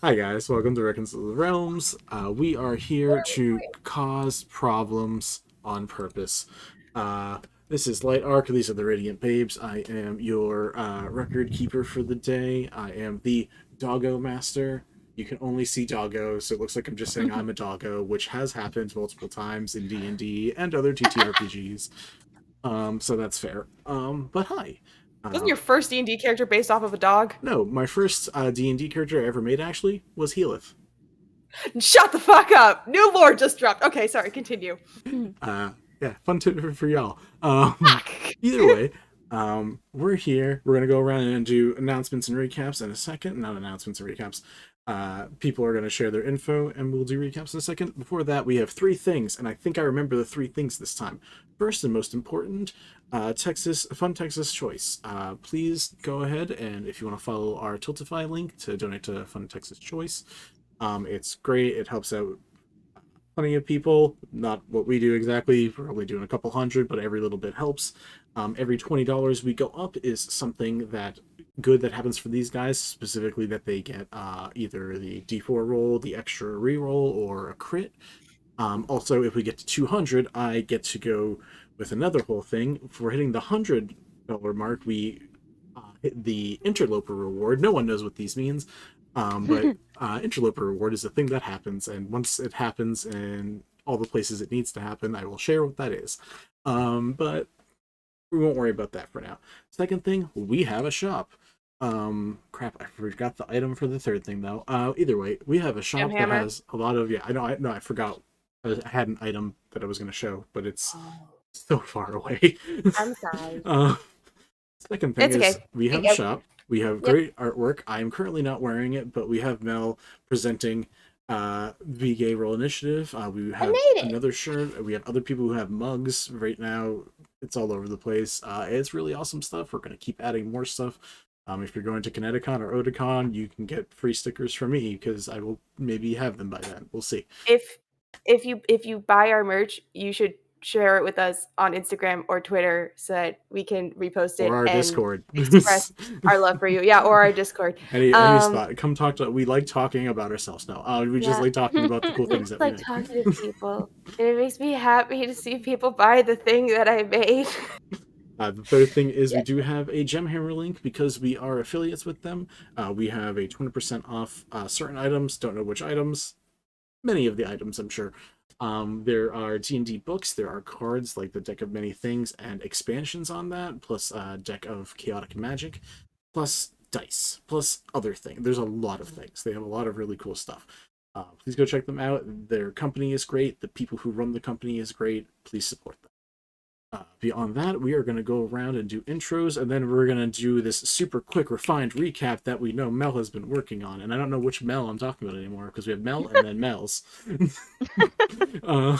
Hi guys, welcome to Reconcile the Realms. We are here to cause problems on purpose. This is Light Arc, these are the Radiant Babes. I am your record keeper for the day. I am the Doggo Master. You can only see Doggo, so it looks like I'm just saying I'm a Doggo, which has happened multiple times in D&D and other TTRPGs. So that's fair. But hi. Wasn't Uh, your first D&D character based off of a dog? no, my first D&D character I ever made actually was Healith. Shut the fuck up! New lore just dropped. Okay, sorry, continue. Uh, yeah, fun tip for y'all. Fuck! Either way, we're here. We're gonna go around and do announcements and recaps in a second. Not announcements and recaps. People are gonna share their info, and we'll do recaps in a second. Before that, we have three things, and I think I remember the three things this time. First and most important, Fun Texas Choice. Please go ahead and if you want to follow our Tiltify link to donate to Fun Texas Choice, it's great. It helps out plenty of people. Not what we do exactly. We're only doing a couple hundred, but every little bit helps. Every $20 we go up is something that good that happens for these guys, specifically that they get either the D4 roll, the extra reroll, or a crit. Also, if we get to 200, I get to go with another whole thing. If we're hitting the $100 mark, we hit the interloper reward. No one knows what these means, but interloper reward is a thing that happens, and once it happens in all the places it needs to happen, I will share what that is. But we won't worry about that for now. Second thing, we have a shop. Crap, I forgot the item for the third thing though. Either way, we have a shop that Hammer. has a lot of yeah. I forgot. I had an item that I was going to show, but it's Oh, so far away. I'm sorry. uh, Second thing It's is okay. we have a Yep. shop. We have Yep. great artwork. I am currently not wearing it, but we have Mel presenting the Gay Roll Initiative. We I have made it. another shirt. We have other people who have mugs right now. It's all over the place. It's really awesome stuff. We're going to keep adding more stuff. If you're going to Kineticon or Oticon, you can get free stickers from me because I will maybe have them by then. We'll see. If if you buy our merch, you should share it with us on Instagram or Twitter so that we can repost Or it our and Discord. express our love for you. Yeah, or our Discord. Any Um, spot. Come talk to. We like talking about ourselves now. We just yeah. like talking about the cool I things just that we like make. talking to people. And it makes me happy to see people buy the thing that I made. The third thing is we Yeah. do have a Gemhammer link because we are affiliates with them. We have a 20% off certain items. Don't know which items. Many of the items, I'm sure. There are D&D books. There are cards like the Deck of Many Things and expansions on that, plus a deck of Chaotic Magic, plus dice, plus other things. There's a lot of things. They have a lot of really cool stuff. Please go check them out. Their company is great. The people who run the company is great. Please support them. Beyond that, we are going to go around and do intros, and then we're going to do this super quick, refined recap that we know Mel has been working on. And I don't know which Mel I'm talking about anymore because we have Mel and then Mel's. uh,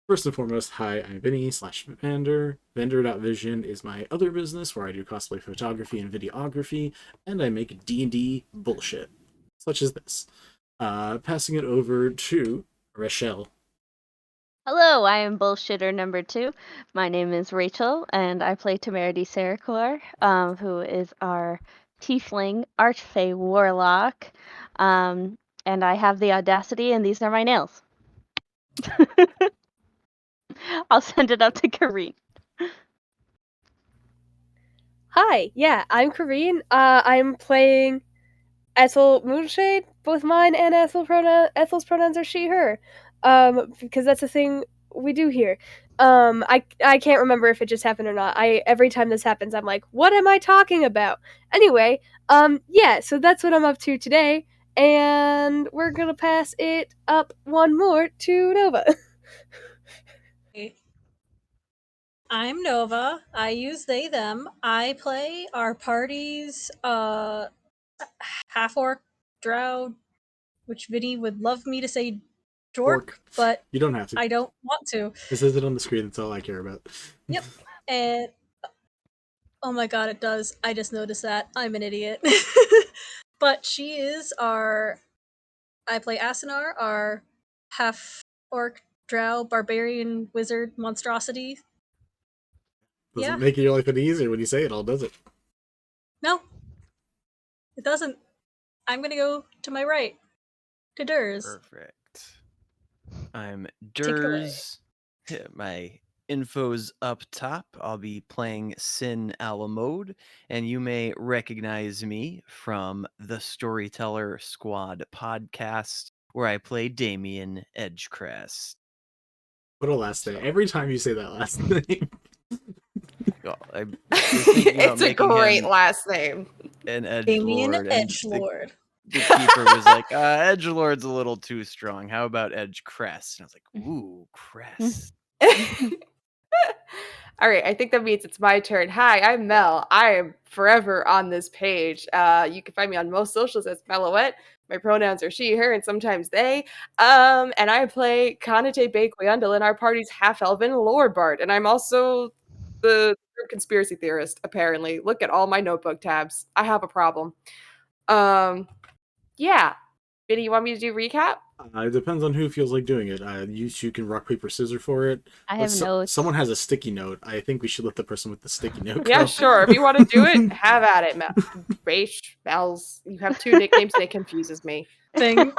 First and foremost, hi, I'm Vinny slash Vander. Vander.vision is my other business where I do cosplay photography and videography, and I make D&D bullshit, such as this. Passing it over to Rachel. Hello, I am bullshitter number 2. My name is Rachel, and I play Temerity Serechor, who is our Tiefling Archfey Warlock. And I have the audacity, and these are my nails. I'll send it up to Corinne. Hi, yeah, I'm Corinne. I'm playing Ethel Moonshade. Both mine and Ethel's pronouns are she, her. Because that's a thing we do here. I can't remember if it just happened or not. Every time this happens, I'm like, what am I talking about? Anyway, yeah, so that's what I'm up to today, and we're gonna pass it up one more to Nova. I'm Nova. I use they them. I play our party's half orc drow, which Vinny would love me to say Drorc, Orc. but You don't have to. I don't want to. It says it on the screen. That's all I care about. Yep. And oh my god, it does. I just noticed that. I'm an idiot. But she is our I play Asunar, our half orc drow barbarian wizard monstrosity. Doesn't Yeah. make your life any easier when you say it all, does it? No. It doesn't. I'm gonna go to my right, to Durs. Perfect. I'm Take it away. Durs. My info's up top. I'll be playing Sin Alamoad, and you may recognize me from the Storyteller Squad podcast, where I play Damien Edgecrest. What a last name. Every time you say that last name. Well, I was thinking about It's a making great him last name. an Damien edgelord, and Edgelord. the keeper was like, edgelord's a little too strong. How about Edgecrest? And I was like, ooh, crest. All right, I think that means it's my turn. Hi, I'm Mel. I am forever on this page. You can find me on most socials as Mellowette. My pronouns are she, her, and sometimes they. And I play Kanitae Baequiundilin, our party's half-elven lore bard. And I'm also the conspiracy theorist, apparently. Look at all my notebook tabs. I have a problem. Yeah. Vinny, you want me to do recap? It depends on who feels like doing it. You can rock, paper, scissors for it. I have notes. Someone has a sticky note. I think we should let the person with the sticky note go. Yeah, sure. If you want to do it, have at it. Bells. You have two nicknames and it confuses me. Thing.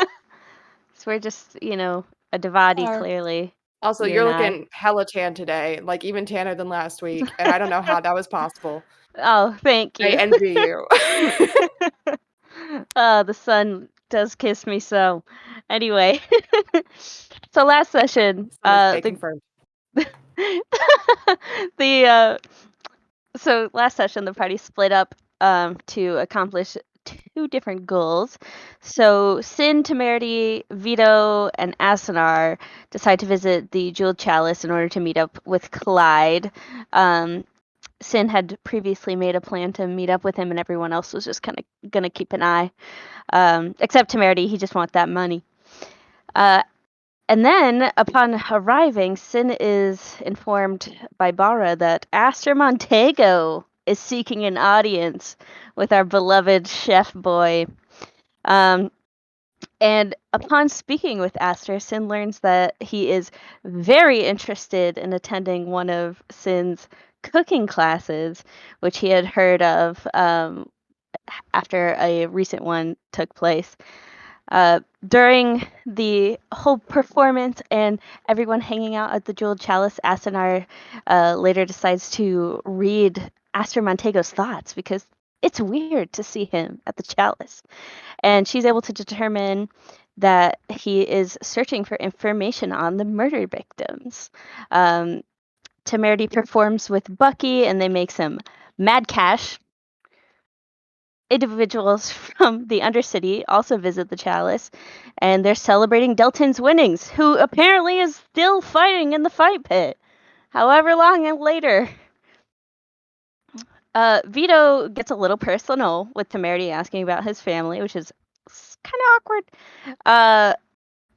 So we're just, a Divadi, Are- clearly. Also, You you're and I. looking hella tan today, like even tanner than last week, and I don't know how that was possible. Oh, thank you. I envy you. Oh, the sun does kiss me so. Anyway, so last session, Confirmed. so last session the party split up to accomplish two different goals. So Sin, Temerity, Vito, and Asunar decide to visit the Jeweled Chalice in order to meet up with Clyde. Sin had previously made a plan to meet up with him, and everyone else was just kind of gonna keep an eye. Except Temerity, he just wants that money. And then, upon arriving, Sin is informed by Bara that Aster Montego is seeking an audience with our beloved chef boy. And upon speaking with Aster, Sin learns that he is very interested in attending one of Sin's cooking classes, which he had heard of after a recent one took place. During the whole performance and everyone hanging out at the Jeweled Chalice, Asunar later decides to read Aster Montego's thoughts because it's weird to see him at the Chalice. And she's able to determine that he is searching for information on the murder victims. Temerity performs with Bucky and they make some mad cash. Individuals from the Undercity also visit the Chalice, and they're celebrating Delton's winnings, who apparently is still fighting in the fight pit, however long and later. Vito gets a little personal with Temerity asking about his family, which is kind of awkward.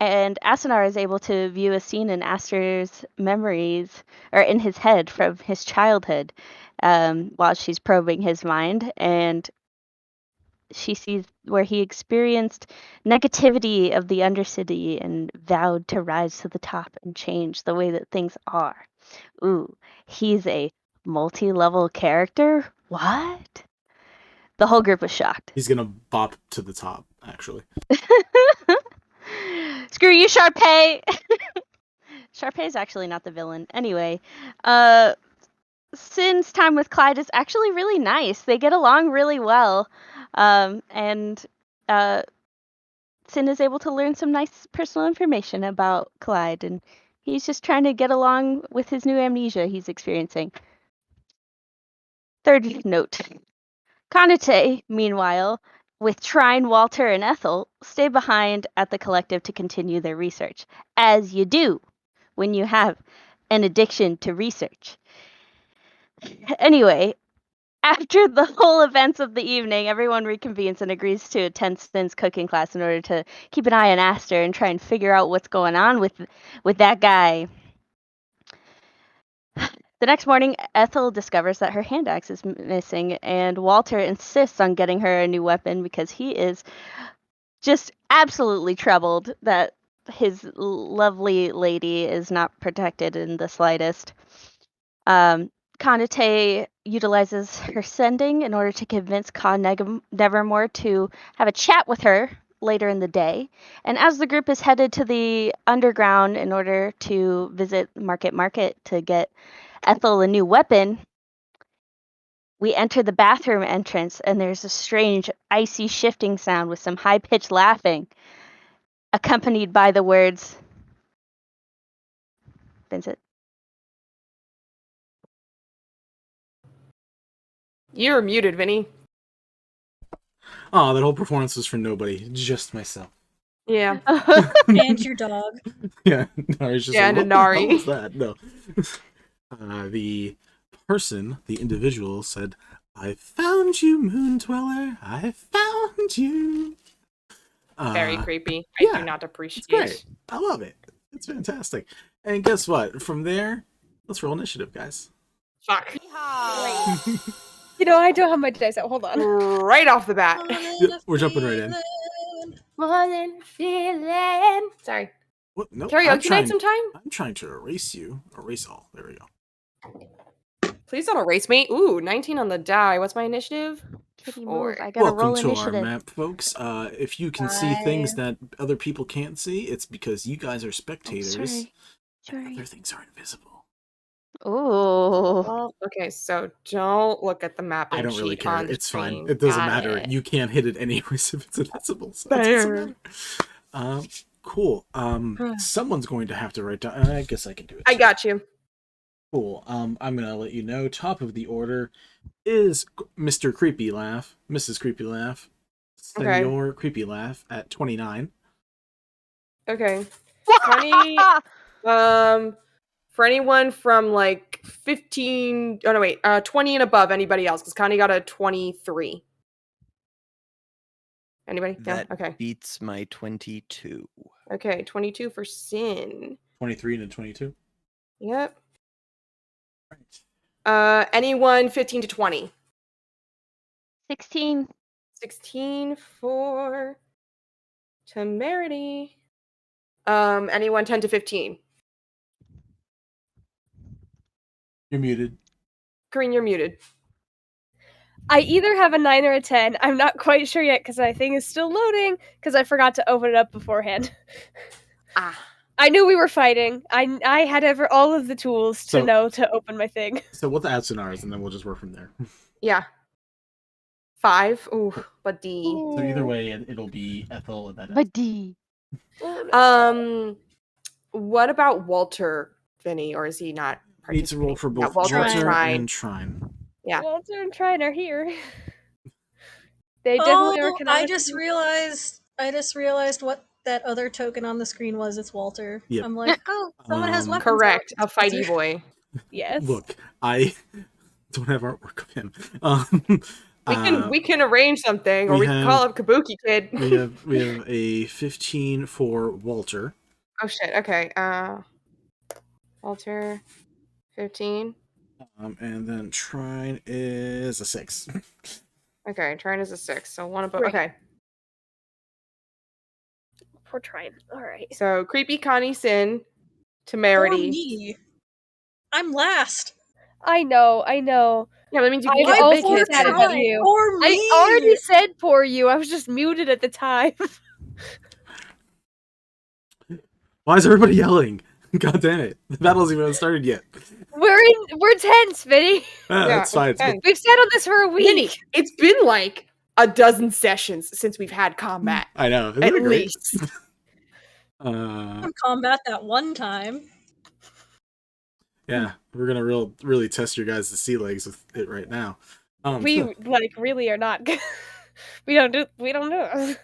And Asunar is able to view a scene in Aster's memories, or in his head from his childhood, while she's probing his mind, and she sees where he experienced negativity of the Undercity and vowed to rise to the top and change the way that things are. Ooh, he's a multi-level character? What? The whole group was shocked. He's gonna bop to the top, actually. Screw you, Sharpay! Sharpay's actually not the villain. Anyway, Sin's time with Clyde is actually really nice. They get along really well. And Sin is able to learn some nice personal information about Clyde, and he's just trying to get along with his new amnesia he's experiencing. Third note. Kanitae, meanwhile, with Trine, Walter, and Ethel, stay behind at the collective to continue their research, as you do when you have an addiction to research. Anyway, after the whole events of the evening, everyone reconvenes and agrees to attend Sin's cooking class in order to keep an eye on Aster and try and figure out what's going on with that guy. The next morning, Ethel discovers that her hand axe is missing, and Walter insists on getting her a new weapon because he is just absolutely troubled that his lovely lady is not protected in the slightest. Kanitae utilizes her sending in order to convince Nevermore to have a chat with her later in the day. And as the group is headed to the underground in order to visit Market to get Ethel a new weapon, we enter the bathroom entrance and there's a strange, icy shifting sound with some high-pitched laughing, accompanied by the words, Vincent. You're muted, Vinny. Oh, that whole performance was for nobody, just myself. Yeah. And your dog. Yeah, no, I was just Yeah, like, and what the Inari. hell was that? No. The person, the individual, said, "I found you, Moon Dweller. I found you." Very creepy. I yeah, do not appreciate. It's great. I love it. It's fantastic. And guess what? From there, let's roll initiative, guys. Fuck. You know, I don't have my dice out. Hold on. Right off the bat. Yep, we're jumping right in. More than feeling. Sorry. What? No, Karaoke night sometime? I'm trying to erase you. Erase all. There we go. Please don't erase me. Ooh, 19 on the die. What's my initiative? Pretty 4. move. I gotta Welcome roll to initiative. our map, folks. If you can see things that other people can't see, it's because you guys are spectators. Sorry. Other things are invisible. Ooh. Well, okay, so don't look at the map. I And don't really cheat care. on the It's fine. screen. It doesn't Got matter. it. You can't hit it anyways if it's invisible. So it doesn't matter. Cool. Someone's going to have to write down. I guess I can do it. I got you. Cool. I'm gonna let you know. Top of the order is Mr. Creepy Laugh, Mrs. Creepy Laugh, Senor Creepy Laugh at 29. Okay. 20. For anyone from like 15. Oh no, wait. 20 and above. Anybody else? Because Connie got a 23. Anybody? That no? Okay. beats my 22. Okay. 22 for Sin. 23 and 22. Yep. Right. Anyone 15 to 20? 16. 16 for Temerity. Anyone 10 to 15? You're muted. Corinne, you're muted. I either have a 9 or a 10. I'm not quite sure yet because my thing is still loading because I forgot to open it up beforehand. I knew we were fighting. I had all of the tools to know to open my thing. So what the Asunar is, and then we'll just work from there. Yeah. 5. Ooh, but D. So either way, it'll be Ethel and then But D. What about Walter, Vinny, or is he not? Needs to roll for both Walter and Shrine. Yeah. Walter and Trine are here. They definitely are I just realized what that other token on the screen was. It's Walter. Yep. I'm like, oh, someone has weapons. Correct. out. A fighty boy. Yes. Look, I don't have artwork of him. We can arrange something, or we can call up Kabuki Kid. we have a 15 for Walter. Oh shit. Okay. Walter, 15. And then Trine is a 6. Okay, Trine is a 6. So one above. Great. Okay. Poor Trine. All right. So Creepy Connie Sin, Or Temerity. me. I'm last. I know. Yeah, that means you I can get also big hits. said about you. Or me. I already said poor you. I was just muted at the time. Why is everybody yelling? God damn it. The battle's even started yet. We're tense, Vinny. That's fine. Okay. We've sat on this for a week. Vinny, it's been like a dozen sessions since we've had combat. I know. Isn't At that great? least. In combat that one time. Yeah, we're gonna really test your guys' sea legs with it right now. We really are not. We don't do it.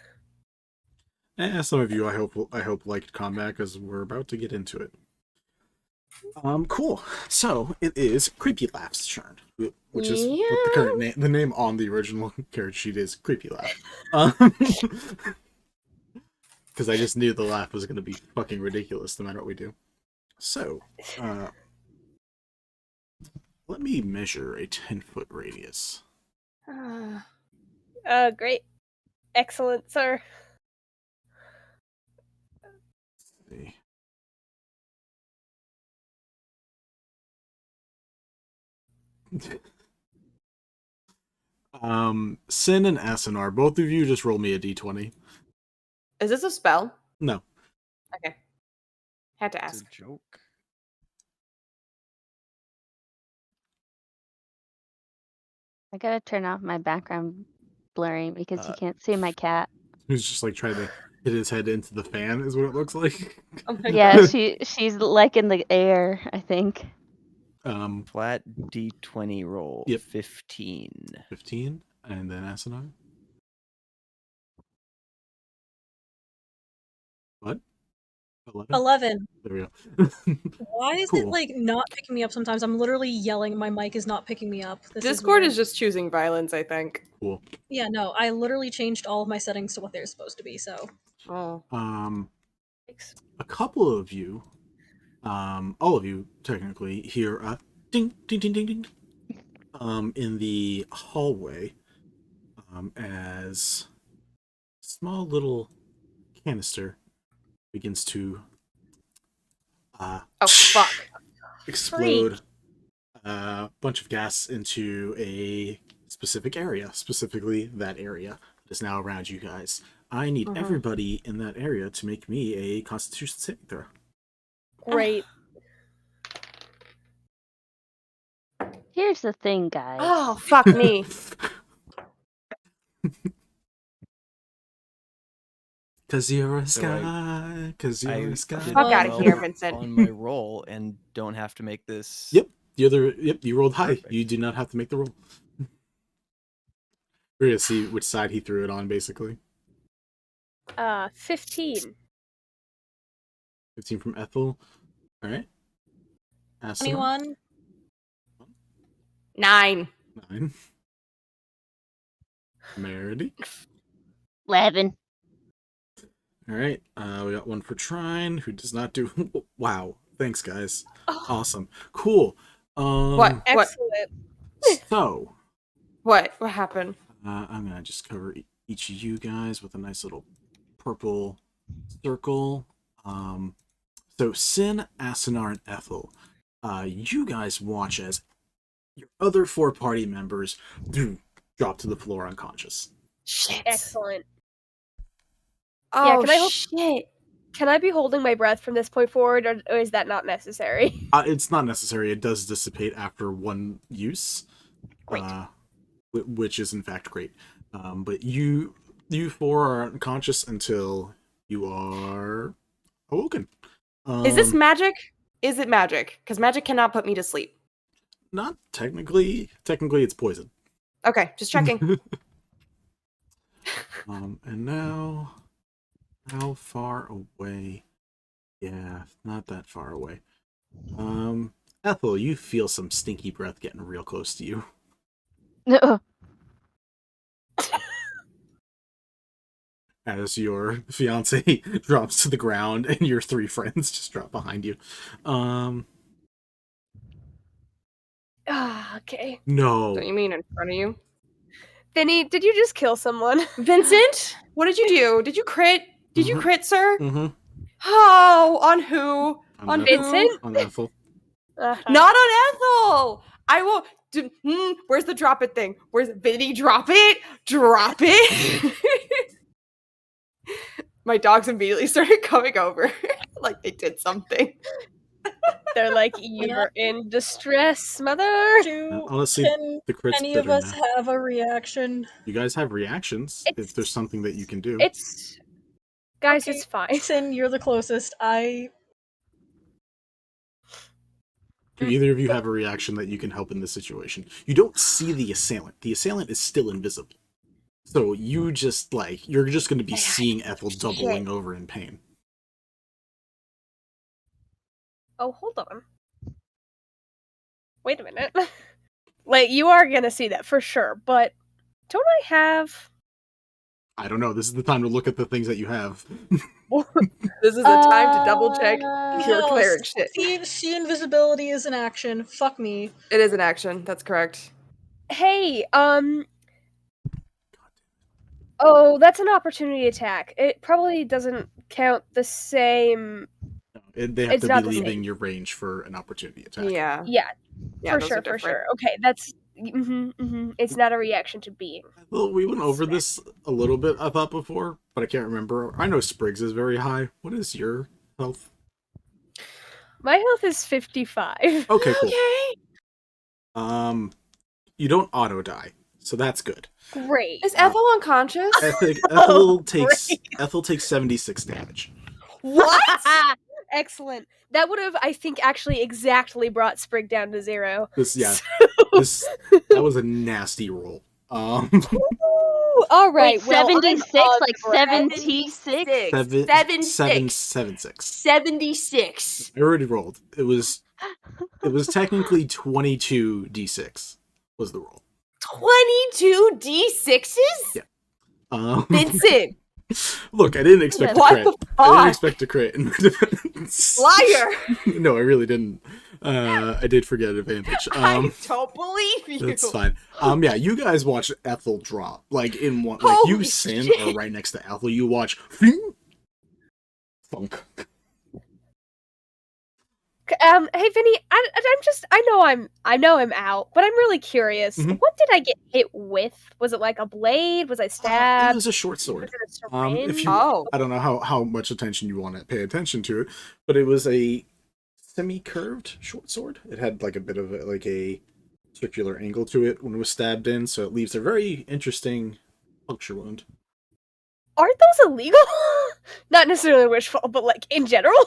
Some of you I hope liked combat because we're about to get into it. Cool. So it is Creepy Laugh's turn, which is what the current name. The name on the original character sheet is Creepy Laugh. Because I just knew the laugh was gonna be fucking ridiculous no matter what we do. So, let me measure a 10-foot radius. Great. Excellent, sir. Let's see. Cinn and Asunar, both of you just roll me a d20. Is this a spell? No. Okay. Had to It's a ask. joke. I gotta turn off my background blurring because you can't see my cat. Who's just like trying to hit his head into the fan is what it looks like. Oh my Yeah, god. she's like in the air, I think. Flat D20 roll. Yep. 15. 15, and then Asunar. What? 11? 11. There we go. Why is Cool. it like not picking me up sometimes? I'm literally yelling. My mic is not picking me up. This Discord is is just choosing violence, I think. Cool. Yeah, no, I literally changed all of my settings to what they're supposed to be, so. Oh. A couple of you, all of you technically hear a ding, ding, ding, ding, ding, in the hallway, as a small little canister begins to Oh, fuck. explode a bunch of gas into a specific area, specifically that area that is now around you guys. I need everybody in that area to make me a Constitution saving throw. Great. Here's the thing, guys. Oh, fuck me. Cause you're a So sky, cause you're I a sky. did Fuck outta well here, Vincent. on my roll and don't have to make this. Yep, you rolled high. Perfect. You do not have to make the roll. We're gonna see which side he threw it on, basically. 15. 15 from Ethel. Alright. 21. 9. 9. Temerity. 11. Alright, we got one for Trine, who does not do... Wow, thanks guys. Awesome. Cool. What? Excellent. So, What happened? I'm gonna just cover each of you guys with a nice little purple circle. So Cinn, Asunar, and Ethel, you guys watch as your other 4 party members drop to the floor unconscious. Shit. Excellent. Oh, Yeah, can I hold- shit. Can I be holding my breath from this point forward, or is that not necessary? It's not necessary. It does dissipate after one use, Great. Which is in fact great. But you 4 are unconscious until you are awoken. Is this magic? Is it magic? Because magic cannot put me to sleep. Not technically. Technically, it's poison. Okay, just checking. And now, how far away? Yeah, not that far away. Ethel, you feel some stinky breath getting real close to you. As your fiance drops to the ground and your 3 friends just drop behind you. Okay. No. Don't you mean in front of you? Vinny, did you just kill someone? Vincent, what did you do? Did you crit? Did you crit, sir? Mm-hmm. Oh, on who? On Vincent? who? On Ethel. Not on Ethel. I will. Where's the drop it thing? Where's Vinny? Drop it. Drop it. My dogs immediately started coming over, like they did something. They're like, you're in distress, mother. Honestly, Can the crit's any of bitter us now. have a reaction? You guys have reactions if there's something that you can do. It's guys, Okay, it's fine. Cinn, you're the closest. Do either of you have a reaction that you can help in this situation? You don't see the assailant. The assailant is still invisible. So you just, you're just going to be seeing Ethel doubling over in pain. Oh, hold on. Wait a minute. Like, you are gonna see that for sure, but don't I have... I don't know. This is the time to look at the things that you have. This is the time to double check your No, cleric shit. see invisibility is an action. Fuck me. It is an action. That's correct. Hey, oh, that's an opportunity attack. It probably doesn't count the same... They have It's to not be the leaving same. your range for an opportunity attack. Yeah. Yeah, Yeah, for those sure, are for different. sure. Okay, that's it's not a reaction to being. Well, we went over Snap. this a little bit, I thought, before, but I can't remember. I know Spriggs is very high. What is your health? My health is 55. Okay, cool. Okay. You don't auto die, so that's good. Great. Is Ethel unconscious? Ethel takes 76 damage. What? Excellent. That would have, I think, actually exactly brought Sprig down to 0. That was a nasty roll. Ooh, all right. Wait, well, I'm 76? on Like the bread. 76? 76. 76. I already rolled. It was technically 22d6 was the roll. 22 D6s? Yeah. Vincent, Look, I didn't expect to what crit. the I didn't fuck? expect to crit in my defense. Liar! No, I really didn't. I did forget advantage. I don't believe you. That's fine. Yeah, you guys watch Ethel drop. Like in one, Holy you Sin shit. are right next to Ethel. You watch funk. Hey Vinny, I know I'm out, but I'm really curious. Mhm. What did I get hit with? Was it like a blade? Was I It stabbed? was a short sword. Was it a syringe? If you, Oh. I don't know how much attention you want to pay attention to it, but it was a semi-curved short sword. It had like a bit of a circular angle to it when it was stabbed in, so it leaves a very interesting puncture wound. Aren't those illegal? Not necessarily wishful, but like in general,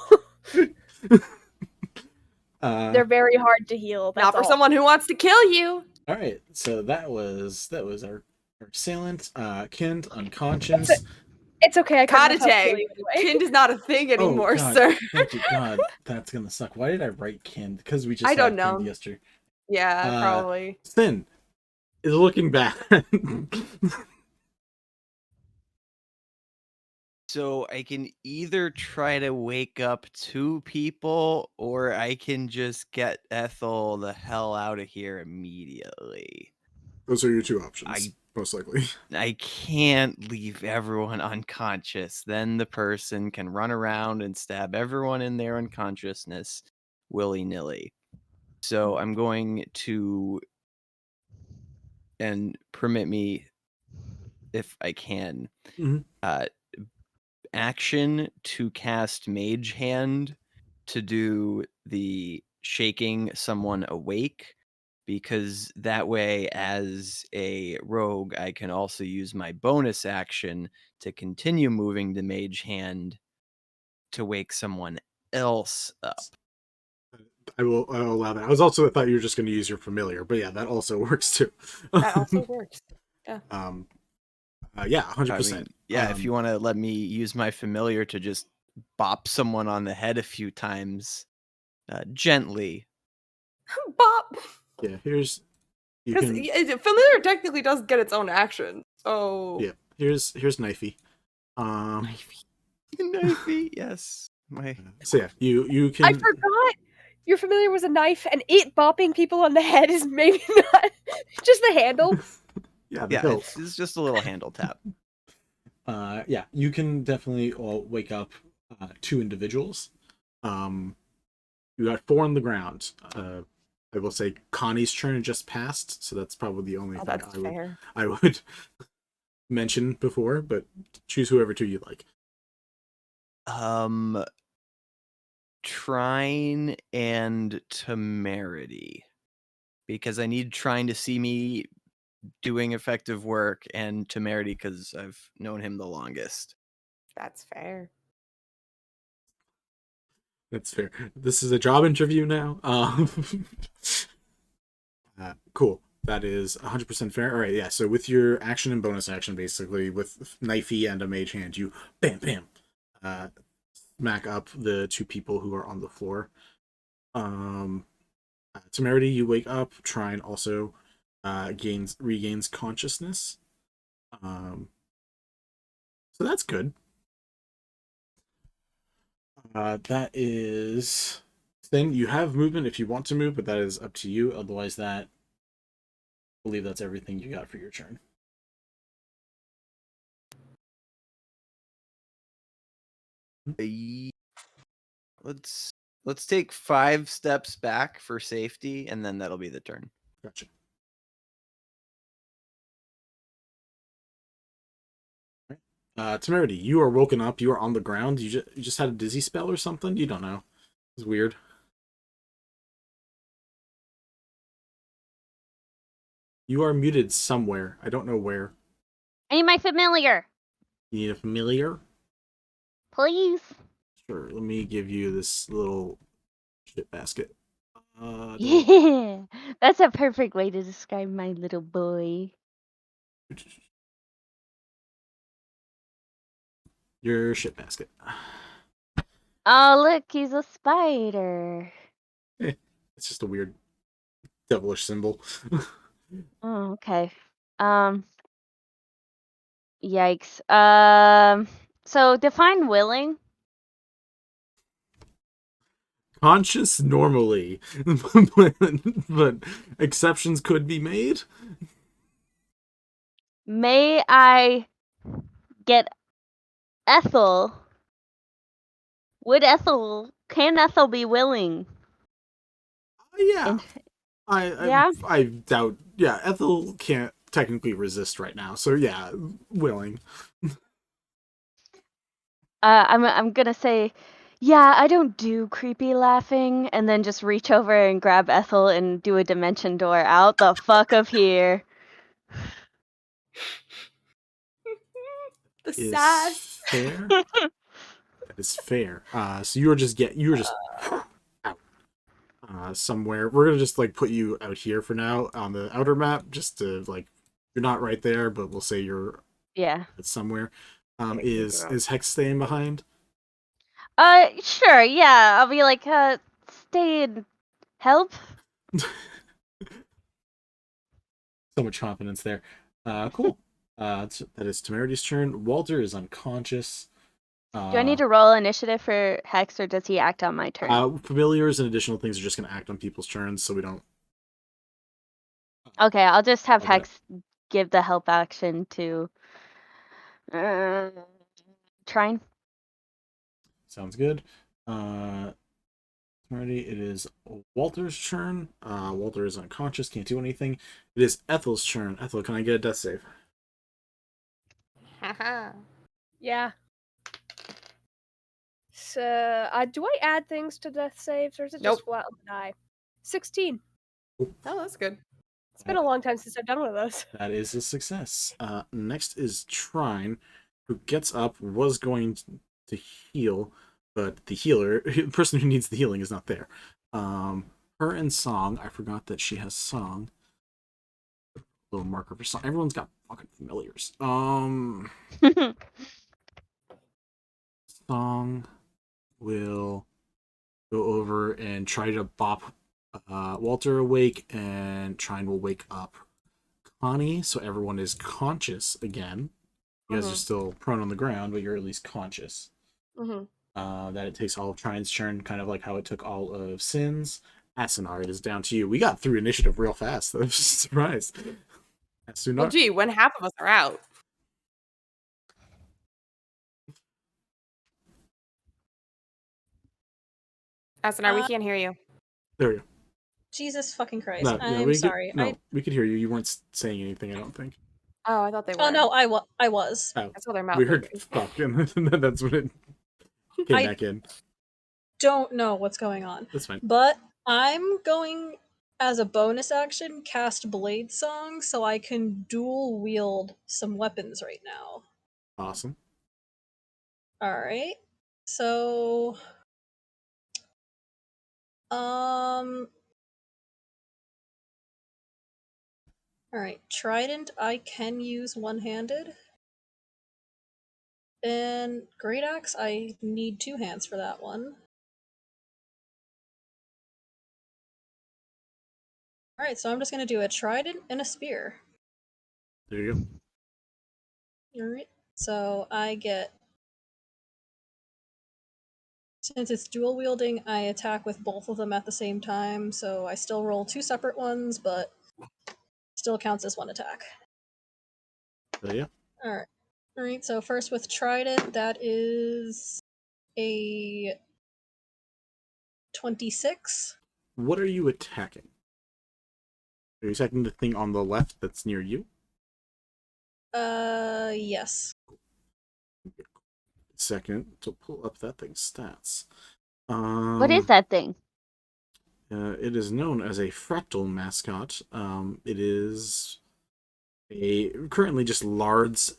they're very hard to heal. Not That's for all. someone who wants to kill you. All right, so that was our assailant. Kind unconscious. It's okay. I couldn't have helped Kanitae. kill you anyway. Kind is not a thing anymore, God, sir. Thank you, God. That's gonna suck. Why did I write Kind? Because we just I don't had know. Kind yesterday. Yeah, probably. Sin is looking bad. So I can either try to wake up 2 people, or I can just get Ethel the hell out of here immediately. Those are your two options, most likely. I can't leave everyone unconscious. Then the person can run around and stab everyone in their unconsciousness willy-nilly. So I'm going to, and permit me, if I can, Mhm. action to cast Mage Hand to do the shaking someone awake, because that way, as a rogue, I can also use my bonus action to continue moving the Mage Hand to wake someone else up. I'll allow that. I thought you were just going to use your familiar, but yeah, that also works too. That also works. Yeah. Yeah, 100%. I mean, yeah, if you want to let me use my familiar to just bop someone on the head a few times, gently. Bop. Yeah, here's you Because can. familiar technically does get its own action. So Yeah, here's Knifey. Knifey, yes. So yeah, you can. I forgot. Your familiar was a knife, and it bopping people on the head is maybe not just the handle. Yeah, it's just a little handle tap. Yeah, you can definitely wake up 2 individuals. You got 4 on the ground. I will say Connie's turn just passed, so that's probably the only thing that's fair. I would mention before, but choose whoever 2 you like. Trine and Temerity, because I need Trine to see me doing effective work, and Temerity because I've known him the longest. That's fair. That's fair. This is a job interview now. Cool. That is 100% fair. All right, yeah. So with your action and bonus action, basically with Knifey and a Mage Hand, you bam, smack up the 2 people who are on the floor. Temerity, you wake up. Trine also regains consciousness. So that's good. That is. Then you have movement if you want to move, but that is up to you. Otherwise, I believe that's everything you got for your turn. Let's Let's take 5 steps back for safety, and then that'll be the turn. Gotcha. Temerity, you are woken up. You are on the ground. You just had a dizzy spell or something? You don't know. It's weird. You are muted somewhere. I don't know where. I need my familiar. You need a familiar? Please. Sure, let me give you this little shit basket. Yeah. That's a perfect way to describe my little boy. Your shit basket. Oh, look, he's a spider. It's just a weird devilish symbol. Oh, okay. Yikes. So define willing. Conscious normally, but exceptions could be made. May I get Ethel? Can Ethel be willing? Yeah, Yeah? I doubt. Yeah, Ethel can't technically resist right now, so yeah, willing. I'm gonna say, yeah, I don't do creepy laughing, and then just reach over and grab Ethel and do a dimension door out the fuck of here. The Is sass. fair. That is fair. So you were just out. Somewhere. We're gonna just like put you out here for now on the outer map, just to like you're not right there, but we'll say you're Yeah. somewhere. Yeah, Is Hex staying behind? Sure, yeah. I'll be like, stay and help. So much confidence there. Cool. That is Temerity's turn. Walter is unconscious. Do I need to roll initiative for Hex, or does he act on my turn? Familiars and additional things are just going to act on people's turns, so we don't. Okay, I'll just have Okay. Hex give the help action to Trine. Sounds good. Temerity, it is Walter's turn. Walter is unconscious, can't do anything. It is Ethel's turn. Ethel, can I get a death save? Haha. Yeah. So, do I add things to death saves, or is it Nope. just flat on the die? 16. Oh, that's good. It's been a long time since I've done one of those. That is a success. Next is Trine, who gets up, was going to heal, but the healer, the person who needs the healing, is not there. Her and Song, I forgot that she has Song. Little marker for Song. Everyone's got fucking familiars. Song will go over and try to bop Walter awake, and Trine will wake up Connie, so everyone is conscious again. You guys are still prone on the ground, but you're at least conscious. That it takes all of Trine's turn, kind of like how it took all of Cinn's. Asunar, it is down to you. We got through initiative real fast. I was surprised. Asunar. Well, gee, when half of us are out. Asunar, we can't hear you. There we go. Jesus fucking Christ. No, I'm sorry. we could hear you. You weren't saying anything, I don't think. Oh, I thought they were. Oh, no, I was. Oh, I saw their mouth. we heard fuck, and that's when it came back in. Don't know what's going on. That's fine. But I'm going, as a bonus action, cast Blade Song so I can dual wield some weapons right now. Awesome. Alright. So... Alright, Trident I can use one-handed. And Great Axe I need two hands for that one. Alright, so I'm just gonna do a Trident and a Spear. There you go. Alright, so I get... Since it's dual wielding, I attack with both of them at the same time, so I still roll two separate ones, but still counts as one attack. There you go. Alright, so first with Trident, that is a 26. What are you attacking? Are you attacking the thing on the left that's near you? Yes. Second to pull up that thing's stats. What is that thing? It is known as a fractal mascot. It is a currently just large.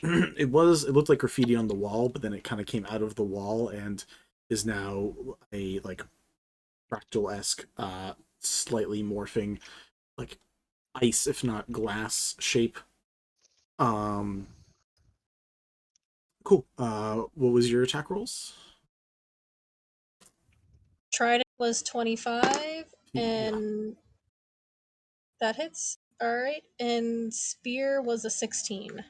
It looked like graffiti on the wall, but then it kind of came out of the wall and is now a like fractal-esque, slightly morphing, like ice if not glass shape. Cool. What was your attack rolls? Trident was 25, and that hits. Alright, and Spear was a 16. It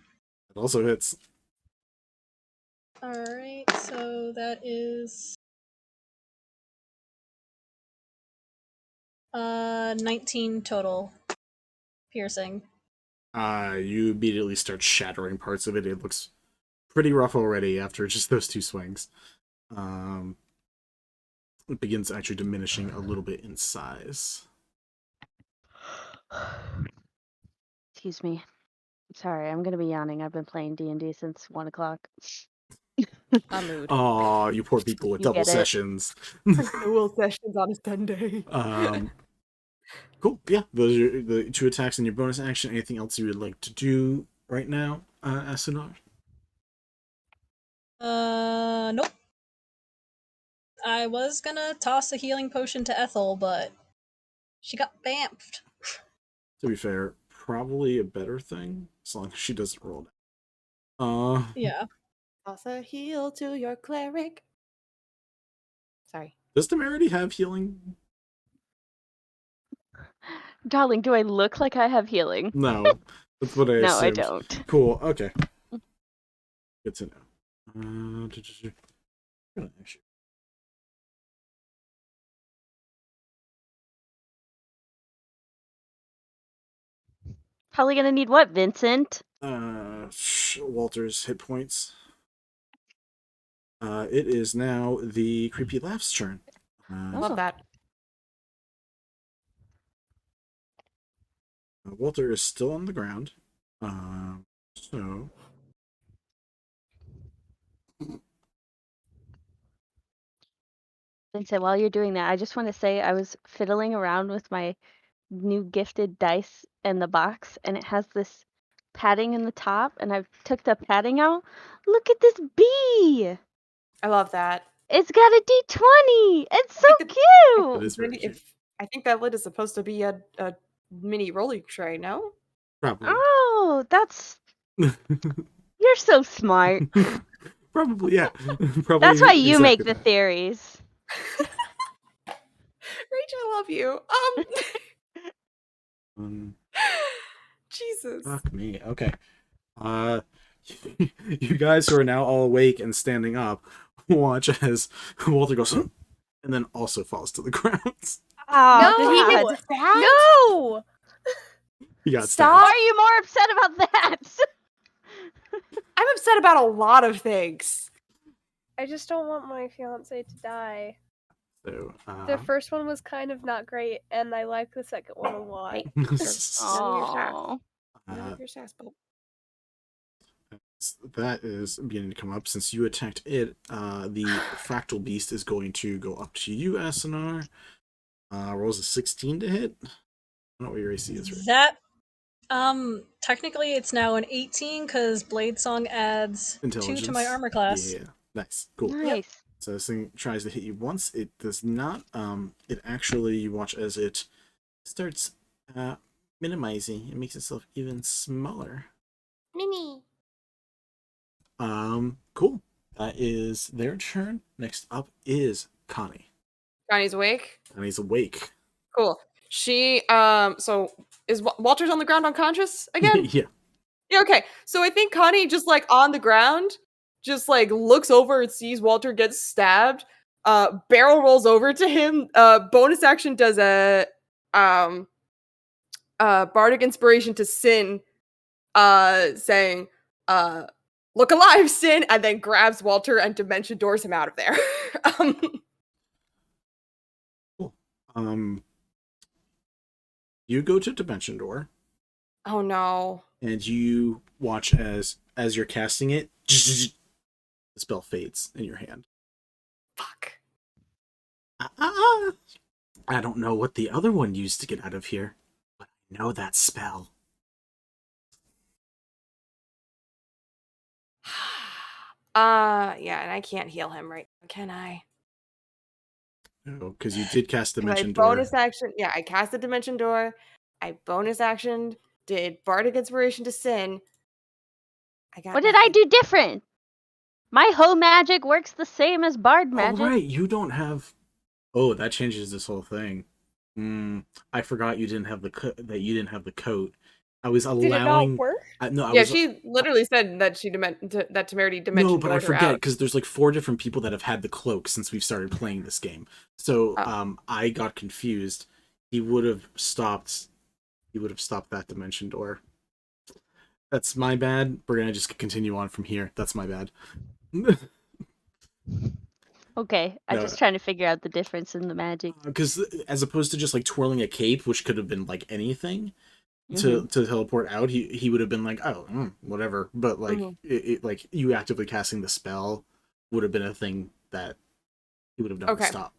also hits. Alright, so that is 19 total piercing. You immediately start shattering parts of it. It looks pretty rough already after just those 2 swings. It begins actually diminishing a little bit in size. Excuse me. Sorry, I'm gonna be yawning. I've been playing D&D since 1 o'clock. Mood. Oh, you poor people with You double get it. sessions. Dual sessions on a Sunday. Cool. Yeah, those are the 2 attacks in your bonus action. Anything else you would like to do right now, Asunar? Nope. I was gonna toss a healing potion to Ethel, but she got bamfed. To be fair, probably a better thing, as long as she doesn't roll it. Yeah. Toss a heal to your cleric. Sorry. Does Temerity have healing? Darling, do I look like I have healing? No. That's what I No, I assumed. don't. Cool, okay. Good to know. Probably gonna need what, Vincent? Walter's hit points. It is now the Creepy Laugh's turn. Love that. Walter is still on the ground. So Vincent, while you're doing that, I just want to say I was fiddling around with my new gifted dice in the box, and it has this padding in the top, and I took the padding out. Look at this bee! I love that. It's got a D20! It's so think cute! it is very cute. I think that lid is supposed to be a mini rolling tray, no? Probably. Oh, that's... You're so smart. Probably, yeah. Probably That's why you make exactly the that. theories. Rachel, I love you. Jesus. Fuck me. Okay. You guys who are now all awake and standing up watch as Walter goes and then also falls to the ground. Oh, No! Did he God. get stabbed? No! He got Stop. Why are you more upset about that? I'm upset about a lot of things. I just don't want my fiance to die. stabbed. So, The first one was kind of not great, and I like the second one a lot. Hey, Oh. none of your sass, Bob. that is beginning to come up. Since you attacked it, the fractal beast is going to go up to you, Asunar. Rolls a 16 to hit. I don't know what your AC is, right? That, technically it's now an 18 because Blade Song adds 2 to my armor class. Yeah, nice, cool. Nice. So this thing tries to hit you once. It does not. It actually, you watch as it starts minimizing. It makes itself even smaller. Mini. Cool. That is their turn. Next up is Connie. Connie's awake. Connie's awake. Cool. She so is Walter's on the ground unconscious again? Yeah. Yeah, okay. So I think Connie just like on the ground, just like looks over and sees Walter get stabbed. Barrel rolls over to him. Bonus action does a bardic inspiration to Cinn, saying, "Look alive, Cinn," and then grabs Walter and dimension doors him out of there. You go to Dimension Door, Oh no. and you watch as you're casting it, the spell fades in your hand. Fuck. I don't know what the other one used to get out of here, but I know that spell. Yeah, and I can't heal him right now, can I? No, because you did cast 'Cause Dimension I Door. bonus action. Yeah, I cast the Dimension Door. I bonus action did Bardic Inspiration to Sin. I got What did I nothing. do different? My hoe magic works the same as bard Oh, magic. right, you don't have... Oh, that changes this whole thing. I forgot you didn't have the that you didn't have the coat. I was Did it allowing... not work? No, I Yeah, was... she literally said that that Temerity Dimension No, but I Doored her forget, out. because there's like 4 different people that have had the cloak since we've started playing this game. So, Oh. I got confused. He would have stopped that Dimension Door. That's my bad. We're gonna just continue on from here. That's my bad. Okay, I'm No. just trying to figure out the difference in the magic. Because as opposed to just like twirling a cape, which could have been like anything, Mhm. to teleport out, he would have been like, oh, whatever. But like, like you actively casting the spell would have been a thing that he would have done to Okay. stop.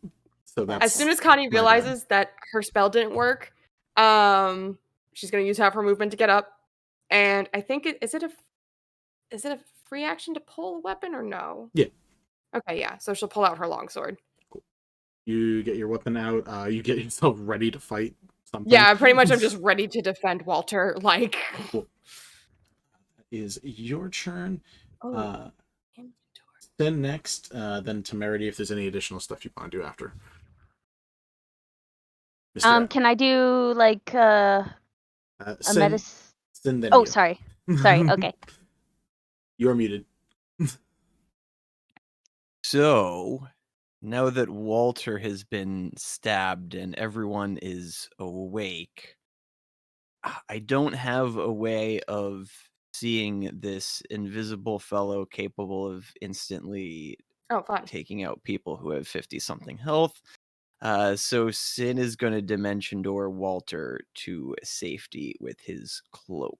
So that's As soon as Connie my realizes that her spell didn't work, she's gonna use half her movement to get up, and I think is it a free action to pull a weapon or no? Yeah. Okay, yeah. So she'll pull out her longsword. You get your weapon out. You get yourself ready to fight something. Yeah, pretty much. I'm just ready to defend Walter. Like, Cool. That is your turn. oh, Then next, then Temerity, if there's any additional stuff you want to do after. Mr. Can I do like a medicine? Sin, then Oh, you. sorry. Okay. You're muted. So, now that Walter has been stabbed and everyone is awake, I don't have a way of seeing this invisible fellow capable of instantly oh, fun. taking out people who have 50-something health. So Sin is going to Dimension Door Walter to safety with his cloak.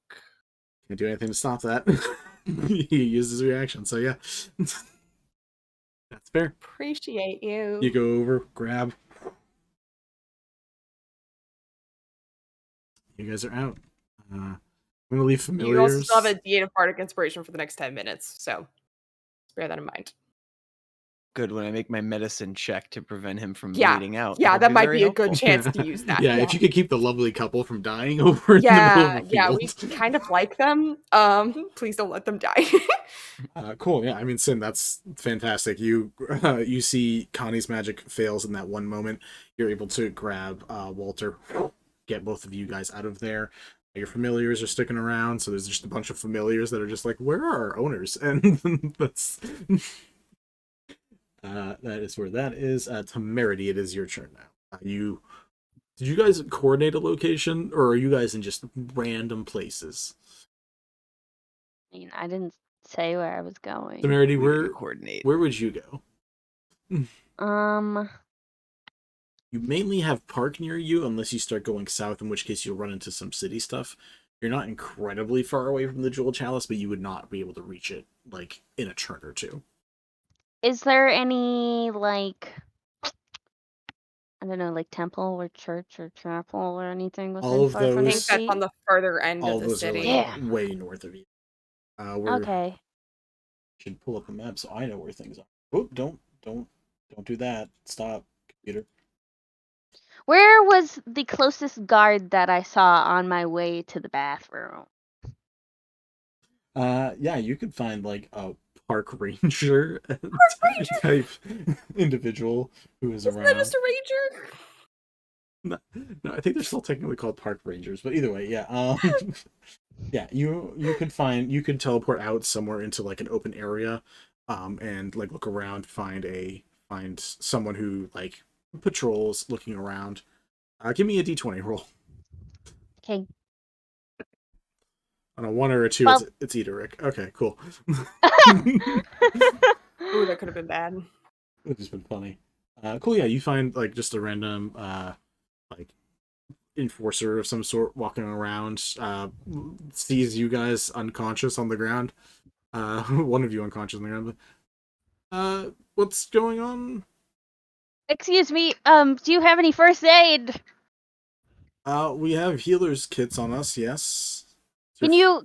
Can't do anything to stop that. He uses reaction, so yeah. That's fair. Appreciate you. You go over, grab. You guys are out. I'm gonna leave familiars. You also still have a D8 of Bardic Inspiration for the next 10 minutes, so bear that in mind. Good, when I make my medicine check to prevent him from Yeah. bleeding out. Yeah, that'll that might very be a good helpful. chance to use that. Yeah, if you could keep the lovely couple from dying over in the middle of a Yeah, field. we kind of like them. Please don't let them die. Cool. Yeah, I mean, Sin, that's fantastic. You you see Connie's magic fails in that one moment. You're able to grab Walter, get both of you guys out of there. Your familiars are sticking around, so there's just a bunch of familiars that are just like, where are our owners? And that's that is where that is. Temerity, it is your turn now. Did you guys coordinate a location, or are you guys in just random places? I mean, I didn't say where I was going. Temerity, We need to coordinate. where would you go? Um, You mainly have park near you, unless you start going south, in which case you'll run into some city stuff. You're not incredibly far away from the Jewel Chalice, but you would not be able to reach it, like, in a turn or two. is there any like, I don't know, like temple or church or chapel or anything within All of 500 I think those- that's feet? on the further end All of the those are, city. like, Yeah. way north of you. Okay. Should pull up a map so I know where things are. Oh, don't do that. Stop, computer. Where was the closest guard that I saw on my way to the bathroom? Yeah, you could find, like, a park ranger type individual who is Isn't around. that just a ranger? No, I think they're still technically called park rangers, but either way, yeah. Yeah, you could teleport out somewhere into like an open area, and like look around, find someone who like patrols, looking around. Give me a d20 roll. Okay. On a 1 or a 2, Well- it's Ederic. Okay, cool. Ooh, that could have been bad. It's just been funny. Cool, yeah, you find like just a random like enforcer of some sort walking around, sees you guys unconscious on the ground. One of you unconscious on the ground. What's going on? Excuse me, do you have any first aid? We have healer's kits on us, yes. Can you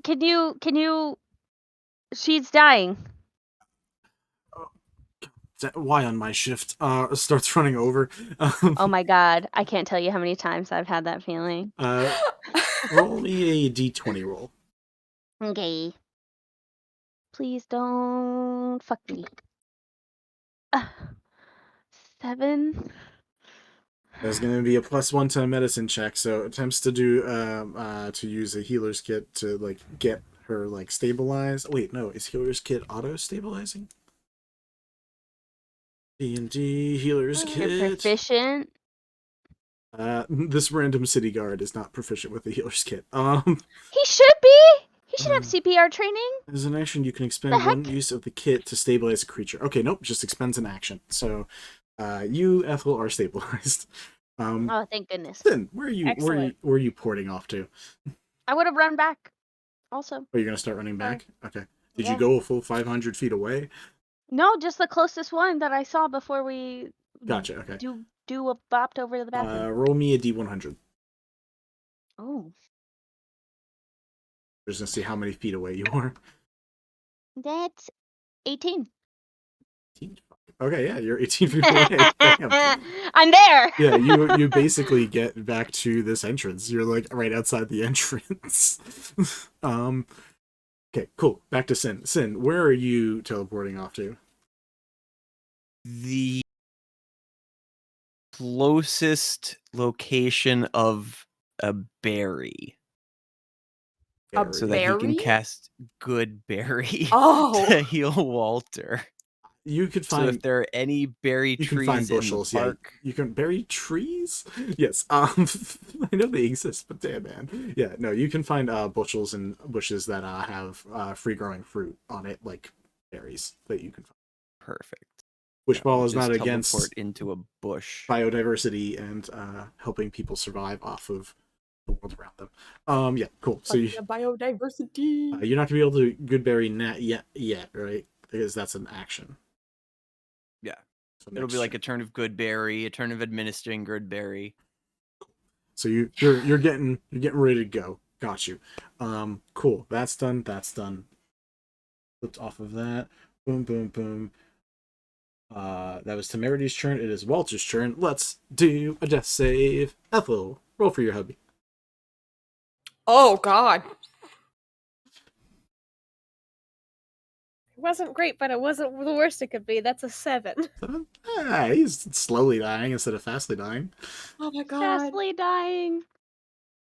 she's dying. Why on my shift? Starts running over. Oh my god, I can't tell you how many times I've had that feeling. Roll me a d20 roll. Okay. Please don't fuck me. 7. There's going to be a +1 to a medicine check, so attempts to do to use a healer's kit to like get her like stabilized. Wait, no, is healer's kit auto stabilizing? D&D healer's You're kit. proficient. This random city guard is not proficient with the healer's kit. He should be. He should have CPR training. As an action, you can expend one use of the kit to stabilize a creature. Okay, nope, just expends an action. So, you, Ethel, are stabilized. Oh, thank goodness. Then, where are you porting off to? I would have run back. Also. Oh, you're gonna start running back? Okay. Did Yeah. you go a full 500 feet away? No, just the closest one that I saw before we. Gotcha. Okay. Do a bopped over to the bathroom. Roll me a d100. Oh. Just gonna see how many feet away you are. That's 18. Okay, yeah, you're 18 feet away. Damn. I'm there. Yeah, you basically get back to this entrance. You're like right outside the entrance. Okay, cool. Back to Cinn. Cinn, where are you teleporting off to? The closest location of a berry. A So that he can berry? cast Good Berry Oh. to heal Walter. You could So find if there are any berry you trees can find bushels. in the park, Yeah, you can berry trees. Yes, I know they exist, but damn man, yeah, no, you can find bushels and bushes that have free growing fruit on it, like berries that you can find. perfect. Which ball is Just not teleport against into a bush. biodiversity and helping people survive off of the world around them. Yeah, cool. So Biodiversity. you're not gonna be able to goodberry net yet, right? Because that's an action. Yeah. So It'll be like a turn of Good Berry, a turn of administering Good Berry. So you're getting ready to go. Got you. Cool. That's done. Flipped off of that. Boom, boom, boom. That was Temerity's turn. It is Walter's turn. Let's do a death save. Ethel, roll for your hubby. Oh God. It wasn't great, but it wasn't the worst it could be. That's a 7. 7? He's slowly dying instead of fastly dying. Oh my God. Fastly dying.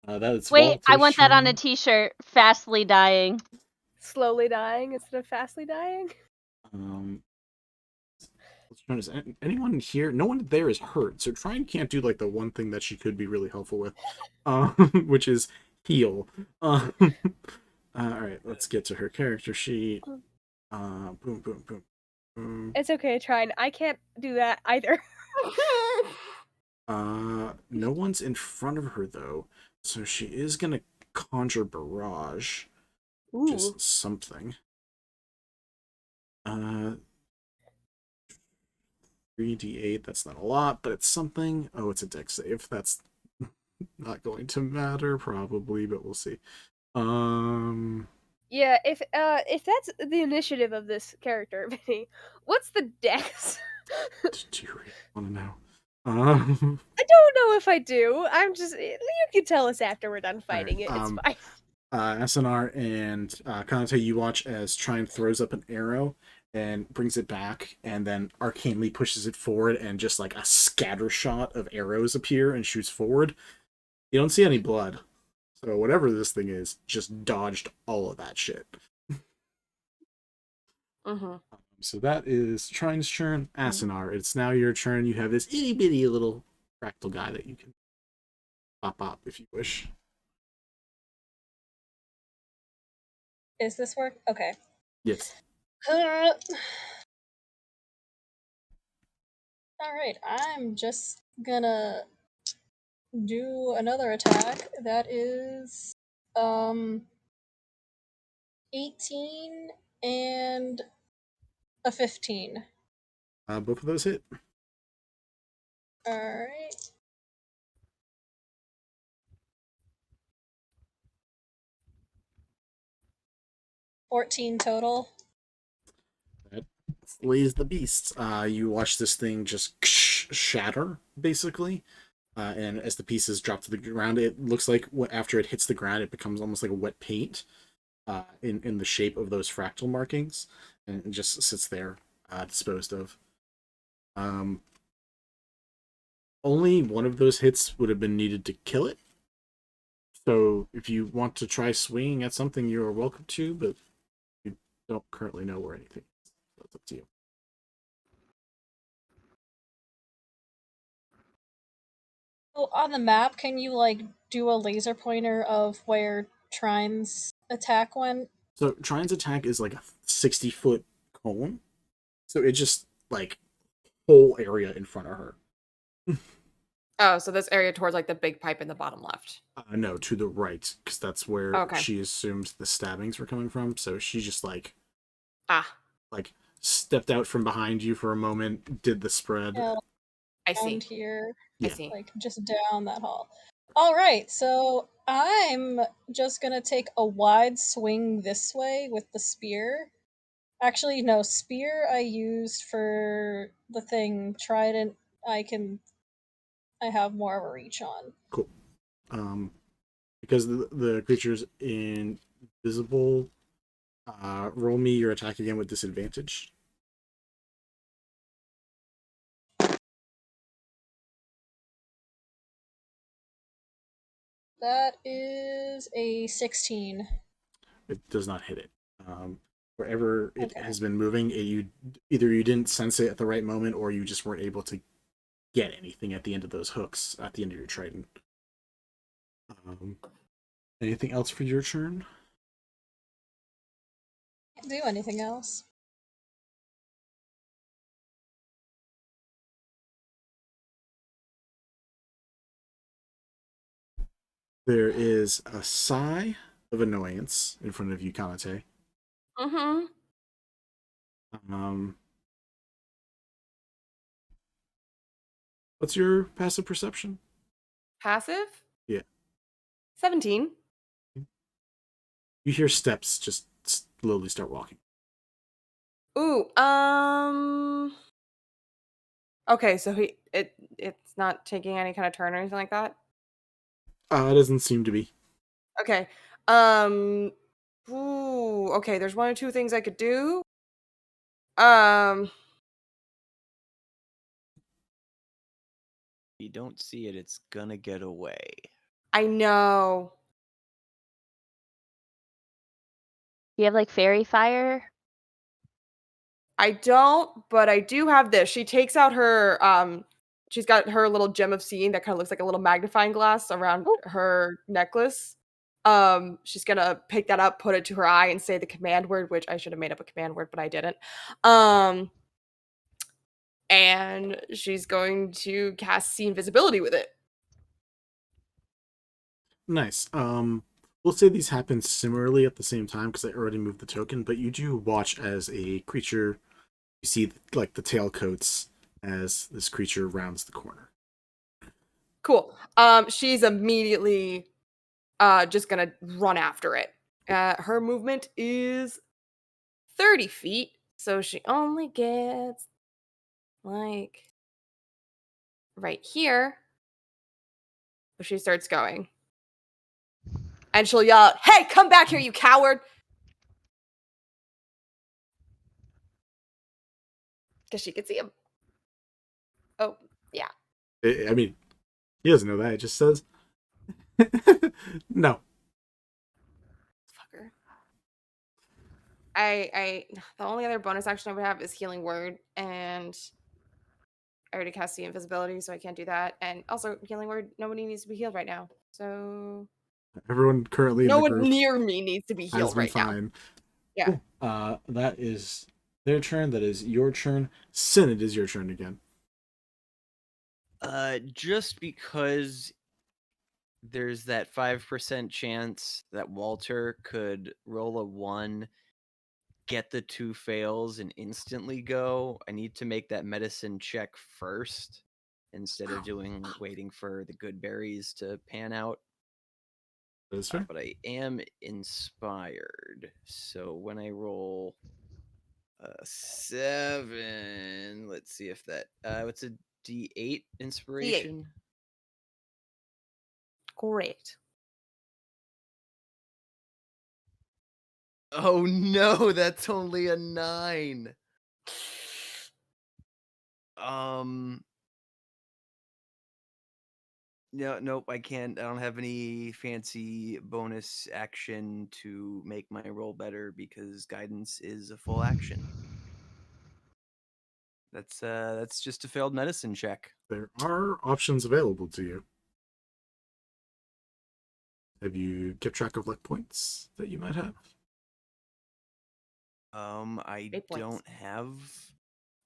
That is Wait, Walter's I want that on a turn. t-shirt. Fastly dying. Slowly dying instead of fastly dying. Is anyone here? No one there is hurt, so Trine can't do like the one thing that she could be really helpful with, which is heal. All right, let's get to her character sheet. Boom, boom, boom, boom. It's okay, Trine. I can't do that either. No one's in front of her though, so she is gonna conjure barrage, which is Ooh. something. 3d8, that's not a lot, but it's something. Oh, it's a dex save. That's not going to matter probably, but we'll see. Yeah, if that's the initiative of this character, Vinny, what's the dex? Do you really want to know? I don't know if I do. I'm just. You can tell us after we're done fighting it. It's fine. Asunar and Kanitae, you watch as Trine throws up an arrow and brings it back, and then arcanely pushes it forward, and just like a scatter shot of arrows appear and shoots forward. You don't see any blood, so whatever this thing is, just dodged all of that shit. Mm-hmm. So that is Trine's turn. Asunar, it's now your turn. You have this itty bitty little fractal guy that you can pop if you wish. Is this work? Okay. Yes. Alright, I'm just gonna do another attack. That is 18 and a 15. Both of those hit. Alright. $14 total. That slays the beast. You watch this thing just shatter, basically. And as the pieces drop to the ground, it looks like after it hits the ground, it becomes almost like a wet paint in the shape of those fractal markings, and it just sits there, disposed of. Only one of those hits would have been needed to kill it. So if you want to try swinging at something, you are welcome to, but you don't currently know where anything is. So it's up to you. Oh, on the map, can you like do a laser pointer of where Trine's attack went? So Trine's attack is like a 60-foot cone. So it just like whole area in front of her. Oh, so this area towards like the big pipe in the bottom left. No, to the right, because that's where Okay. she assumed the stabbings were coming from. So she just like stepped out from behind you for a moment, did the spread. Yeah, I see. around here, I see. like just down that hall. All right, so I'm just gonna take a wide swing this way with the spear. Actually, no, spear I used for the thing. Trident, I have more of a reach on. Cool. Because the creature's invisible, roll me your attack again with disadvantage. That is a 16. It does not hit it. Wherever it Okay. has been moving, either you didn't sense it at the right moment, or you just weren't able to get anything at the end of those hooks at the end of your trident. Anything else for your turn? Can't do anything else. There is a sigh of annoyance in front of you, Kanitae. Mm-hmm. What's your passive perception? Passive? Yeah. 17. You hear steps just slowly start walking. Ooh, okay, so it's not taking any kind of turn or anything like that? It doesn't seem to be. Okay. Ooh, okay, there's one or two things I could do. If you don't see it, it's gonna get away. I know. You have like fairy fire? I don't, but I do have this. She takes out her she's got her little gem of seeing that kind of looks like a little magnifying glass around Oh. her necklace. She's gonna pick that up, put it to her eye, and say the command word, which I should have made up a command word, but I didn't. And she's going to cast See Invisibility with it. Nice. We'll say these happen similarly at the same time because I already moved the token, but you do watch as a creature, you see like the tail coats as this creature rounds the corner. Cool. She's immediately just gonna run after it. Her movement is 30 feet, so she only gets like right here. But she starts going. And she'll yell out, "Hey, come back here, you coward!" Because she can see him. Oh, yeah. I mean, he doesn't know that. It just says, no. Fucker. The only other bonus action I would have is Healing Word, and I already cast the invisibility, so I can't do that. And also, Healing Word, nobody needs to be healed right now. So Everyone currently no in the one group near me needs to be has healed been right now. fine. Yeah. Cool. That is their turn. That is your turn. Cinn, it is your turn again. Just because there's that 5% chance that Walter could roll a 1, get the 2 fails, and instantly go. I need to make that medicine check first instead of waiting for the good berries to pan out. That is fair. But I am inspired. So when I roll 7, let's see if that what's a D8 inspiration? Great. Oh no, that's only a 9. No, nope, I can't. I don't have any fancy bonus action to make my roll better because guidance is a full action. That's just a failed medicine check. There are options available to you. Have you kept track of luck points that you might have? I Fate points. don't have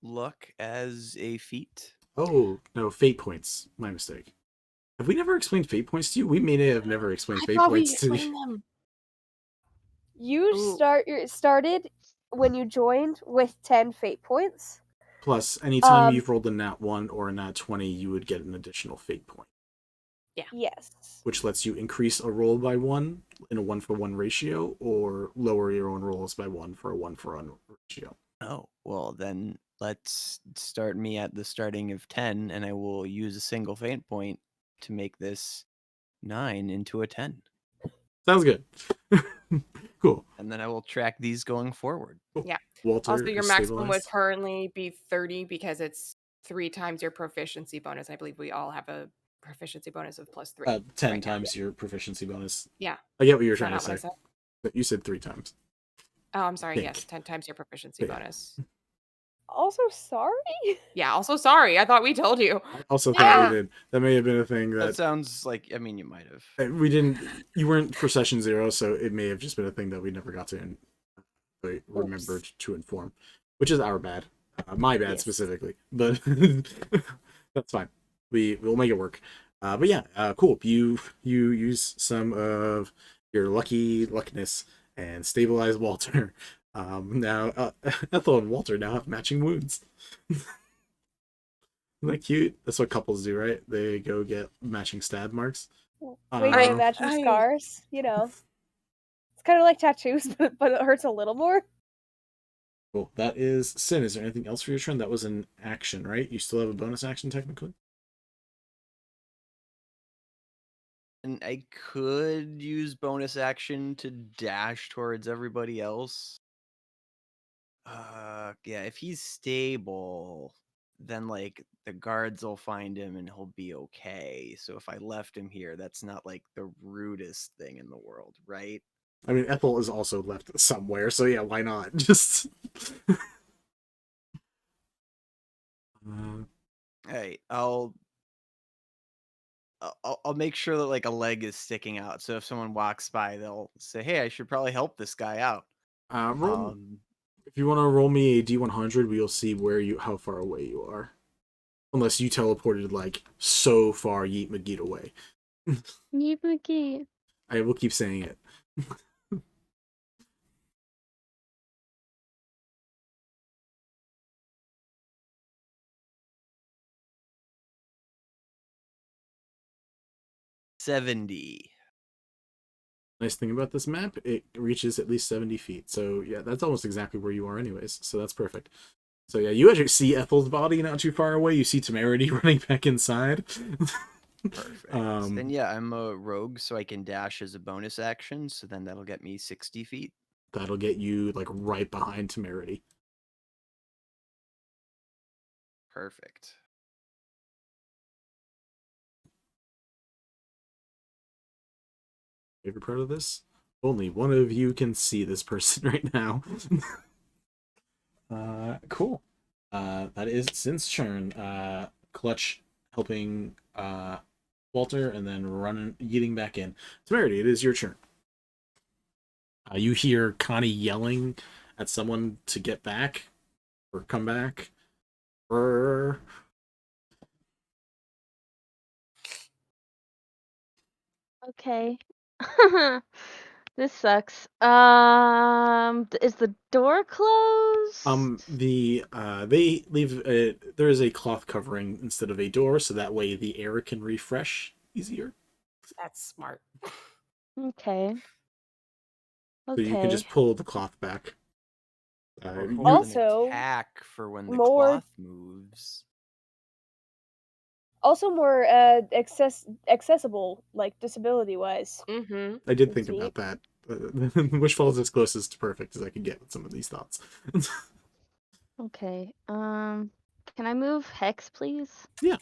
luck as a feat. Oh, no, fate points. My mistake. Have we never explained fate points to you? We may have never explained fate points to you. them. You Ooh. started when you joined with 10 fate points. Plus, anytime you've rolled a nat 1 or a nat 20, you would get an additional fate point. Yeah. Yes. Which lets you increase a roll by 1 in a 1-for-1 ratio, or lower your own rolls by 1 for a 1-for-1 ratio. Oh, well then let's start me at the starting of 10, and I will use a single fate point to make this 9 into a 10. Sounds good. Cool. And then I will track these going forward. Cool. Yeah. Walter Also, your is maximum would stabilized. currently be 30 because it's 3 times your proficiency bonus. I believe we all have a proficiency bonus of +3. 10 right now. times your proficiency bonus. Yeah. I get what you're Is that trying to not what I say. said? But you said 3 times. Oh, I'm sorry. Think. Yes, 10 times your proficiency Yeah. bonus. Also, sorry? Yeah, also sorry. I thought we told you. I also thought we did. That may have been a thing That that sounds like, I mean, you might have. we didn't. You weren't for session 0, so it may have just been a thing that we never got to remembered to inform, which is our bad, my bad specifically. But that's fine. We'll make it work. But yeah, cool. You use some of your luckiness and stabilize Walter. Now Ethel and Walter now have matching wounds. Isn't that cute? That's what couples do, right? They go get matching stab marks. We get matching scars, you know. It's kind of like tattoos, but it hurts a little more. Cool. That is Cinn. Is there anything else for your turn? That was an action, right? You still have a bonus action, technically? And I could use bonus action to dash towards everybody else. Yeah, if he's stable, then like the guards will find him and he'll be okay. So if I left him here, that's not like the rudest thing in the world, right? I mean, Ethel is also left somewhere, so yeah, why not? Just Hey, I'll make sure that like a leg is sticking out. So if someone walks by, they'll say, "Hey, I should probably help this guy out." roll. If you want to roll me a D100, we'll see how far away you are. Unless you teleported like so far, Yeet McGeet away. Yeet McGee. I will keep saying it. $70. Nice thing about this map, it reaches at least 70 feet. So yeah, that's almost exactly where you are anyways. So that's perfect. So yeah, you actually see Ethel's body not too far away. You see Temerity running back inside. Perfect. Then yeah, I'm a rogue, so I can dash as a bonus action. So then that'll get me 60 feet. That'll get you like right behind Temerity. Perfect. Favorite part of this? Only one of you can see this person right now. Cool. That is Cinn's turn. Clutch helping Walter and then yeeting back in. Temerity, it is your turn. You hear Connie yelling at someone to get back or come back. Okay. This sucks. Is the door closed? They leave there is a cloth covering instead of a door, so that way the air can refresh easier. That's smart. Okay. So you can just pull the cloth back. Or hold Also, an attack for when the more- cloth moves. Also more accessible, like disability wise. Mm-hmm. I did That's think about neat. that. Wishfall is as closest to perfect as I could get with some of these thoughts. Okay. Can I move Hex, please? Yeah.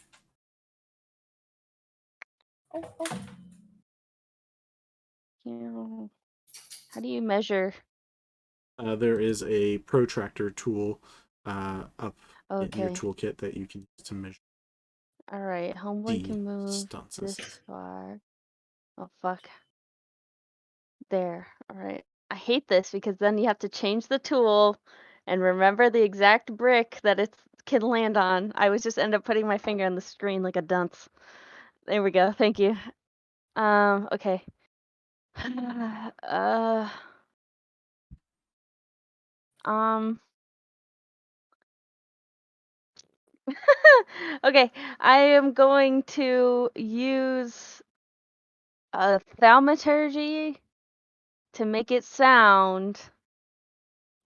Oh, oh. How do you measure? There is a protractor tool up in your Okay. toolkit that you can use to measure All right. Homeboy can move distances. this far. Oh fuck. There. All right. I hate this because then you have to change the tool and remember the exact brick that it can land on. I was just end up putting my finger on the screen like a dunce. There we go. Thank you. Okay. Um. Okay. I am going to use thaumaturgy to make it sound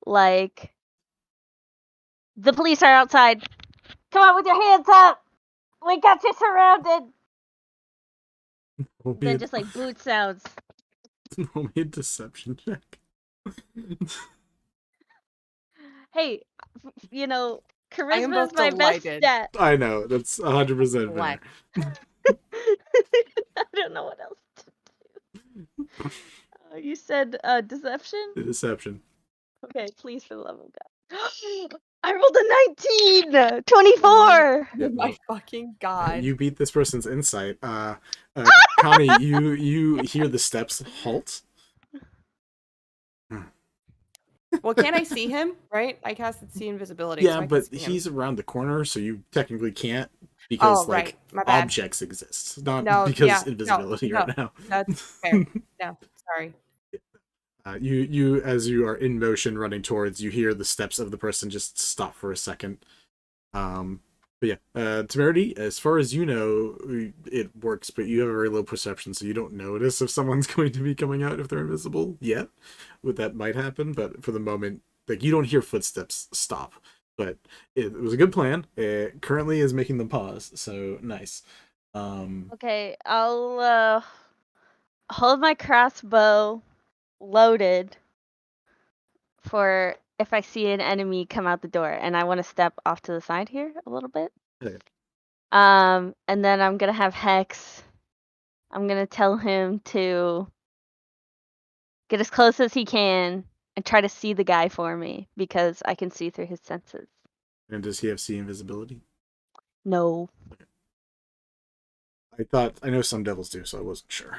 like the police are outside. Come on with your hands up. We got you surrounded. Then just like boot sounds. Roll me a deception check. Hey, you know, I am charisma both is my best delighted. stat. I know, that's 100% fair. I don't know what else to do. You said deception? Deception. Okay, please, for the love of God. I rolled a 19! 24! Yeah, Oh my fucking god. you beat this person's insight. Connie, you hear the steps halt. Well, can't I see him? Right? I casted see invisibility. Yeah, so I can but see him. he's around the corner, so you technically can't because Oh, right. like My bad. objects exist, not No, because yeah, invisibility no, right now. that's fair. No, sorry. You as you are in motion running towards, you hear the steps of the person just stop for a second. But yeah, Temerity, as far as you know, it works, but you have a very low perception, so you don't notice if someone's going to be coming out if they're invisible yet. That might happen, but for the moment, like you don't hear footsteps stop. But it was a good plan. It currently is making them pause, so nice. Okay, I'll hold my crossbow loaded for if I see an enemy come out the door, and I want to step off to the side here a little bit. Okay. And then I'm gonna have Hex. I'm gonna tell him to get as close as he can and try to see the guy for me because I can see through his senses. And does he have see invisibility? No, I know some devils do, so I wasn't sure.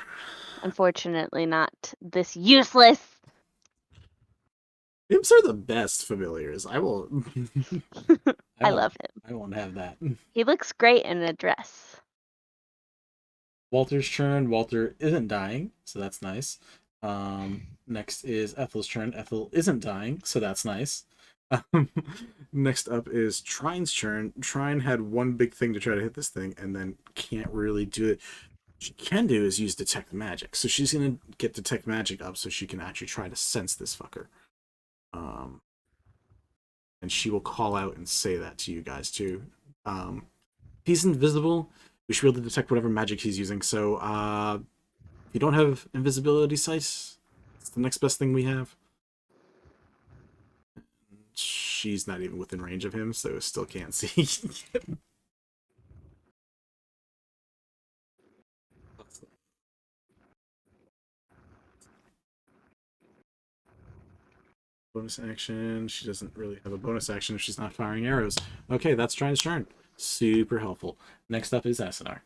unfortunately not this useless. Imps are the best familiars. I will. I love him. I won't have that. He looks great in a dress. Walter's turn. Walter isn't dying, so that's nice. Next is Ethel's turn. Ethel isn't dying, so that's nice. Next up is Trine's turn. Trine had one big thing to try to hit this thing, and then can't really do it. What she can do is use Detect Magic. So she's gonna get Detect Magic up so she can actually try to sense this fucker. And she will call out and say that to you guys too. He's invisible. We should be able to detect whatever magic he's using. So, if you don't have invisibility sight, it's the next best thing we have. She's not even within range of him, so still can't see. Bonus action. She doesn't really have a bonus action if she's not firing arrows. Okay, that's Trine's turn. Super helpful. Next up is Asunar.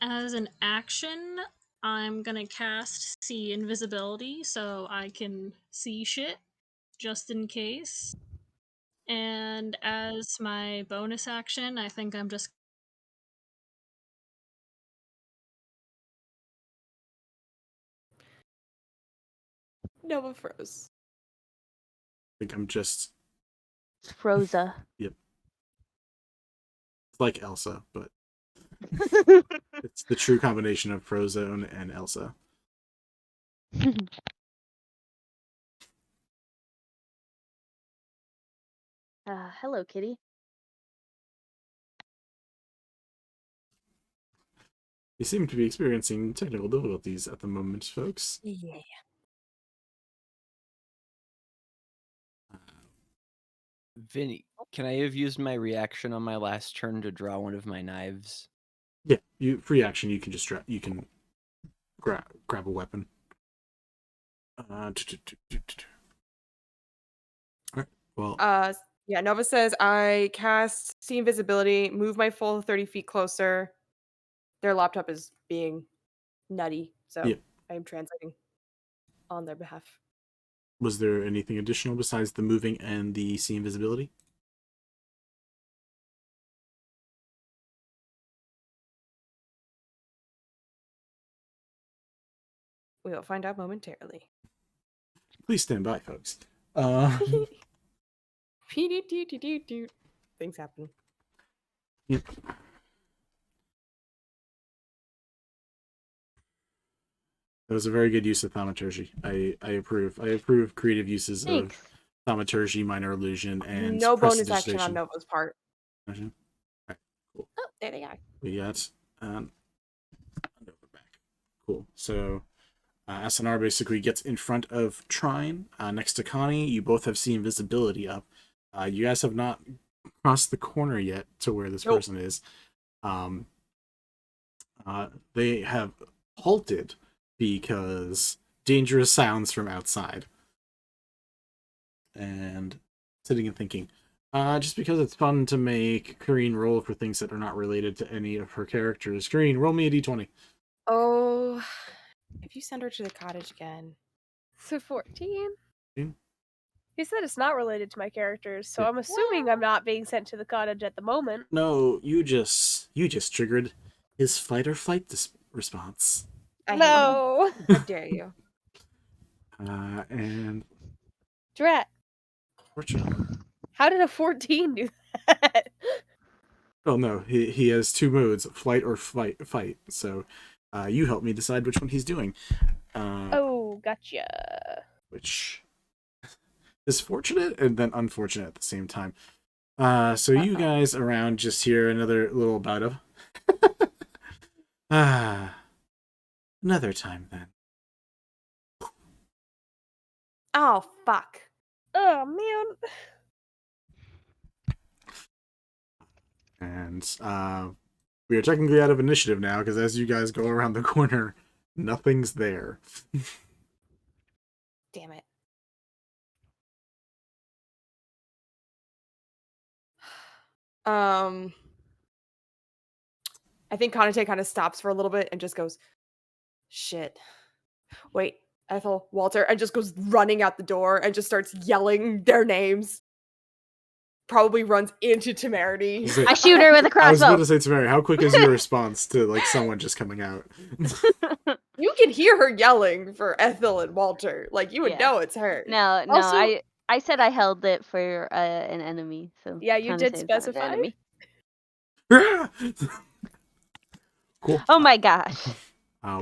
As an action, I'm gonna cast See Invisibility so I can see shit, just in case. And as my bonus action, I think I'm just Nova froze. I think I'm just It's Froza. it's like Elsa, but it's the true combination of Frozone and Elsa. Hello, kitty. You seem to be experiencing technical difficulties at the moment, folks. Yeah. Vinny, can I have used my reaction on my last turn to draw one of my knives? Yeah, you free action. You can just grab a weapon. Alright, well, Yeah, Nova says I cast See Invisibility, move my full 30 feet closer. Their laptop is being nutty, so Yeah. I am translating on their behalf. was there anything additional besides the moving and the see invisibility? We will find out momentarily. Please stand by, folks. Things happen. Yep. That was a very good use of thaumaturgy. I approve. I approve creative uses Thanks. of thaumaturgy, minor illusion, and No bonus action prestidigitation. on Nova's part. Alright, cool. Oh, there they are. We got Nova back. Cool. So Asunar basically gets in front of Trine next to Connie. You both have seen visibility up. You guys have not crossed the corner yet to where this Nope. person is. They have halted because dangerous sounds from outside. And sitting and thinking, just because it's fun to make Corinne roll for things that are not related to any of her characters. Corinne, roll me a d20. Oh, if you send her to the cottage again. So 14? 14? He said it's not related to my characters, so Yeah. I'm assuming I'm not being sent to the cottage at the moment. No, you just triggered his fight or flight response. I hate No! you. How dare you? And Drat, fortunately, how did a 14 do that? oh no, he has two modes, flight or fight. So, you help me decide which one he's doing. Oh, gotcha. Which is fortunate and then unfortunate at the same time. So you guys around just hear another little bout of another time then. Oh, fuck. Oh, man. And we are technically out of initiative now because as you guys go around the corner, nothing's there. Damn it. I think Kanitae kind of stops for a little bit and just goes, shit. Wait, Ethel, Walter, and just goes running out the door and just starts yelling their names. Probably runs into Temerity. Is it- I shoot her with a I was about crossbow. to say to Mary, how quick is your response to like someone just coming out? You can hear her yelling for Ethel and Walter. Like, you would Yeah. know it's her. No, Also- I said I held it for an enemy. So Yeah, you Kanitae did is not an specify. enemy. Cool. Oh my gosh.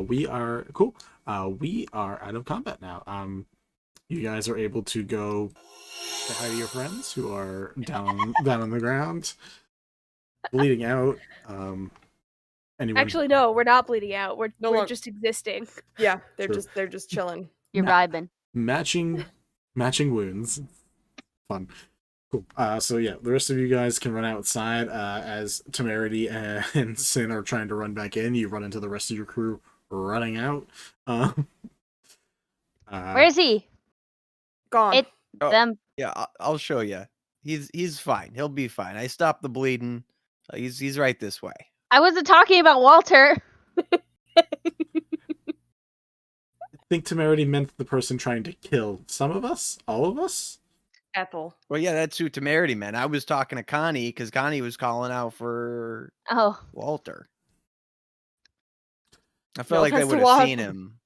We are cool. We are out of combat now. You guys are able to go say hi to your friends who are down on the ground, bleeding out. Anyone? Actually, no, we're not bleeding out. We're longer- just existing. Yeah, they're True. just chilling. You're No. vibing. matching wounds. Fun. Cool. So yeah, the rest of you guys can run outside as Temerity and Cinn are trying to run back in. You run into the rest of your crew running out. Where is he? Gone. It Oh. them. Yeah, I'll show you. He's fine. He'll be fine. I stopped the bleeding. He's right this way. I wasn't talking about Walter. I think Temerity meant the person trying to kill some of us, all of us. Ethel. Well, yeah, that's who Temerity meant. I was talking to Connie because Connie was calling out for Oh, Walter. I No felt like they offense to would have seen Walter. him.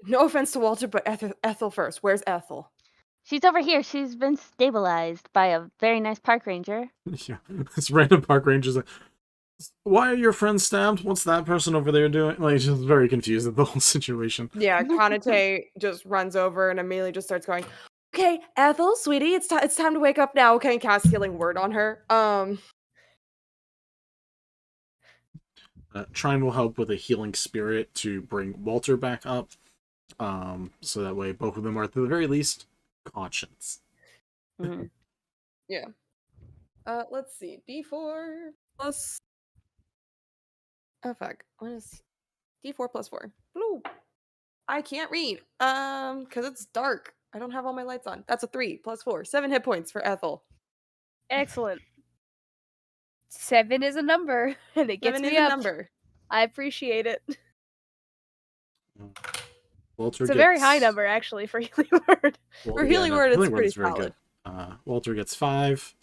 No offense to Walter, but Ethel first. Where's Ethel? She's over here. She's been stabilized by a very nice park ranger. Yeah, this random park ranger's like, why are your friends stabbed? What's that person over there doing? Like, just very confused at the whole situation. Yeah, Kanitae just runs over and immediately just starts going, okay, Ethel, sweetie, it's time to wake up now. Okay, and cast Healing Word on her. Trine will help with a healing spirit to bring Walter back up. So that way both of them are at the very least conscious. Mm-hmm. Yeah. Let's see. D4 plus. Oh fuck. What is D4 plus 4? Blue. I can't read. Because it's dark. I don't have all my lights on. That's a 3 plus 4. 7 hit points for Ethel. Excellent. 7 is a number, and it gets 7 me is a up. number. I appreciate it. Walter It's a very high number, actually, for Healing Word. For Healing Word, it's pretty is very solid. good. Walter gets 5.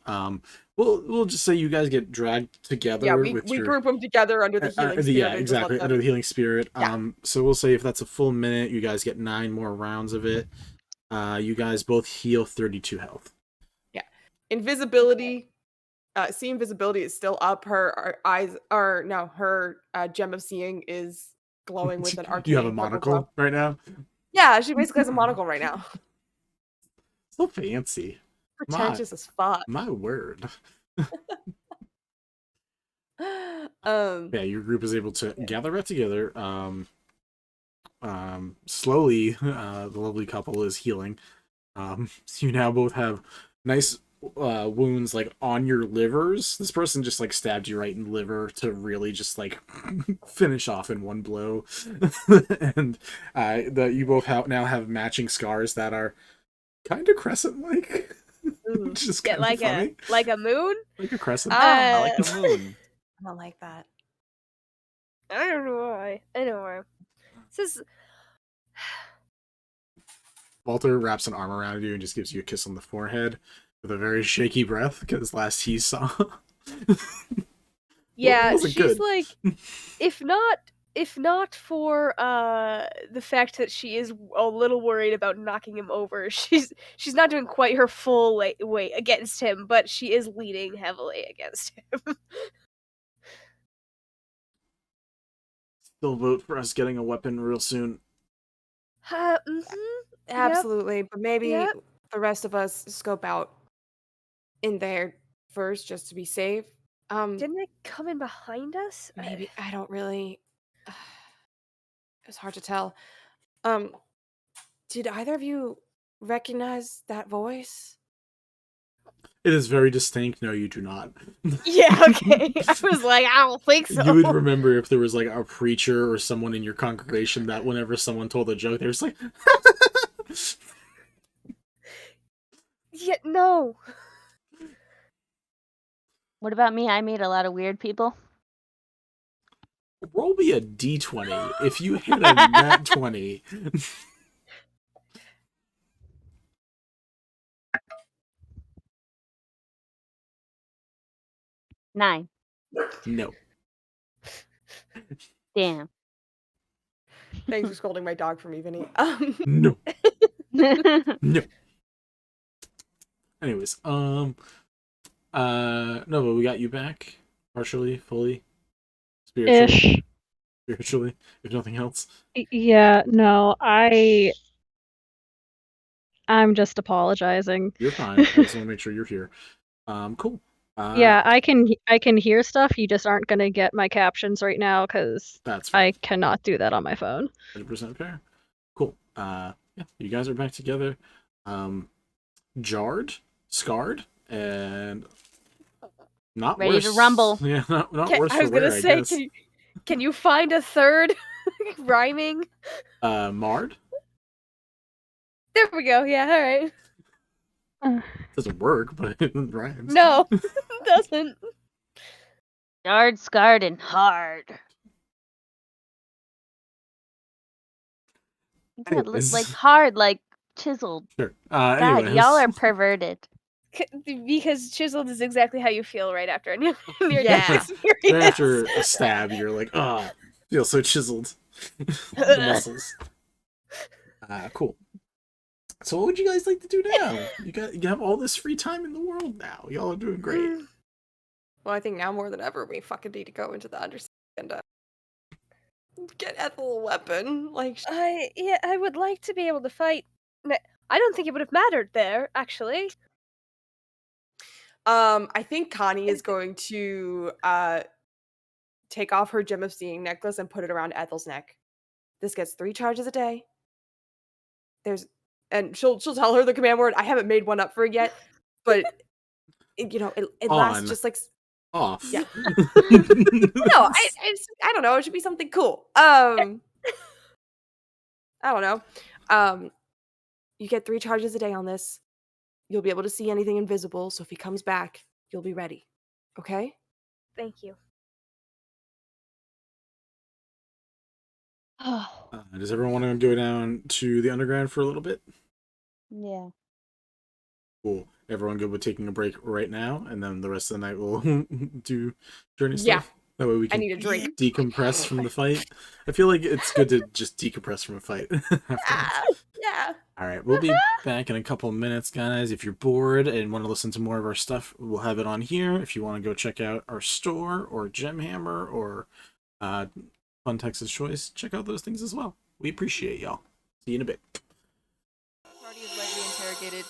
We'll just say you guys get dragged together. Yeah, we with group them together under the Healing Spirit. Yeah, exactly, under the Healing Spirit. Yeah. So we'll say if that's a full minute, you guys get 9 more rounds of it. You guys both heal 32 health. Yeah. Invisibility. See, invisibility is still up. Her eyes are no. Her gem of seeing is glowing with an arcane. Do you have a monocle right now? Yeah, she basically has a monocle right now. So fancy. Pretentious as fuck. My word. Yeah, your group is able to gather it together. Slowly, the lovely couple is healing. So you now both have nice wounds like on your livers. This person just like stabbed you right in the liver to really just like finish off in one blow. And that you both now have matching scars that are kind of crescent-like. Which is kind of funny. Like a moon? Like a crescent. I like the moon. I don't like that. I don't know why. This is... Walter wraps an arm around you and just gives you a kiss on the forehead with a very shaky breath because last he saw. Yeah, she's good. like, if not for the fact that she is a little worried about knocking him over, she's not doing quite her full weight against him, but she is leaning heavily against him. Still vote for us getting a weapon real soon. Absolutely, but maybe Yep. the rest of us scope out in there first just to be safe. Didn't it come in behind us? Maybe I don't really. It was hard to tell. Did either of you recognize that voice? It is very distinct. No, you do not. Yeah, okay. I was like, I don't think so. You would remember if there was like a preacher or someone in your congregation that whenever someone told a joke, they're just like, Yeah, no. What about me? I meet a lot of weird people. roll me a d20. If you hit a nat 20, 9. no. Damn. Thanks for scolding my dog for me, Vinny. No. No. Anyways, no, but we got you back. Partially, fully. Spiritually. Spiritually, if nothing else. Yeah, no, I'm just apologizing. You're fine. I just want to make sure you're here. Cool. Yeah, I can hear stuff. You just aren't gonna get my captions right now because That's fair. I cannot do that on my phone. 100% fair. Cool. Yeah, you guys are back together. Jarred, scarred, and not Ready worse. to rumble. Yeah, not Okay, worse I was for wear, gonna say, guess. can you find a third rhyming? Marred There we go. Yeah, all right. doesn't work, but it rhymes. No, doesn't. Jarred, scarred, and hard. Yeah, Anyways. like hard, like chiseled. Sure. God, Anyways. y'all are perverted. Because chiseled is exactly how you feel right after a near Yeah. death experience. Right after a stab, you're like, oh, feel so chiseled. The muscles. Cool. So what would you guys like to do now? You have all this free time in the world now. Y'all are doing great. Well, I think now more than ever, we fucking need to go into the Undercity and get Ethel a weapon. Like, I would like to be able to fight. I don't think it would have mattered there, actually. I think Connie is going to take off her Gem of Seeing necklace and put it around Ethel's neck. This gets 3 charges a day. And she'll tell her the command word. I haven't made one up for it yet, but it lasts just like off. Yeah. No, I don't know. It should be something cool. I don't know. You get 3 charges a day on this. You'll be able to see anything invisible. So if he comes back, you'll be ready. Okay? Thank you. Does everyone want to go down to the underground for a little bit? Yeah. Cool. Everyone good with taking a break right now, and then the rest of the night we'll do journey Yeah. stuff. That way we I can need a drink. decompress from the fight. I feel like it's good to just decompress from a fight. Yeah. All right, we'll be back in a couple of minutes, guys. If you're bored and want to listen to more of our stuff, we'll have it on here. If you want to go check out our store or Gemhammer or Fun Texas Choice, check out those things as well. We appreciate y'all. See you in a bit. Party is lightly interrogated.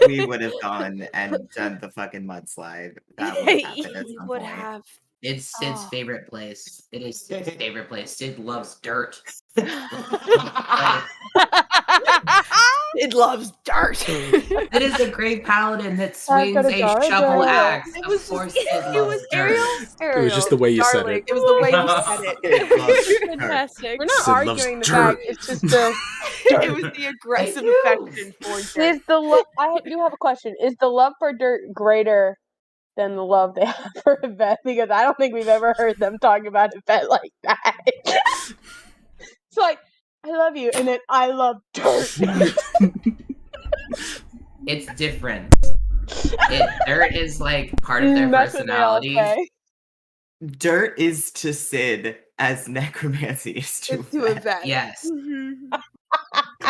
We would have gone and done the fucking mudslide. That would have happened at some point. It's Sid's favorite place. It is Sid's favorite place. Sid loves dirt. It loves dirt. It is a great paladin that swings a shovel axe. Of course, Sid loves dirt. It was just the way you said it. It was the way you said it. Fantastic. We're not Sid loves arguing the dirt. fact. It's just the. It was the aggressive affection for dirt. Is the I do have a question. Is the love for dirt greater than the love they have for Yvette? Because I don't think we've ever heard them talk about Yvette like that. It's like, I love you, and then I love dirt. It's different. Dirt is like part of their That's what they all personality. say. Dirt is to Sid as necromancy is to Yvette. Yes.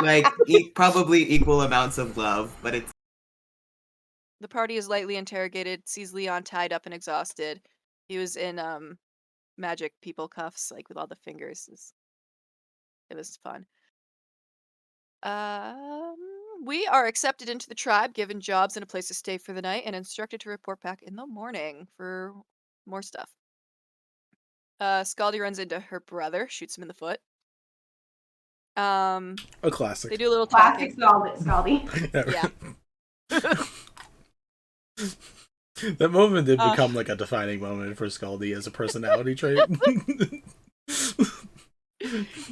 Like probably equal amounts of love, but it's The party is lightly interrogated, sees Leon tied up and exhausted. He was in magic people cuffs, like with all the fingers. It was fun. We are accepted into the tribe, given jobs and a place to stay for the night, and instructed to report back in the morning for more stuff. Scaldy runs into her brother, shoots him in the foot. A classic. They do a little Classic talking. Scaldy. Yeah. That moment did become like a defining moment for Scaldy as a personality trait.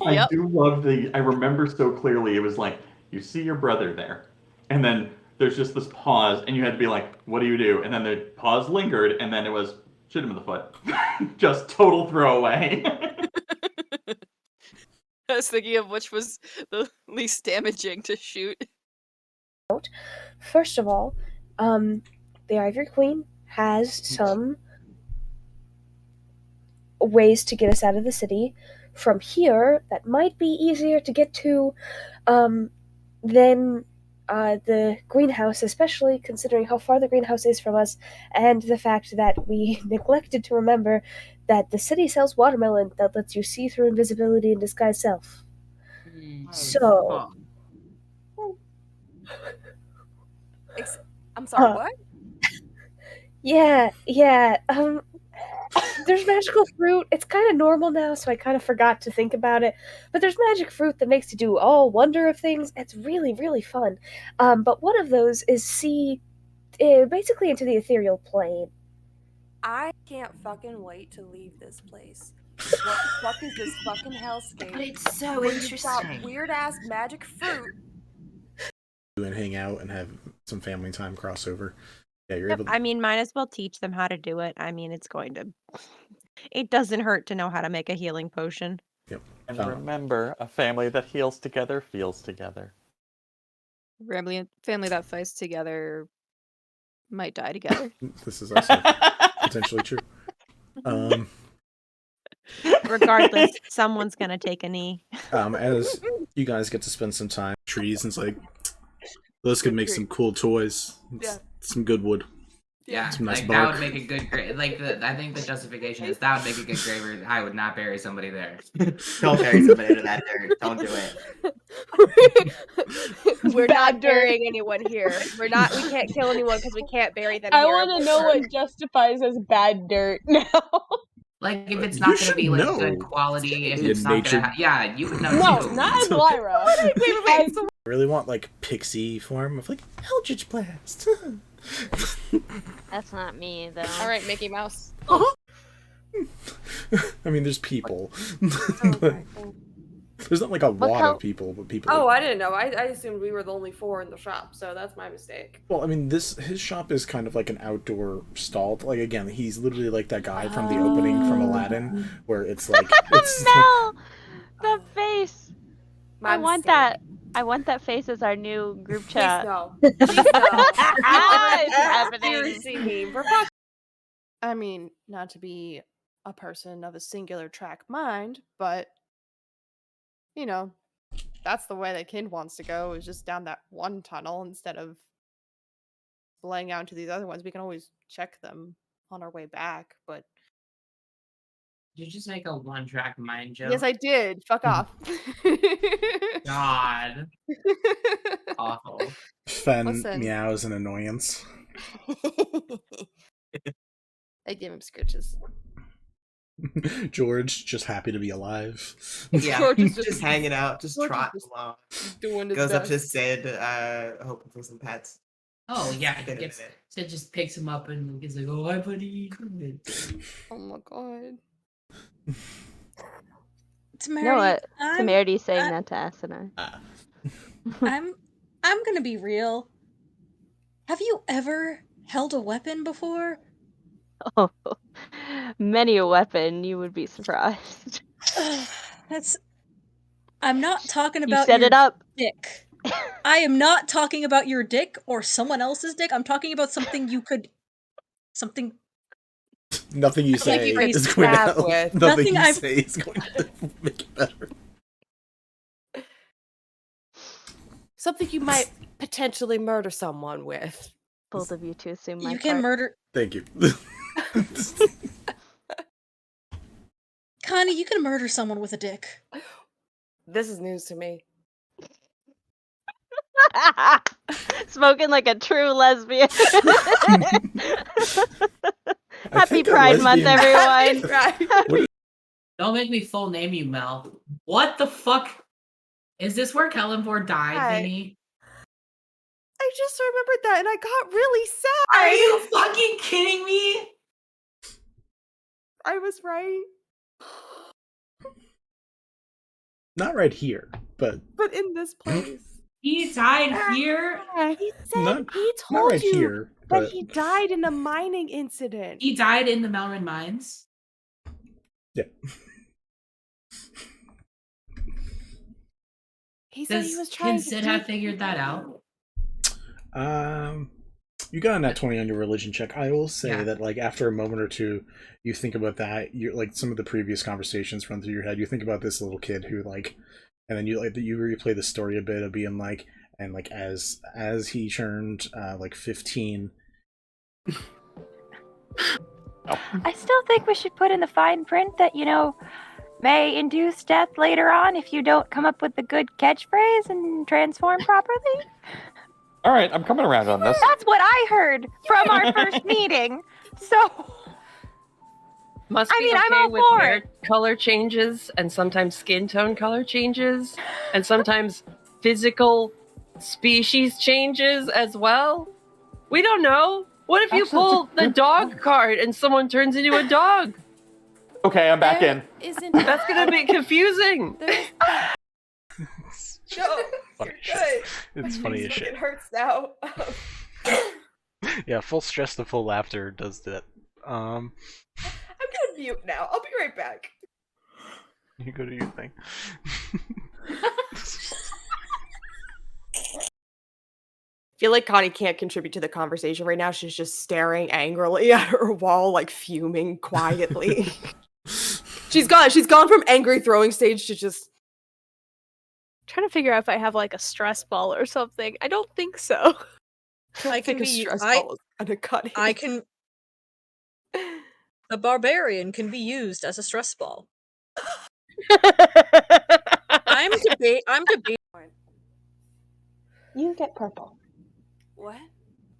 I do love I remember so clearly, it was like, you see your brother there, and then there's just this pause, and you had to be like, what do you do? And then the pause lingered, and then it was, shoot him in the foot. Just total throwaway. I was thinking of which was the least damaging to shoot. First of all, the Ivory Queen has some ways to get us out of the city. From here, that might be easier to get to than the greenhouse, especially considering how far the greenhouse is from us, and the fact that we neglected to remember that the city sells watermelon that lets you see through invisibility and disguise self. So... I'm sorry, what? Yeah, there's magical fruit. It's kind of normal now, so I kind of forgot to think about it. But there's magic fruit that makes you do all wonder of things. It's really, really fun. But one of those is see basically into the ethereal plane. I can't fucking wait to leave this place. What the fuck is this fucking hellscape? But it's so where you've got interesting. weird-ass magic fruit. And hang out and have some family time crossover. Yeah, you're able to... I mean, might as well teach them how to do it. I mean, it doesn't hurt to know how to make a healing potion. Yep. And remember, a family that heals together feels together. Family that fights together might die together. This is also potentially true. Regardless, someone's gonna take a knee. As you guys get to spend some time with trees, and it's like, those could make some cool toys. Some good wood. Yeah, Some nice like bark. that would make a good grave. Like I think the justification is that would make a good grave. Or I would not bury somebody there. Don't bury somebody to that dirt. Don't do it. We're not burying anyone here. We can't kill anyone because we can't bury them I here. want to know what justifies as bad dirt now. Like if it's not going to be like good quality, if it's not going to, yeah, you would know No, too. not as Lyra. Wait. I really want like pixie form of like Eldritch Blast. That's not me, though. All right, Mickey Mouse. I mean, there's people. There's not like a lot of people, but people. Oh, I didn't know. I assumed we were the only 4 in the shop, so that's my mistake. Well, I mean, his shop is kind of like an outdoor stall. Like again, he's literally like that guy from the opening from Aladdin, where it's like it's Mel, the face. My I want mistake. that. I want that face as our new group chat. Please no. Please no. It's happening. Seriously, meme. For fuck. I mean, not to be a person of a singular track mind, but you know, that's the way that Kind wants to go, is just down that one tunnel instead of laying out into these other ones. We can always check them on our way back, but Did you just make a one-track mind joke? yes, I did. Fuck off. God. Awful. Fen Listen. meows an annoyance. I give him scritches. George just happy to be alive. Yeah, George is just hanging out, just George is trotting just along. doing his Goes up best. to Sid, hoping for some pets. Oh yeah, Wait a gets, minute. Sid just picks him up and he's like, "Oh, hi, buddy." Come in." Oh my god. You know what? Temerity's saying that to Asunar. I'm gonna be real. Have you ever held a weapon before? Oh, many a weapon. You would be surprised. I'm not talking You about set your it up. dick. I am not talking about your dick or someone else's dick. I'm talking about something you could, something. Nothing you say you could is going to stab help. with. Nothing Nothing you I've- say is going to make it better. Something you might potentially murder someone with. Both of you to assume my You can part. murder. Thank you. Connie, you can murder someone with a dick. This is news to me. Spoken like a true lesbian. Happy think a Pride Month, lesbian- everyone. Don't make me full name you, Mel. What the fuck? Is this where Kellenborg died, Hi. Vinny? I just remembered that and I got really sad. Are you fucking kidding me? I was right. Not right here, but But in this place. He died here? He said Not- he not told right you here. that But he died in a mining incident. He died in the Melrin Mines? yeah, He said he was trying Can to Sid do- have figured that out? you got a nat 20 on your religion check. I will say Yeah. that like after a moment or two, you think about that. You're like some of the previous conversations run through your head. You think about this little kid who like, and then you replay the story a bit of being like, and like as he turned like 15. I still think we should put in the fine print that, may induce death later on if you don't come up with the good catchphrase and transform properly. All right, I'm coming around on this. That's what I heard from our first meeting. So, Must I be mean, okay I'm all with for hair it. color changes and sometimes skin tone color changes and sometimes physical species changes as well. We don't know. What if you pull the dog card and someone turns into a dog? Okay, I'm back in. Isn't That's gonna be confusing. No, Funny you're good. It's funny as shit. It hurts now. Yeah, full stress to full laughter does that. I'm gonna mute now. I'll be right back. You go do your thing. I feel like Connie can't contribute to the conversation right now. She's just staring angrily at her wall, like fuming quietly. She's gone from angry throwing stage to just trying to figure out if I have like a stress ball or something. I don't think so. I can think a be. stress ball is gonna cut it. I can. A barbarian can be used as a stress ball. I'm debating. You get purple. What?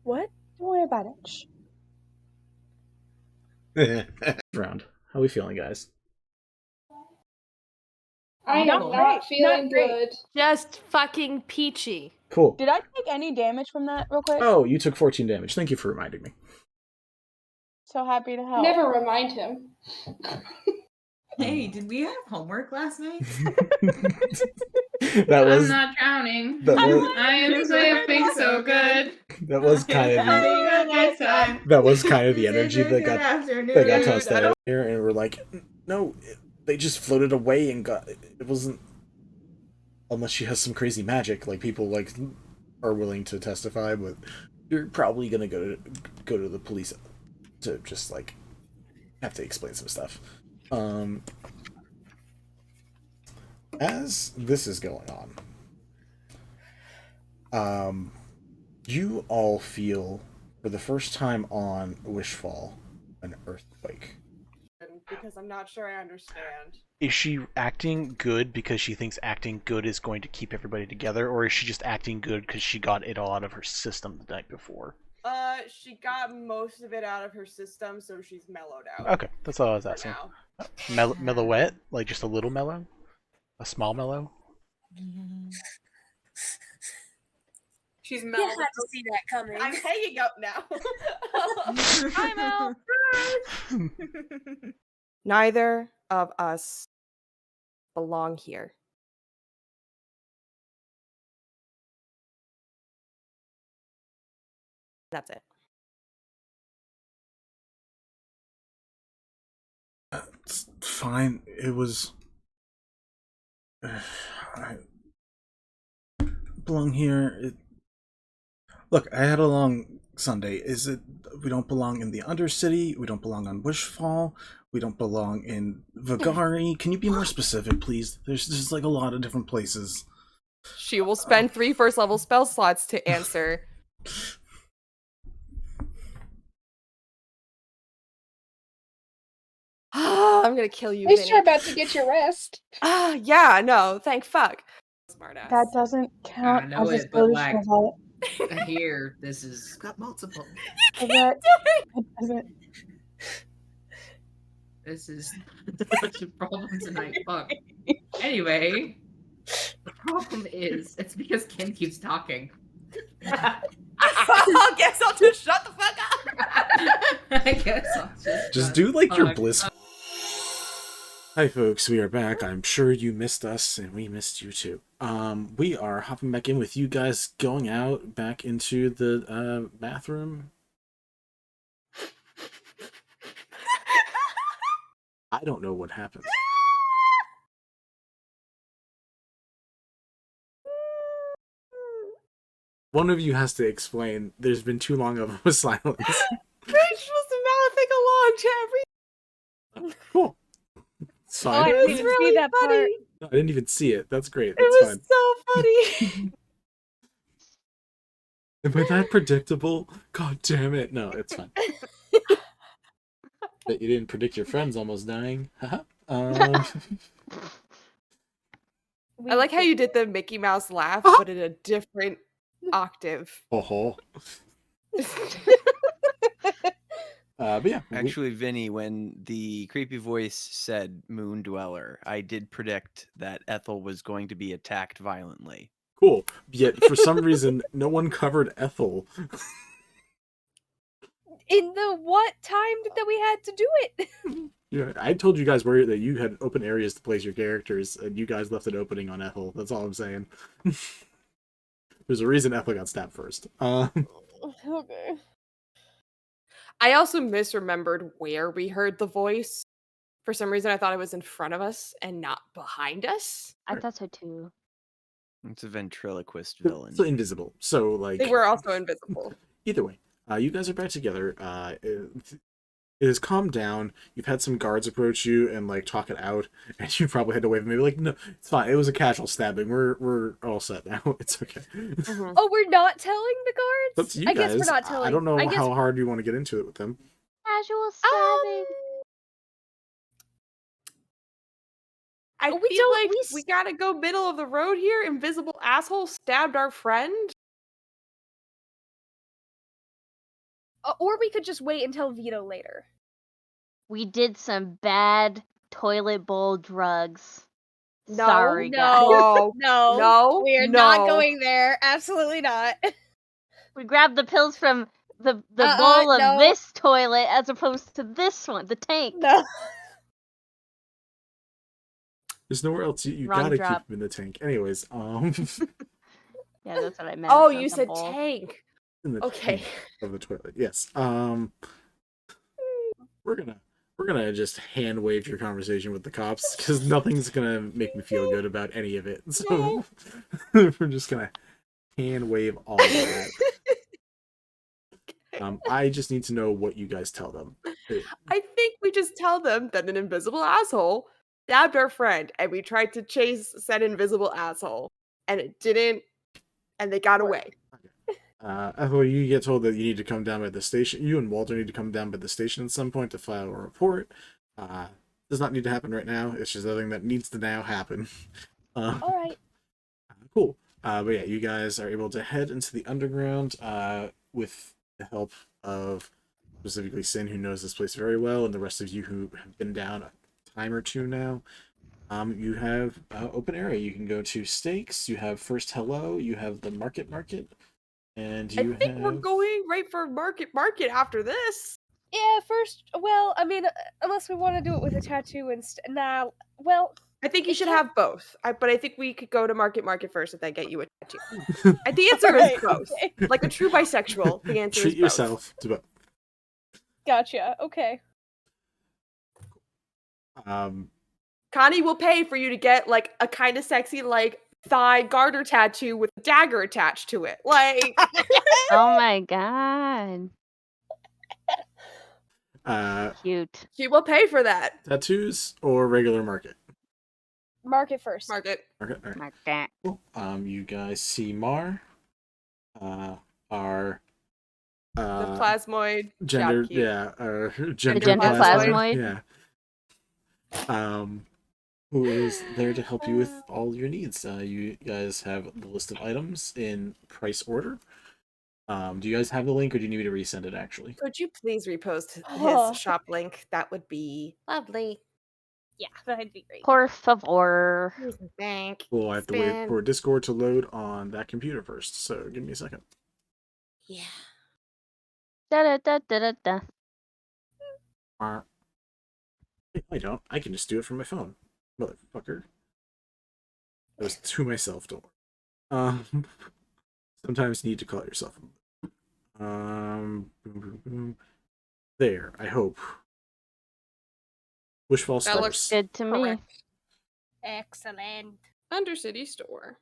What? Don't worry about it. Shh. Round. How are we feeling, guys? I am not feeling good. Just fucking peachy. Cool. Did I take any damage from that real quick? Oh, you took 14 damage. Thank you for reminding me. So happy to help. Never remind him. Hey, did we have homework last night? That was I'm not drowning. that was- I am saying so good. that was kind of the that was kind of the energy that got tossed out here, and we're like, no, they just floated away and got it wasn't unless she has some crazy magic, like people like are willing to testify, but you're probably gonna go to the police to just like have to explain some stuff. As this is going on, you all feel for the first time on Wishfall an earthquake. Because I'm not sure I understand. Is she acting good because she thinks acting good is going to keep everybody together, or is she just acting good because she got it all out of her system the night before? She got most of it out of her system, so she's mellowed out. Okay, that's all I was asking. Mellowette? Like just a little mellow? A small mellow? She's mellowed. You had to see that coming. I'm hanging up now. I'm out. Neither of us belong here. That's it. It's fine. It was. I belong here. Look, I had a long Sunday. Is it we don't belong in the Undercity? We don't belong on Wishfall. We don't belong in Vagari. Can you be more specific, please? There's just like a lot of different places. She will spend 3 first level spell slots to answer. I'm gonna kill you, At least Vinny. you're about to get your rest. Yeah, no, thank fuck. Smartass. That doesn't count I know as a it, but like, solution, here, this is got multiple. it doesn't. This is such a problem tonight. Fuck. Anyway, the problem is it's because Ken keeps talking. I guess I'll just shut the fuck up. I guess I'll Just do like your bliss. Hi folks, we are back. I'm sure you missed us and we missed you too. We are hopping back in with you guys, going out back into the bathroom. I don't know what happened. One of you has to explain. There's been too long of a silence. Rach was mouthing along to every. Cool. It's fine. I didn't even see that part. I didn't even see it. That's great. It That's was fine. so funny. Am I that predictable? God damn it. No, it's fine. That you didn't predict your friends almost dying. I like how you did the Mickey Mouse laugh, but in a different octave. Oh. But yeah. Actually, Vinny, when the creepy voice said Moon Dweller, I did predict that Ethel was going to be attacked violently. Cool. Yet, for some reason, no one covered Ethel. In the what time that we had to do it? Yeah, I told you guys that you had open areas to place your characters, and you guys left an opening on Ethel. That's all I'm saying. There's a reason Ethel got stabbed first. Okay. I also misremembered where we heard the voice. For some reason, I thought it was in front of us and not behind us. I thought so too. It's a ventriloquist villain. So invisible. So, like... They were also invisible. Either way, you guys are back together. it has calmed down. You've had some guards approach you and like talk it out, and you probably had to wave maybe like, no, it's fine. It was a casual stabbing. We're all set now. It's okay. Oh, we're not telling the guards? That's you I guys. guess we're not telling. I don't know I guess... how hard you want to get into it with them. Casual stabbing. I feel like we gotta go middle of the road here. Invisible asshole stabbed our friend. Or we could just wait until veto later. We did some bad toilet bowl drugs. No, Sorry, guys. No, we are not going there. Absolutely not. We grabbed the pills from the Uh-uh, bowl of no. this toilet as opposed to this one, the tank. No. There's nowhere else. You Wrong gotta drop. keep them in the tank. Anyways, Yeah, that's what I meant. Oh, not you the said bowl. tank. in the Okay. tank of the toilet. Yes. We're gonna just hand wave your conversation with the cops because nothing's gonna make me feel good about any of it. So we're just gonna hand wave all of that. I just need to know what you guys tell them. I think we just tell them that an invisible asshole stabbed our friend, and we tried to chase said invisible asshole, and it didn't, and they got away. Ethel, you get told that you need to come down by the station. You and Walter need to come down by the station at some point to file a report. Does not need to happen right now. It's just something that needs to now happen. All right. Cool. But yeah, you guys are able to head into the underground with the help of specifically Cinn, who knows this place very well, and the rest of you who have been down a time or two now. You have open area. You can go to Stakes. You have First Hello. You have the Market, and you I think we're going right for market after this. Yeah, first. Well, I mean, unless we want to do it with a tattoo now. Well, I think you should have both. But I think we could go to market first and then get you a tattoo. The answer is both. Like a true bisexual, the answer treat is both. yourself to both. Gotcha. Okay. Connie will pay for you to get like a kind of sexy like thigh garter tattoo with a dagger attached to it. Like Oh my god. Cute. She will pay for that. Tattoos or regular market? Market first. Market. All right. Market. Cool. You guys see Mar, our The plasmoid. gender, shopkeep. gender plasmoid. Yeah. Who is there to help you with all your needs. You guys have the list of items in price order. Do you guys have the link, or do you need me to resend it, actually? Could you please repost his shop link? That would be lovely. Yeah, that'd be great. Por favor. Thank. Cool, I have to wait for Discord to load on that computer first, so give me a second. Yeah. Da da da da da. I don't. I can just do it from my phone. Motherfucker. That was to myself, don't worry. Sometimes you need to call yourself. Boom, boom, boom. There, I hope. Wishfall That looks stars. Good to me. correct. Excellent. Undercity store.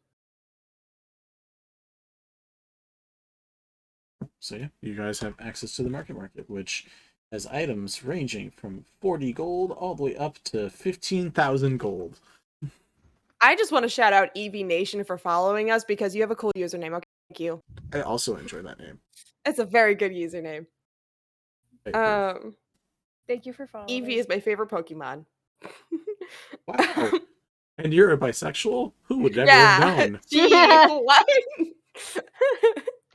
So yeah, you guys have access to the market, which has items ranging from 40 gold all the way up to 15,000 gold. I just want to shout out EV Nation for following us because you have a cool username. Okay, thank you. I also enjoy that name. It's a very good username. Thank you for following. Eevee is my favorite Pokemon. Wow. And you're a bisexual? Who would never Yeah. have known? Gee, what?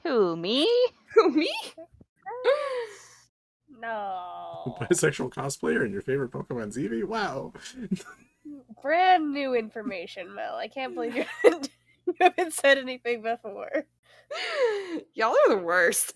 Who, me? Who, me? No. Bisexual cosplayer and your favorite Pokemon's Eevee? Wow. Brand new information, Mel. I can't believe you haven't said anything before. Y'all are the worst.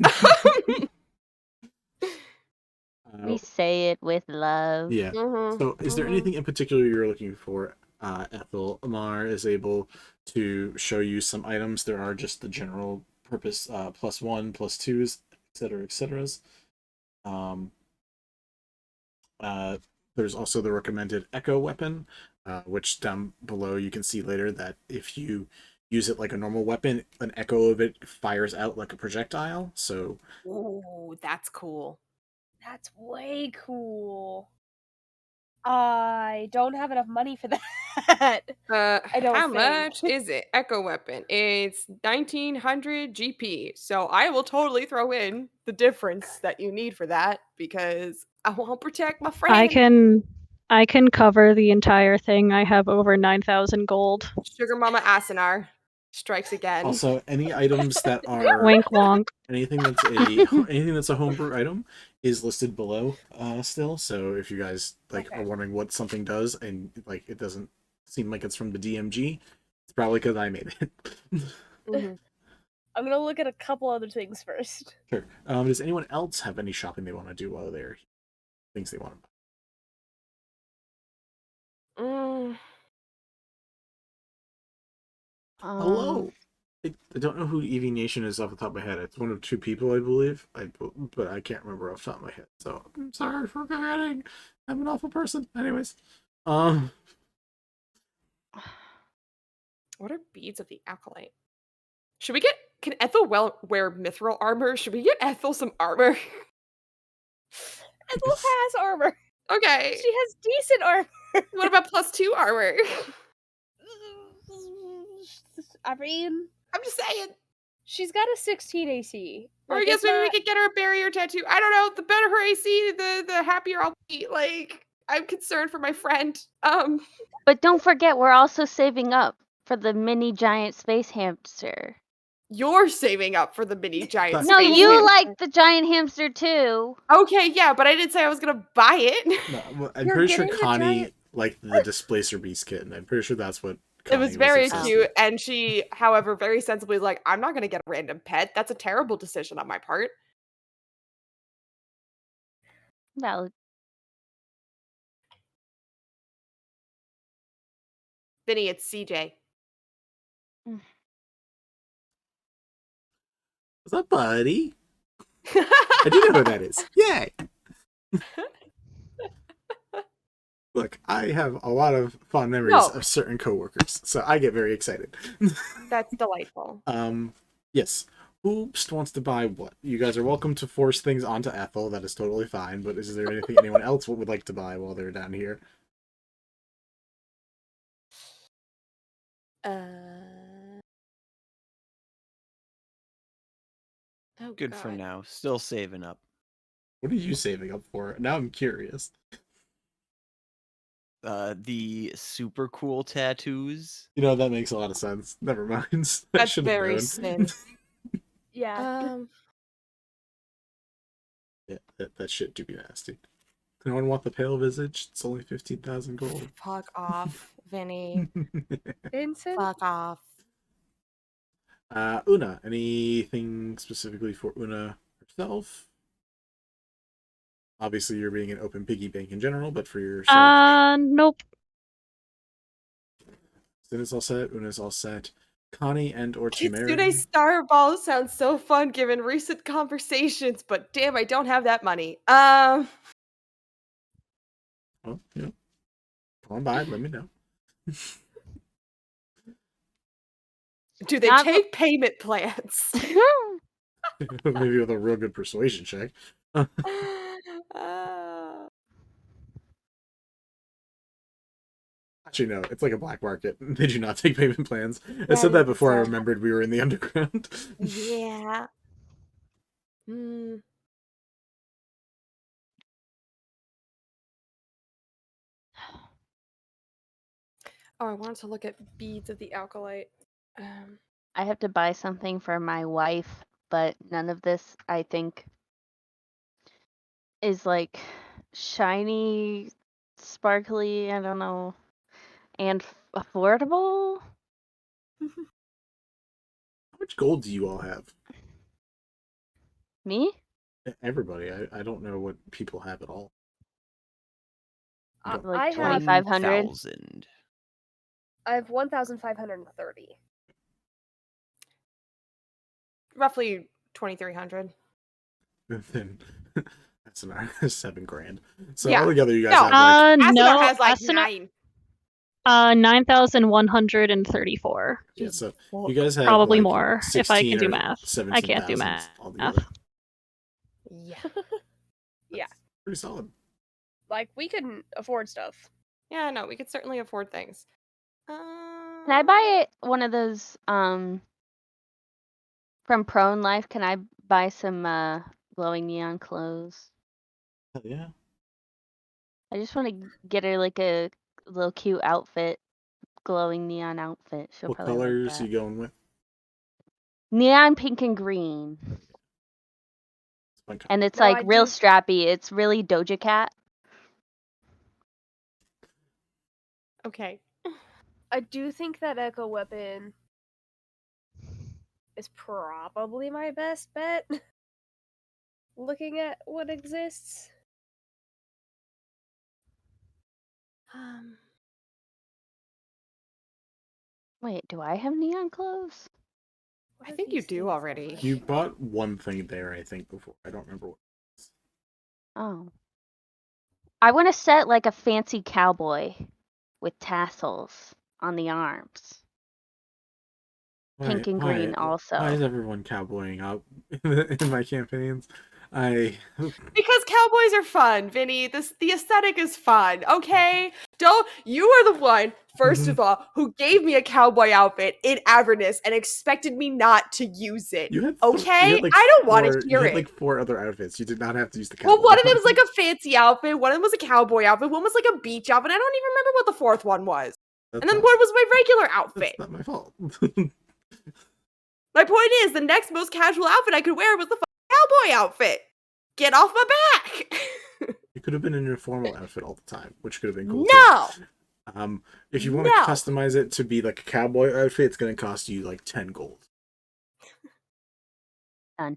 We say it with love. Yeah. So is there anything in particular you're looking for? Ethel Amar is able to show you some items. There are just the general purpose +1, +2s, etc. There's also the recommended Echo weapon, which down below you can see later that if you use it like a normal weapon, an echo of it fires out like a projectile. So Ooh, that's cool. That's way cool. I don't have enough money for that. I don't How think. much is it? Echo weapon. It's 1900 GP. So I will totally throw in the difference that you need for that because I want to protect my friend. I can cover the entire thing. I have over 9,000 gold. Sugar Mama Asunar strikes again. Also, any items that are Wink wonk. anything that's a homebrew item is listed below still. So if you guys are wondering what something does and it doesn't seem like it's from the DMG, it's probably because I made it. Mm-hmm. I'm gonna look at a couple other things first. Sure. Does anyone else have any shopping they want to do while they're things they want to buy? Hello. I don't know who EV Nation is off the top of my head. It's one of two people, I believe. But I can't remember off the top of my head. So I'm sorry for forgetting. I'm an awful person. Anyways, what are beads of the acolyte? Should we get? Can Ethel wear mithril armor? Should we get Ethel some armor? Ethel has armor. Okay. She has decent armor. What about +2 armor? I mean, I'm just saying. She's got a 16 AC. Or I guess maybe we could get her a barrier tattoo. I don't know. The better her AC, the happier I'll be. I'm concerned for my friend. But don't forget, we're also saving up for the mini giant space hamster. You're saving up for the mini giant No, space you hamster. like the giant hamster too. Okay, yeah, but I didn't say I was gonna buy it. No, well, I'm pretty sure Connie liked the Displacer Beast kitten. I'm pretty sure that's what Connie It was very obsessed cute, with. and she, however, very sensibly was like, I'm not gonna get a random pet. That's a terrible decision on my part. Valid. Vinny, it's CJ. What's up, buddy? I do know who that is. Yay! Look, I have a lot of fond memories of certain coworkers, so I get very excited. That's delightful. Yes. Who wants to buy what? You guys are welcome to force things onto Ethel. That is totally fine. But is there anything anyone else would like to buy while they're down here? Oh, Good for God. now. Still saving up. What are you saving up for? Now I'm curious. The super cool tattoos. You know, that makes a lot of sense. Never mind. That's very sin. Yeah. Yeah, that shit do be nasty. No one want the pale visage? It's only 15,000 gold. Fuck off, Vinny. Vincent? Fuck off. Una, anything specifically for Una herself? Obviously, you're being an open piggy bank in general, but for yourself. Nope. Una's all set. Una's all set. Connie and or Kitsune Temerity. Starball sounds so fun given recent conversations, but damn, I don't have that money. Well, you know, come on by. Let me know. Do they take payment plans? Maybe with a real good persuasion check. Actually, no. It's like a black market. They do not take payment plans. I said that before I remembered we were in the underground. Yeah. Mm. Oh, I wanted to look at beads of the alkalite. I have to buy something for my wife, but none of this, I think, is like shiny, sparkly, I don't know, and affordable. How much gold do you all have? Me? Everybody. I don't know what people have at all. Like 2,500. I have 1,530. Roughly 2,300. Then that's an 7 grand. So Yeah. altogether, you guys have like Asunar has like Asunar- 9. 9,134. yeah. So you guys have Probably like more if I can 16 do or math. I can't do 17,000 math. altogether. Yeah. Yeah. pretty solid. Like, we can afford stuff. Yeah, no, we could certainly afford things. Can I buy one of those from Prone Life? Can I buy some glowing neon clothes? Hell yeah. I just want to get her like a little cute outfit, glowing neon outfit. She'll What probably colors like are that. you going with? Neon pink and green. And it's No, like I real do- strappy. It's really Doja Cat. Okay. I do think that Echo Weapon is probably my best bet. Looking at what exists. Wait, do I have neon clothes? I think you do already. You bought one thing there, I think, before. I don't remember what. Oh. I want to set like a fancy cowboy with tassels on the arms. Pink and green also. Why is everyone cowboying up in my campaigns? Because cowboys are fun, Vinny. The aesthetic is fun. Okay, you are the one, first of all, who gave me a cowboy outfit in Avernus and expected me not to use it. You had Okay, like I don't want to you hear had it. like 4 other outfits. You did not have to use the cowboy. Well, one of them was like a fancy outfit, one of them was a cowboy outfit, one was like a beach outfit. I don't even remember what the fourth one was. And then one was my regular outfit. That's not my fault. My point is, the next most casual outfit I could wear was the cowboy outfit. Get off my back. You could have been in your formal outfit all the time, which could have been cool No. too. If you want to customize it to be like a cowboy outfit, it's going to cost you like 10 gold. Done.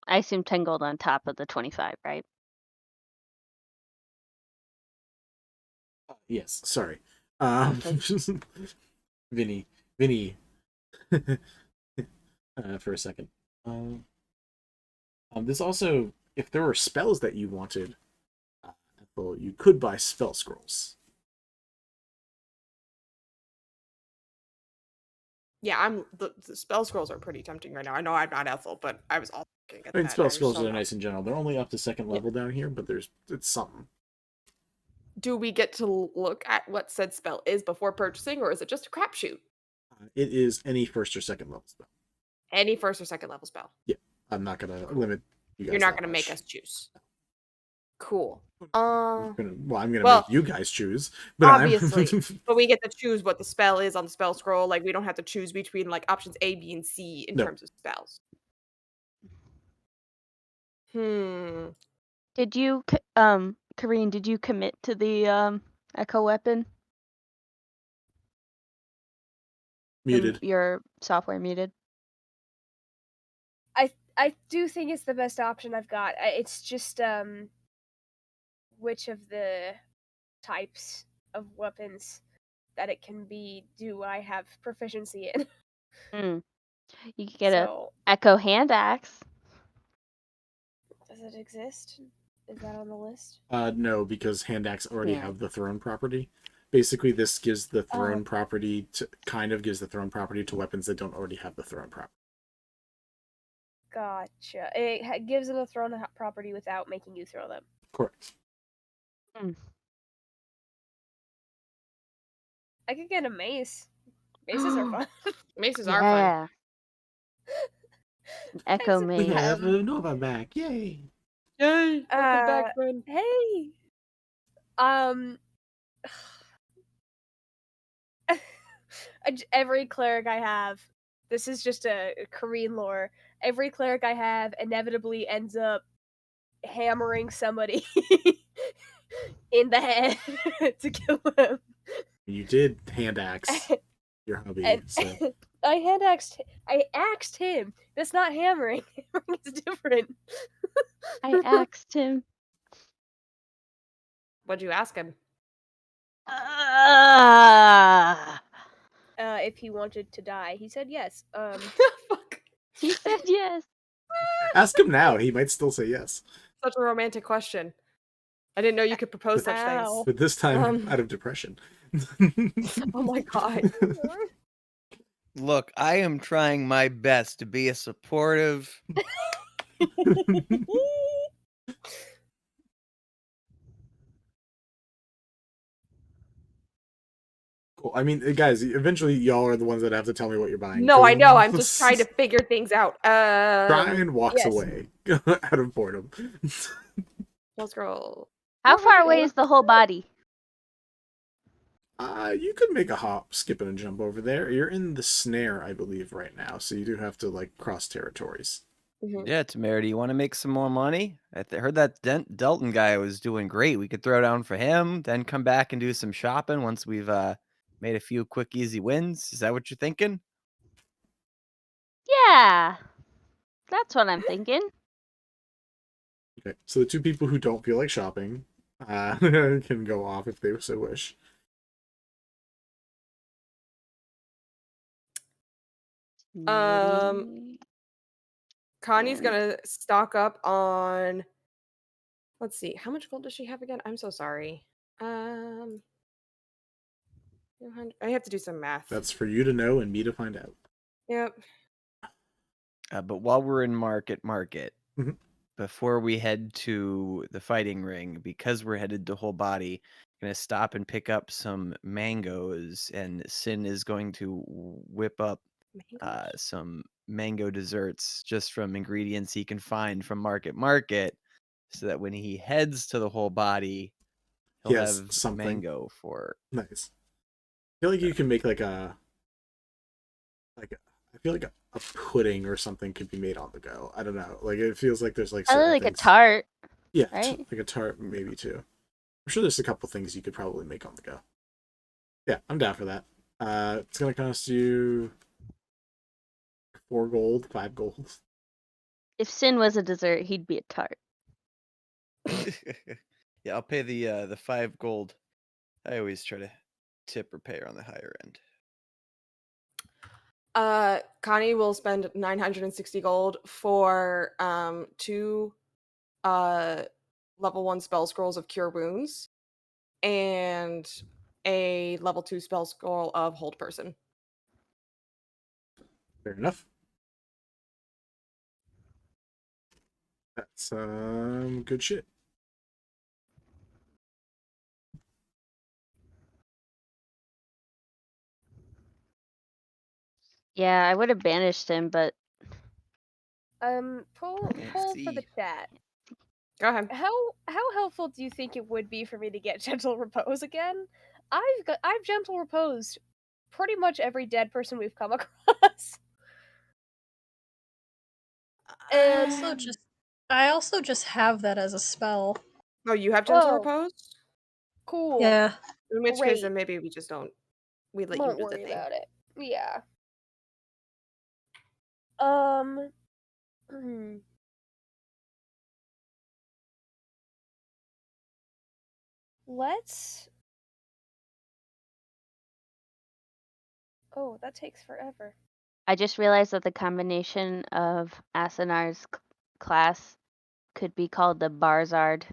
I assume 10 gold on top of the 25, right? Yes, sorry. Vinny. For a second. This also, if there were spells that you wanted, Ethel, you could buy spell scrolls. Yeah, the spell scrolls are pretty tempting right now. I know I'm not Ethel, but I was all looking at I mean, that. spell scrolls are nice in general. They're only up to 2nd level down here, but it's something. Do we get to look at what said spell is before purchasing, or is it just a crapshoot? It is any 1st or 2nd level spell. Any 1st or 2nd level spell. Yeah, I'm not gonna limit you guys. You're not that gonna much. make us choose. Cool. I'm gonna make you guys choose, but obviously, but we get to choose what the spell is on the spell scroll. Like, we don't have to choose between like options A, B, and C in terms of spells. Did you, Corinne, did you commit to the Echo Weapon? Muted. Your software muted? I do think it's the best option I've got. It's just which of the types of weapons that it can be do I have proficiency in? You could get a Echo hand axe. Does it exist? Is that on the list? No, because hand axe already have the throne property. Basically, this gives the throne property to gives the throne property to weapons that don't already have the throne property. Gotcha. It gives them a throne property without making you throw them. Correct. I could get a mace. Maces are fun. Maces are fun. Echo mace. We have Nova back. Yay! Yay! Welcome back, friend. Hey. Every cleric I have, this is just a Korean lore. Every cleric I have inevitably ends up hammering somebody in the head to kill them. You did hand axe your hobby. So. I axed him. That's not hammering. Hammering is different. I axed him. What'd you ask him? If he wanted to die, he said yes. He said yes. Ask him now. He might still say yes. Such a romantic question. I didn't know you could propose such things. But this time, out of depression. Oh my god. Look, I am trying my best to be a supportive. Cool. I mean, guys, eventually y'all are the ones that have to tell me what you're buying. No, I know. I'm just trying to figure things out. Brian walks yes. away out of boredom. Spell scroll. How far away is the whole body? You could make a hop, skip, and a jump over there. You're in the snare, I believe, right now, so you do have to like cross territories. Yeah, Temerity, you want to make some more money? I heard that Delton guy was doing great. We could throw down for him, then come back and do some shopping once we've made a few quick, easy wins. Is that what you're thinking? Yeah, that's what I'm thinking. Okay, so the two people who don't feel like shopping can go off if they so wish. Connie's gonna stock up on. Let's see, how much gold does she have again? I'm so sorry. 200. I have to do some math. That's for you to know and me to find out. Yep. But while we're in market, before we head to the fighting ring, because we're headed to whole body, gonna stop and pick up some mangoes, and Cinn is going to whip up some mango desserts just from ingredients he can find from market, so that when he heads to the whole body, he'll have something. Mango for. Nice. I feel like you can make I feel like a pudding or something could be made on the go. I don't know. Like it feels like there's like probably certain like things. a tart. Yeah, right? like a tart maybe too. I'm sure there's a couple things you could probably make on the go. Yeah, I'm down for that. It's gonna cost you 4 gold, 5 gold. If Cinn was a dessert, he'd be a tart. Yeah, I'll pay the 5 gold. I always try to tip or pay her on the higher end. Connie will spend 960 gold for 2 level 1 spell scrolls of Cure Wounds and a level 2 spell scroll of Hold Person. Fair enough. That's good shit. Yeah, I would have banished him, but Poll for the chat. Go ahead. How helpful do you think it would be for me to get gentle repose again? I've gentle reposed pretty much every dead person we've come across. And I also just have that as a spell. Oh, you have gentle repose? Cool. Yeah. In which case, Great. then maybe we just don't. We let Won't you do worry the thing. about it. Yeah. Let's. Oh, that takes forever. I just realized that the combination of Asunar's class could be called the Barzard.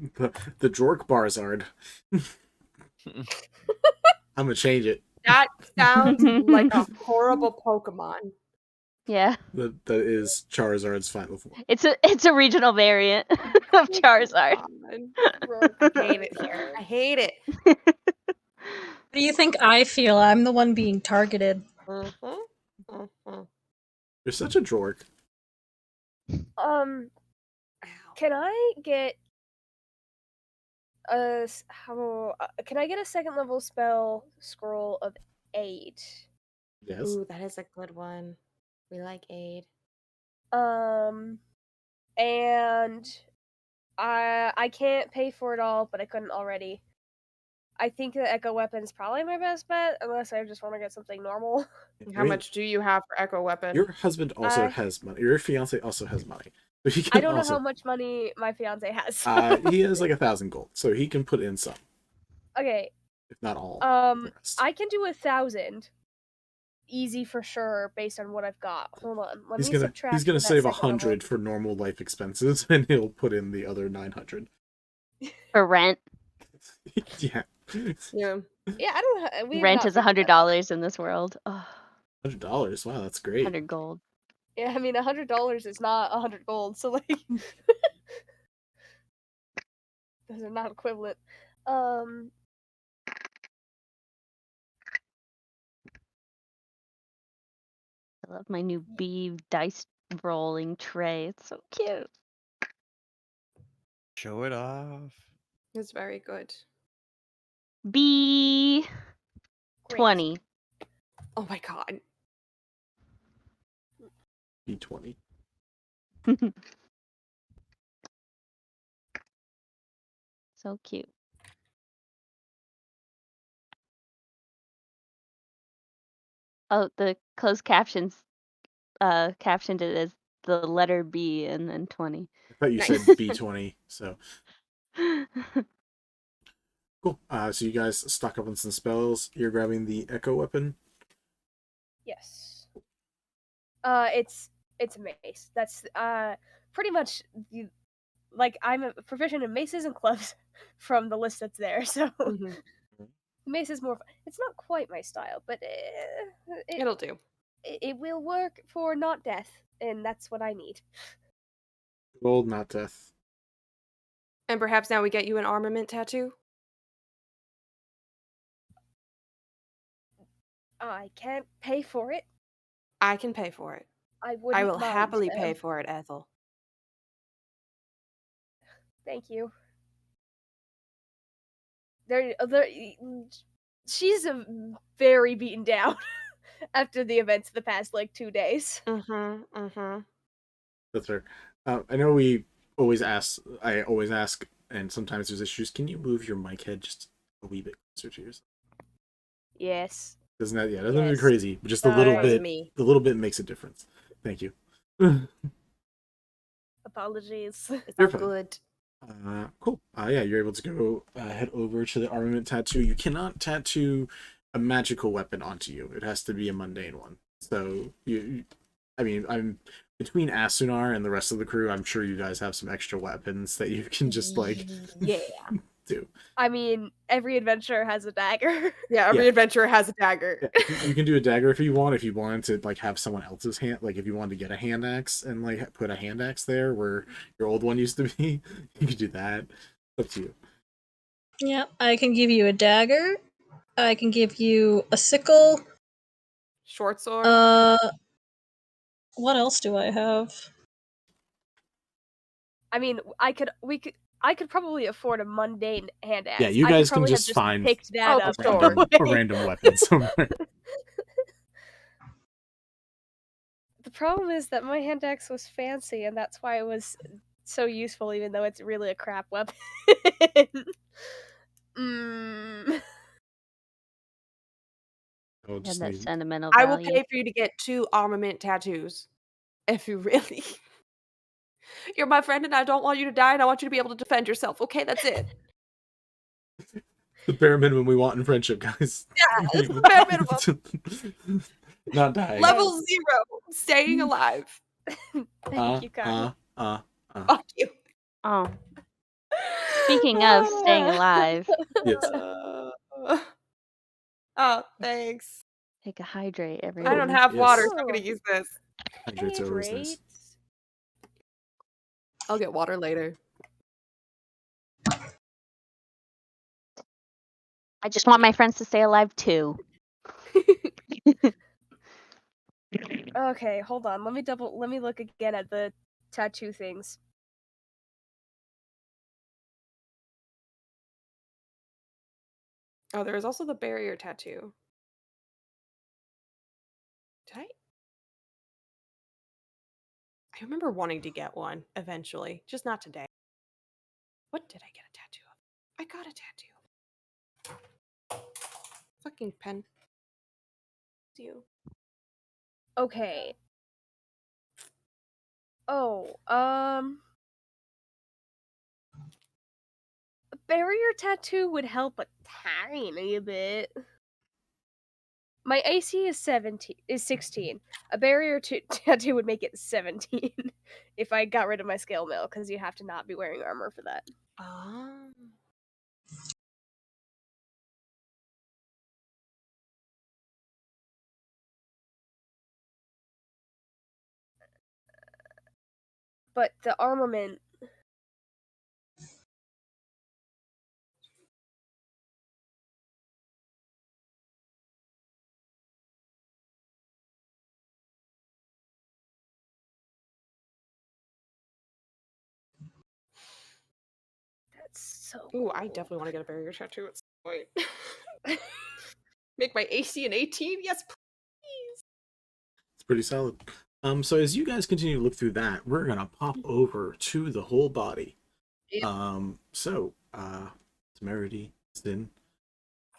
the Drorc Barzard. I'm gonna change it. That sounds like a horrible Pokemon. Yeah. That is Charizard's final form. It's a regional variant of Charizard. I hate it here. I hate it. What do you think I feel? I'm the one being targeted. You're such a Drorc. Can I get can I get a second level spell scroll of aid? Yes. Ooh, that is a good one. We like aid. And I can't pay for it all, but I couldn't already. I think the Echo Weapon is probably my best bet, unless I just want to get something normal. How much do you have for Echo Weapon? Your husband also has money. Your fiance also has money. So he I can don't know also, how much money my fiance has. he has like 1,000 gold, so he can put in some, Okay. if not all. I can do 1,000. Easy for sure, based on what I've got. Hold on, He's gonna save 100 for normal life expenses, and he'll put in the other 900 for rent. Yeah. Yeah. Yeah, I don't. We have Rent not is figured that out. $100 in this world. Oh, $100. Wow, that's great. 100 gold. Yeah, I mean, $100 is not 100 gold, so like, those are not equivalent. I love my new bee dice rolling tray. It's so cute. Show it off. It's very good. B 20. Oh my god. B20. So cute. Oh, the closed captions captioned it as the letter B and then 20. I thought you said Nice. B20, so cool. So you guys stock up on some spells. You're grabbing the echo weapon. yes. It's a mace. That's pretty much like I'm proficient in maces and clubs from the list that's there. So mace is more. It's not quite my style, but It'll do. It will work for not death, and that's what I need. Gold, not death. And perhaps now we get you an armament tattoo? I can't pay for it. I can pay for it. I wouldn't. I will mind, happily though. pay for it, Ethel. Thank you. She's very beaten down after the events of the past like 2 days. That's fair. I know we always ask. I always ask, and sometimes there's issues. Can you move your mic head just a wee bit closer to yourself? Yes. Doesn't that? Yeah, doesn't be Yes. crazy, but just a little That bit. was me. The little bit makes a difference. Thank you. Apologies. You're fine. Good. Cool. Yeah, you're able to go head over to the armament tattoo. You cannot tattoo a magical weapon onto you. It has to be a mundane one. So I mean, I'm between Asunar and the rest of the crew. I'm sure you guys have some extra weapons that you can just like Yeah. do. I mean, every adventurer has a dagger. Yeah, every adventurer has a dagger. You can do a dagger if you want. If you wanted to like have someone else's hand, like if you wanted to get a hand axe and like put a hand axe there where your old one used to be, you could do that. Up to you. Yeah, I can give you a dagger. I can give you a sickle. Short sword. What else do I have? I mean, I could probably afford a mundane hand axe. Yeah, you I could guys can probably have just find picked that up. a random weapon somewhere. The problem is that my hand axe was fancy, and that's why it was so useful, even though it's really a crap weapon. Oh, Had that sentimental I will value. pay for you to get 2 armament tattoos. If you really... You're my friend and I don't want you to die and I want you to be able to defend yourself. Okay, that's it. The bare minimum we want in friendship, guys. Yeah, it's the bare minimum. Not dying. Level 0. Staying alive. Thank you, Kyle. Fuck you. Oh. Speaking of staying alive. Yes. Oh, thanks. Take a hydrate, everyone. I don't have water, so I'm gonna use this. Hydrate's always nice. I'll get water later. I just want my friends to stay alive too. Okay, hold on. Let me look again at the tattoo things. Oh, there is also the barrier tattoo. Did I remember wanting to get one eventually, just not today. What did I get a tattoo of? I got a tattoo. Fucking pen. You. Okay. Oh, a barrier tattoo would help a tiny bit. My AC is 16. A barrier tattoo would make it 17 if I got rid of my scale mail, because you have to not be wearing armor for that. Oh. but the armament. That's so. Ooh, I definitely want to get a barrier tattoo at some point. Make my AC an 18? Yes, please. It's pretty solid. So as you guys continue to look through that, we're gonna pop over to the whole body. Temerity, Cinn,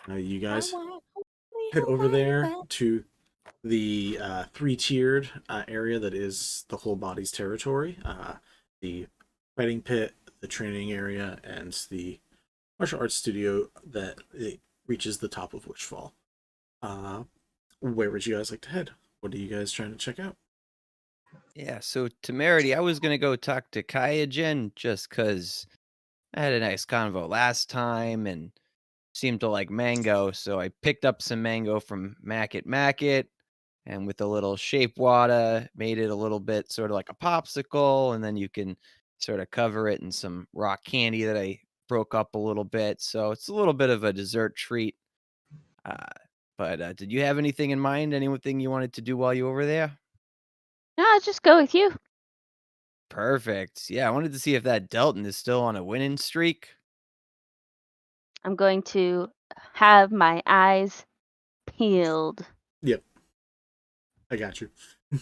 you guys head over there to the three-tiered area that is the whole body's territory. The fighting pit, the training area, and the martial arts studio that it reaches the top of Wishfall. Where would you guys like to head? What are you guys trying to check out? Yeah, so Temerity, I was gonna go talk to Kayagen just because I had a nice convo last time and seemed to like mango, so I picked up some mango from Macket, and with a little shape water, made it a little bit sort of like a popsicle, and then you can sort of cover it in some rock candy that I broke up a little bit. So it's a little bit of a dessert treat. But did you have anything in mind? Anything you wanted to do while you were over there? No, I'll just go with you. Perfect. Yeah, I wanted to see if that Delton is still on a winning streak. I'm going to have my eyes peeled. Yep. I got you. I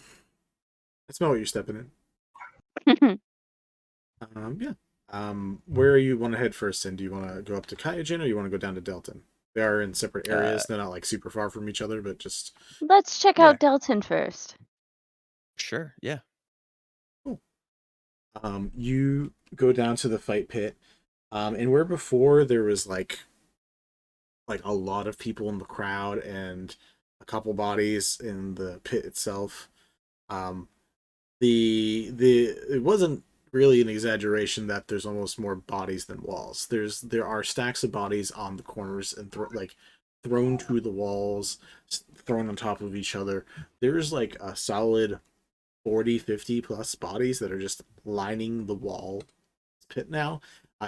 smell what you're stepping in. Yeah. Where you want to head first, and do you want to go up to Kayagen or you want to go down to Delton? They are in separate areas. They're not like super far from each other, but just Let's check out Delton first. Sure, yeah. Cool. You go down to the fight pit, and where before there was like a lot of people in the crowd and a couple bodies in the pit itself. It wasn't really an exaggeration that there's almost more bodies than walls. There are stacks of bodies on the corners and thrown to the walls, thrown on top of each other. There's like a solid 40, 50 plus bodies that are just lining the wall pit now.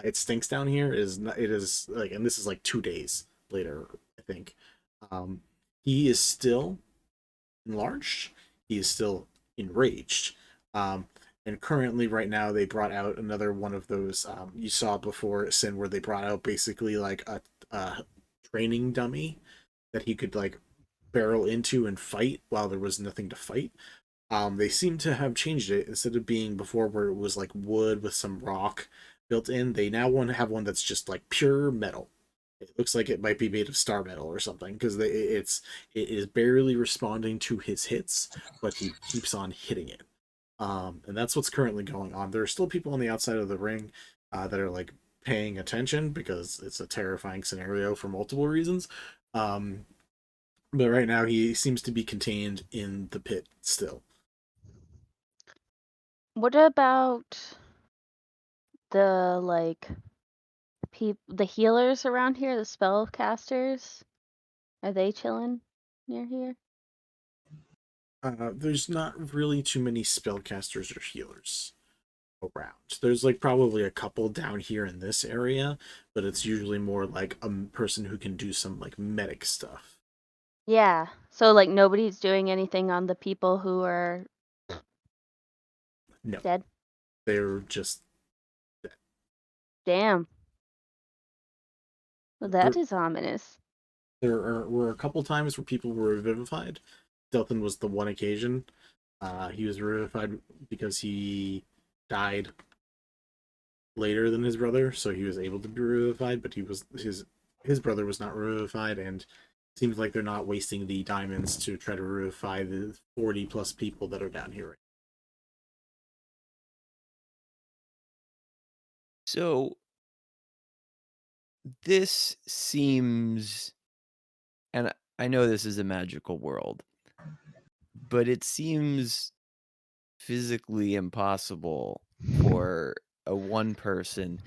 It stinks down here. It is like, and this is like 2 days later, I think. He is still enlarged. He is still enraged. And currently, right now, they brought out another one of those you saw before, Cinn, where they brought out basically like a training dummy that he could like barrel into and fight while there was nothing to fight. They seem to have changed it. Instead of being before where it was like wood with some rock built in, they now want to have one that's just like pure metal. It looks like it might be made of star metal or something, because it is barely responding to his hits, but he keeps on hitting it. And that's what's currently going on. There are still people on the outside of the ring that are like paying attention because it's a terrifying scenario for multiple reasons. But right now he seems to be contained in the pit still. What about the the healers around here, the spellcasters? Are they chilling near here? There's not really too many spellcasters or healers around. There's like probably a couple down here in this area, but it's usually more like a person who can do some like medic stuff. Yeah. So like nobody's doing anything on the people who are No. dead? They're just dead. Damn. Well, that is ominous. There were a couple times where people were revivified. Delton was the one occasion. He was revivified because he died later than his brother, so he was able to be revivified, but his brother was not revivified, and it seems like they're not wasting the diamonds to try to revivify the 40 plus people that are down here right. So this seems, and I know this is a magical world, but it seems physically impossible for a one person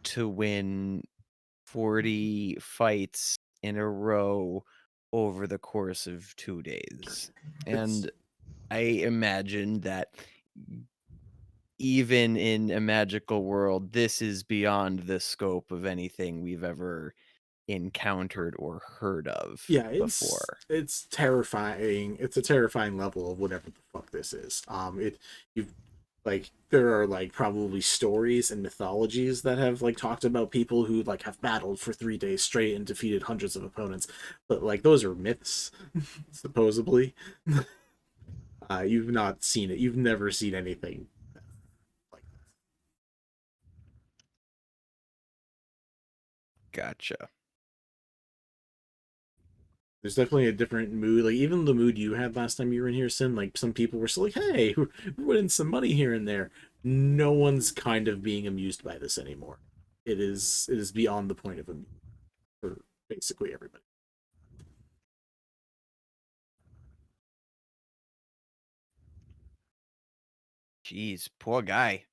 to win 40 fights in a row over the course of 2 days. And I imagine that even in a magical world, this is beyond the scope of anything we've ever encountered or heard of before. It's terrifying. It's a terrifying level of whatever the fuck this is. You've like there are like probably stories and mythologies that have like talked about people who like have battled for 3 days straight and defeated hundreds of opponents, but like those are myths, supposedly. You've not seen it. You've never seen anything like this. Gotcha. There's definitely a different mood. Like even the mood you had last time you were in here, Sin. Like some people were still like, "Hey, we're winning some money here and there." No one's kind of being amused by this anymore. It is beyond the point of amusement for basically everybody. Jeez, poor guy.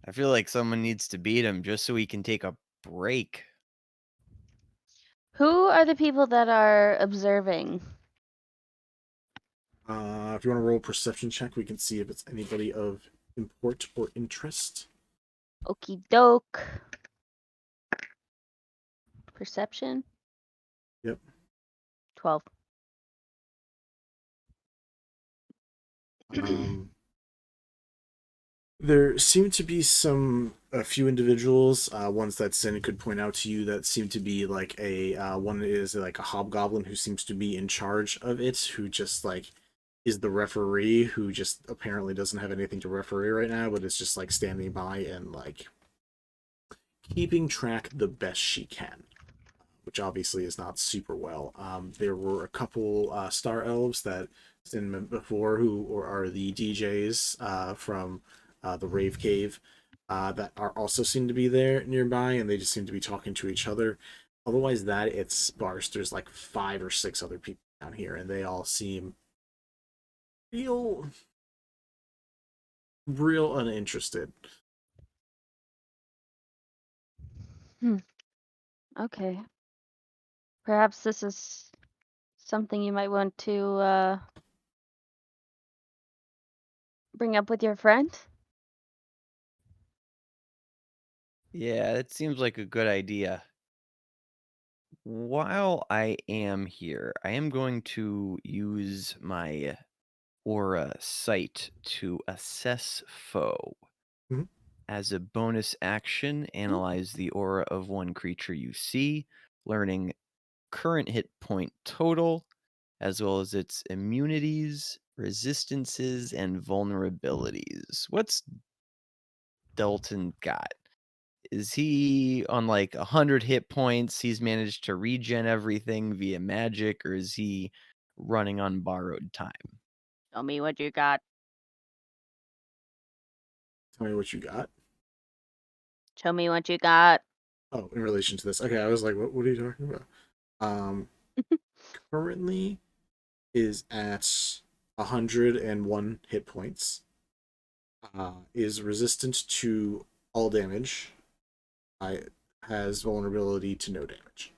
I feel like someone needs to beat him just so he can take a break. Who are the people that are observing? If you want to roll a perception check, we can see if it's anybody of import or interest. Okie doke. Perception? Yep. 12. There seem to be a few individuals, ones that Sin could point out to you that seem to be like one is like a hobgoblin who seems to be in charge of it, who just like is the referee, who just apparently doesn't have anything to referee right now, but is just like standing by and like keeping track the best she can, which obviously is not super well. There were a couple star elves that Sin met before who are the DJs from the Rave Cave that are also seem to be there nearby, and they just seem to be talking to each other. Otherwise, that it's sparse. There's like 5 or 6 other people down here, and they all seem real uninterested. Okay. Perhaps this is something you might want to bring up with your friend? Yeah, that seems like a good idea. While I am here, I am going to use my aura sight to assess foe. Mhm. As a bonus action, analyze the aura of one creature you see, learning current hit point total, as well as its immunities, resistances, and vulnerabilities. What's Dalton got? Is he on like 100 hit points? He's managed to regen everything via magic, or is he running on borrowed time? Tell me what you got. Tell me what you got. Show me what you got. Oh, in relation to this. Okay, I was like, what are you talking about? Currently is at 101 hit points. Is resistant to all damage. Has vulnerability to no damage.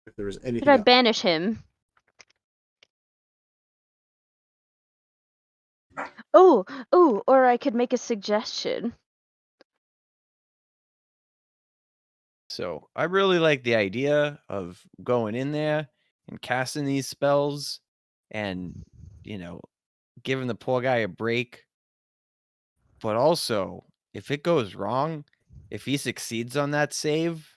If there was anything Should I else, banish him? Oh, or I could make a suggestion. So I really like the idea of going in there and casting these spells and, giving the poor guy a break. But also, if it goes wrong, if he succeeds on that save,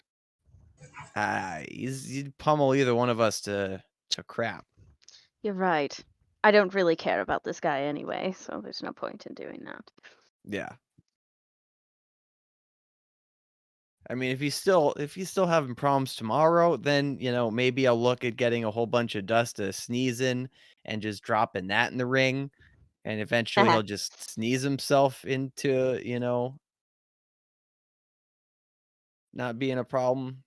he'd pummel either one of us to crap. You're right. I don't really care about this guy anyway, so there's no point in doing that. Yeah. I mean, if he's still having problems tomorrow, then maybe I'll look at getting a whole bunch of dust to sneeze in and just dropping that in the ring, and eventually he'll just sneeze himself into not being a problem.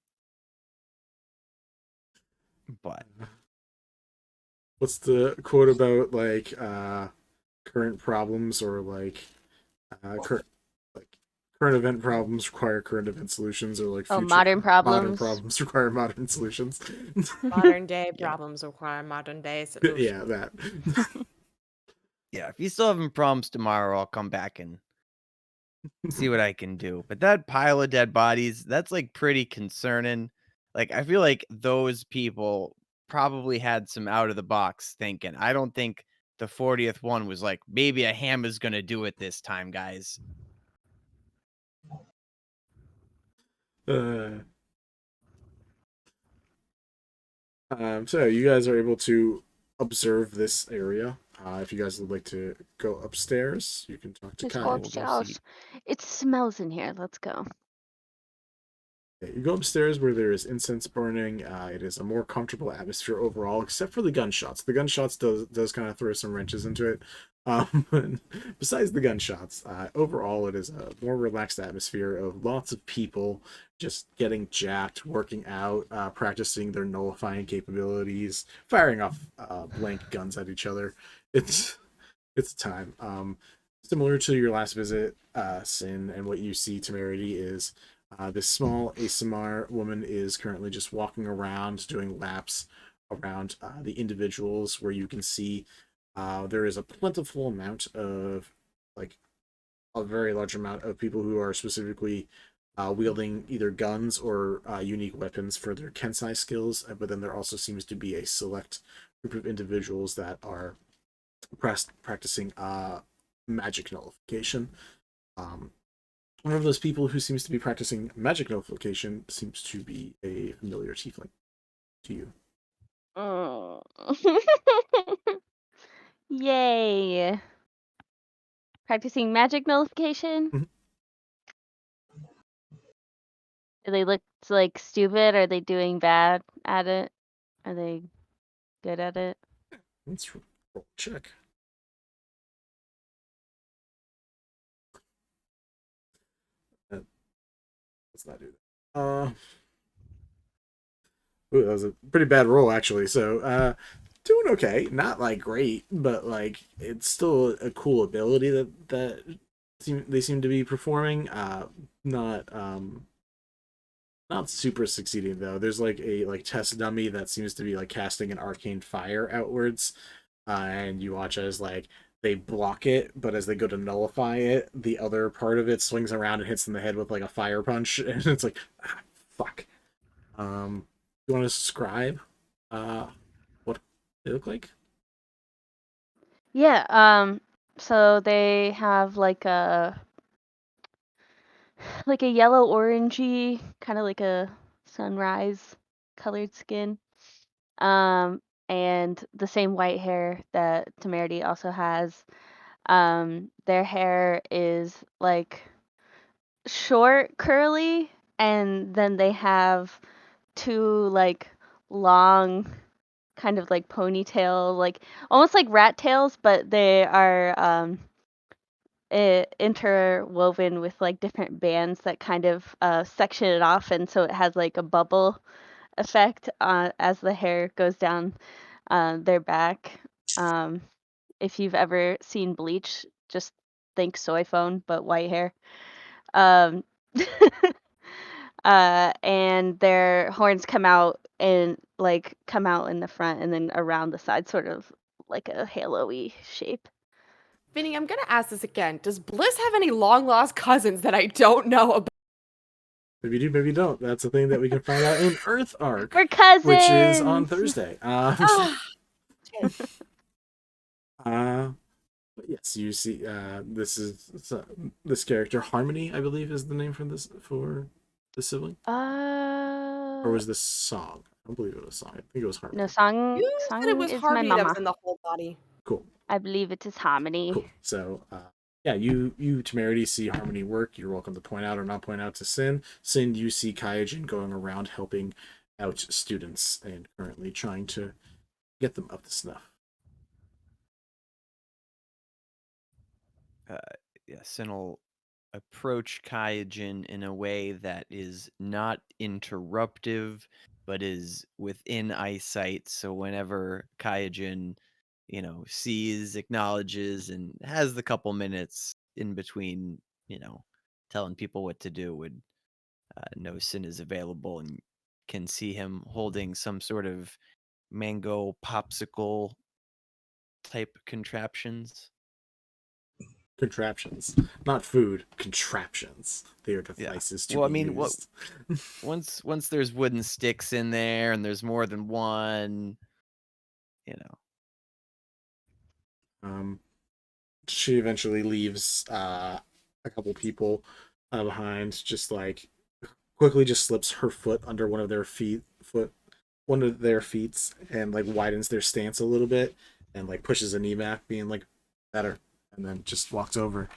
But what's the quote about like current problems or like current event problems require current event solutions, or like Oh, future modern modern problems. problems require modern solutions. Modern day problems require modern day solutions. Yeah, that. Yeah, if you still having problems tomorrow, I'll come back and see what I can do. But that pile of dead bodies, that's like pretty concerning. Like, I feel like those people probably had some out of the box thinking. I don't think the 40th one was like, maybe a hammer's gonna do it this time, guys. So you guys are able to observe this area. If you guys would like to go upstairs, you can talk to Let's Kai. go upstairs. It smells in here. Let's go. Okay, you go upstairs where there is incense burning. It is a more comfortable atmosphere overall, except for the gunshots. The gunshots does kind of throw some wrenches into it. Besides the gunshots, overall it is a more relaxed atmosphere of lots of people just getting jacked, working out, practicing their nullifying capabilities, firing off blank guns at each other. It's a time. Similar to your last visit, Sin, and what you see, Temerity, is this small Asunar woman is currently just walking around, doing laps around the individuals, where you can see there is a plentiful amount of, like, a very large amount of people who are specifically wielding either guns or unique weapons for their Kensai skills, but then there also seems to be a select group of individuals that are practicing magic nullification. One of those people who seems to be practicing magic nullification seems to be a familiar tiefling to you. Oh. Yay. Practicing magic nullification? Mm-hmm. Do they look like stupid? Are they doing bad at it? Are they good at it? Let's roll check. Let's not do that. Ooh, that was a pretty bad roll, actually. So, doing okay. Not like great, but like it's still a cool ability that they seem to be performing. Not super succeeding though. There's like a test dummy that seems to be like casting an arcane fire outwards, and you watch as like they block it, but as they go to nullify it, the other part of it swings around and hits them in the head with like a fire punch, and it's like, fuck. You want to describe what they look like? Yeah, so they have like a yellow orangey, kind of like a sunrise colored skin. And the same white hair that Temerity also has. Their hair is like short, curly, and then they have two like long kind of like ponytail, like almost like rat tails, but they are interwoven with like different bands that kind of section it off, and so it has like a bubble effect as the hair goes down their back. If you've ever seen Bleach, just think soy phone, but white hair. Um, and their horns come out in the front and then around the side, sort of like a halo-y shape. Vinny, I'm gonna ask this again. Does Bliss have any long lost cousins that I don't know about? Maybe you do, maybe you don't. That's a thing that we can find out in Earth Arc, We're cousins, which is on Thursday. But yes, you see, this character Harmony, I believe, is the name for the sibling. Or was this Song? I don't believe it was Song. I think it was Harmony. No, Song. You Song said it was is Harmony my that mama. was in the whole body. Cool. I believe it is Harmony. Cool. So, yeah, you Temerity see Harmony work. You're welcome to point out or not point out to Sin. Sin, you see Kaijin going around helping out students and currently trying to get them up to snuff. Yeah, Sin will approach Kaijin in a way that is not interruptive, but is within eyesight. So whenever Kaijin, sees, acknowledges, and has the couple minutes in between, telling people what to do would know Sin is available and can see him holding some sort of mango popsicle type contraptions. Contraptions, not food. Contraptions. They are devices to Well, I be mean, used. once there's wooden sticks in there and there's more than one, She eventually leaves a couple people behind, just like quickly just slips her foot under one of their feet, and like widens their stance a little bit, and like pushes a knee back, being like, better, and then just walks over.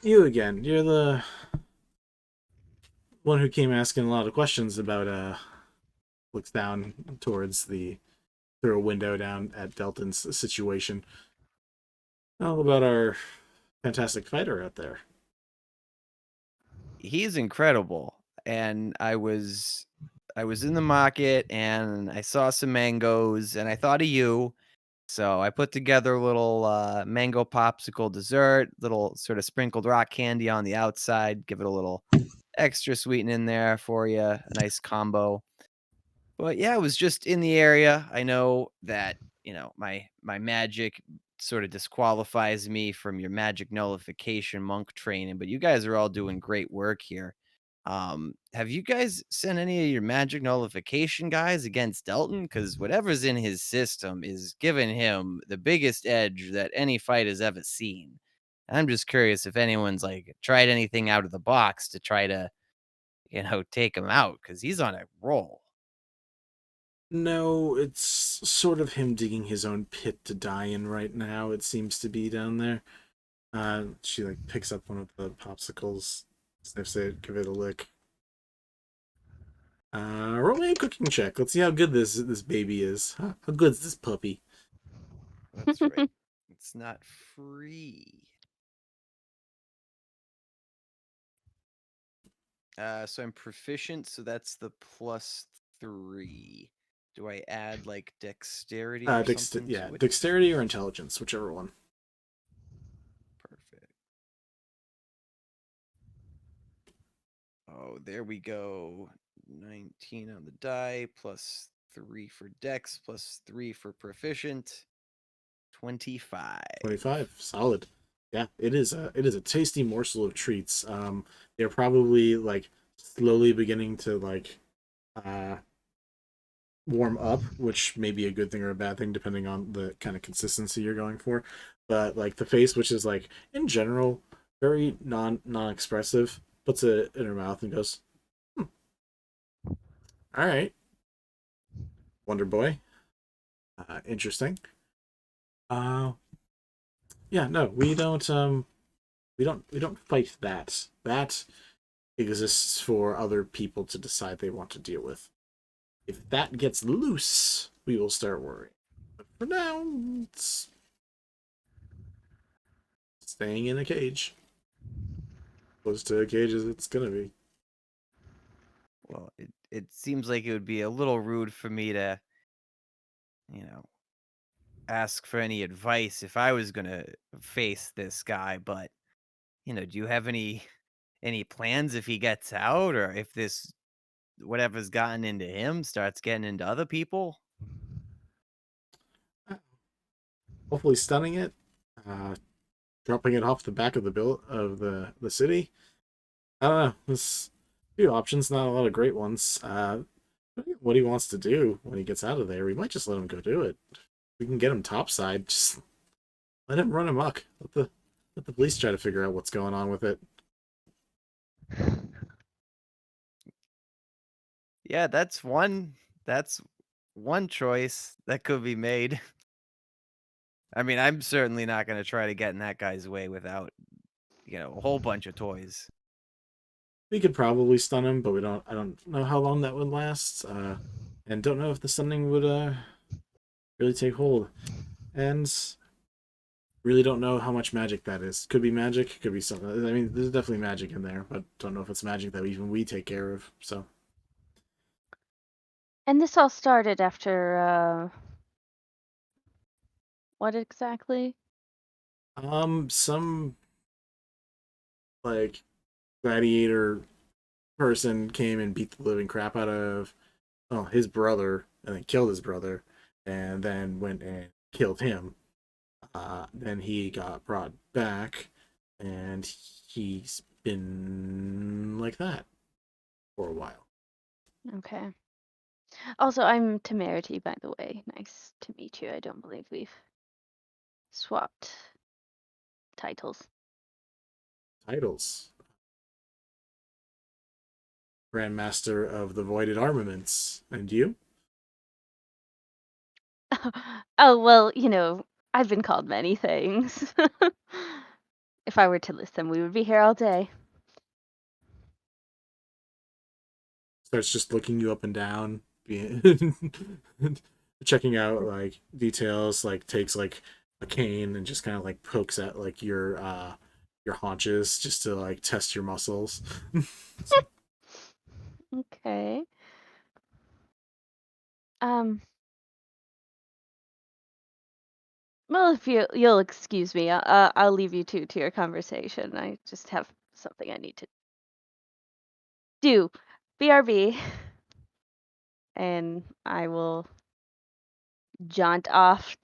You again. You're the one who came asking a lot of questions about looks down towards through a window down at Delton's situation. How about our fantastic fighter out there? He's incredible. And I was in the market and I saw some mangoes and I thought of you. So I put together a little mango popsicle dessert, little sort of sprinkled rock candy on the outside, give it a little extra sweeten in there for you, a nice combo. But yeah, I was just in the area. I know that, my magic sort of disqualifies me from your magic nullification monk training, but you guys are all doing great work here. Have you guys sent any of your magic nullification guys against Delton? Because whatever's in his system is giving him the biggest edge that any fight has ever seen. I'm just curious if anyone's like tried anything out of the box to try to, take him out, because he's on a roll. No, it's sort of him digging his own pit to die in right now, it seems to be down there. She like picks up one of the popsicles, sniffs it, give it a lick. Roll me a cooking check. Let's see how good this baby is. How good's this puppy? That's right. It's not free. So I'm proficient, so that's the +3. Do I add like dexterity or something to it? Dexterity or intelligence, whichever one. Perfect. Oh, there we go. 19 on the die, +3 for dex, +3 for proficient. 25. 25, solid. Yeah, it is a tasty morsel of treats. They're probably like slowly beginning to like warm up, which may be a good thing or a bad thing depending on the kind of consistency you're going for. But like the face, which is like in general very non-expressive, puts it in her mouth and goes, all right, Wonder Boy. Interesting. Yeah, no, we don't fight that. That exists for other people to decide they want to deal with. If that gets loose, we will start worrying. But for now, it's staying in a cage. Close to a cage as it's gonna be. Well, it seems like it would be a little rude for me to, ask for any advice if I was gonna face this guy, but do you have any plans if he gets out, or if this whatever's gotten into him starts getting into other people? Hopefully stunning it, dropping it off the back of the city. I don't know. There's a few options, not a lot of great ones. What he wants to do when he gets out of there, we might just let him go do it. We can get him topside. Just let him run amok. Let the police try to figure out what's going on with it. Yeah, that's one choice that could be made. I mean, I'm certainly not going to try to get in that guy's way without, a whole bunch of toys. We could probably stun him, but I don't know how long that would last, and don't know if the stunning would really take hold, and really don't know how much magic that is. Could be magic, could be something. I mean, there's definitely magic in there, but don't know if it's magic that even we take care of. So. And this all started after what exactly? Some like gladiator person came and beat the living crap out of his brother and then killed his brother and then went and killed him. Then he got brought back and he's been like that for a while. Okay. Also, I'm Temerity, by the way. Nice to meet you. I don't believe we've swapped titles. Titles. Grandmaster of the Voided Armaments. And you? Oh, well, I've been called many things. If I were to list them, we would be here all day. Starts just looking you up and down, checking out like details, like takes like a cane and just kind of like pokes at like your haunches just to like test your muscles. Okay. Well, if you'll excuse me, I'll leave you two to your conversation. I just have something I need to do. BRB. And I will jaunt off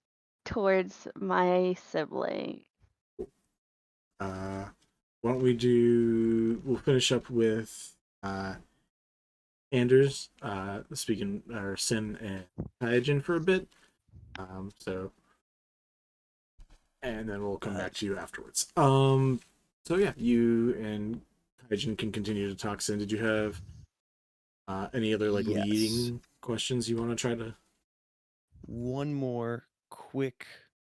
towards my sibling. Why don't we'll finish up with Anders speaking or Cinn and Kaijin for a bit. And then we'll come back to you afterwards. So yeah, you and Kaijin can continue to talk. Cinn, did you have any other leading questions you want to try to? One more quick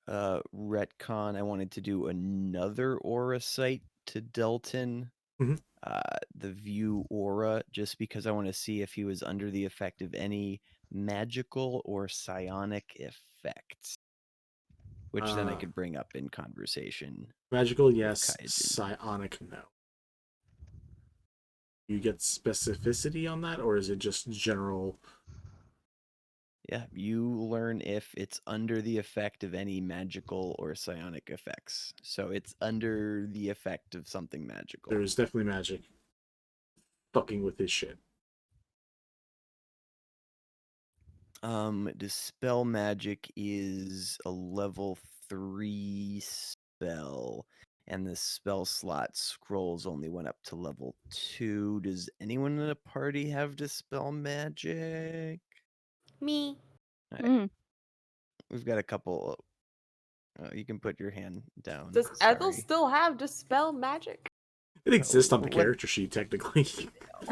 retcon. I wanted to do another aura site to Delton. The view aura, just because I want to see if he was under the effect of any magical or psionic effects, which then I could bring up in conversation. Magical, yes. Psionic, no. You get specificity on that, or is it just general? Yeah, you learn if it's under the effect of any magical or psionic effects. So it's under the effect of something magical. There's definitely magic fucking with his shit. Dispel magic is a level 3 spell, and the spell slot scrolls only went up to level 2. Does anyone in the party have dispel magic? Me. Right. We've got a couple. You can put your hand down. Does Ethel still have dispel magic? It exists on the character sheet, technically.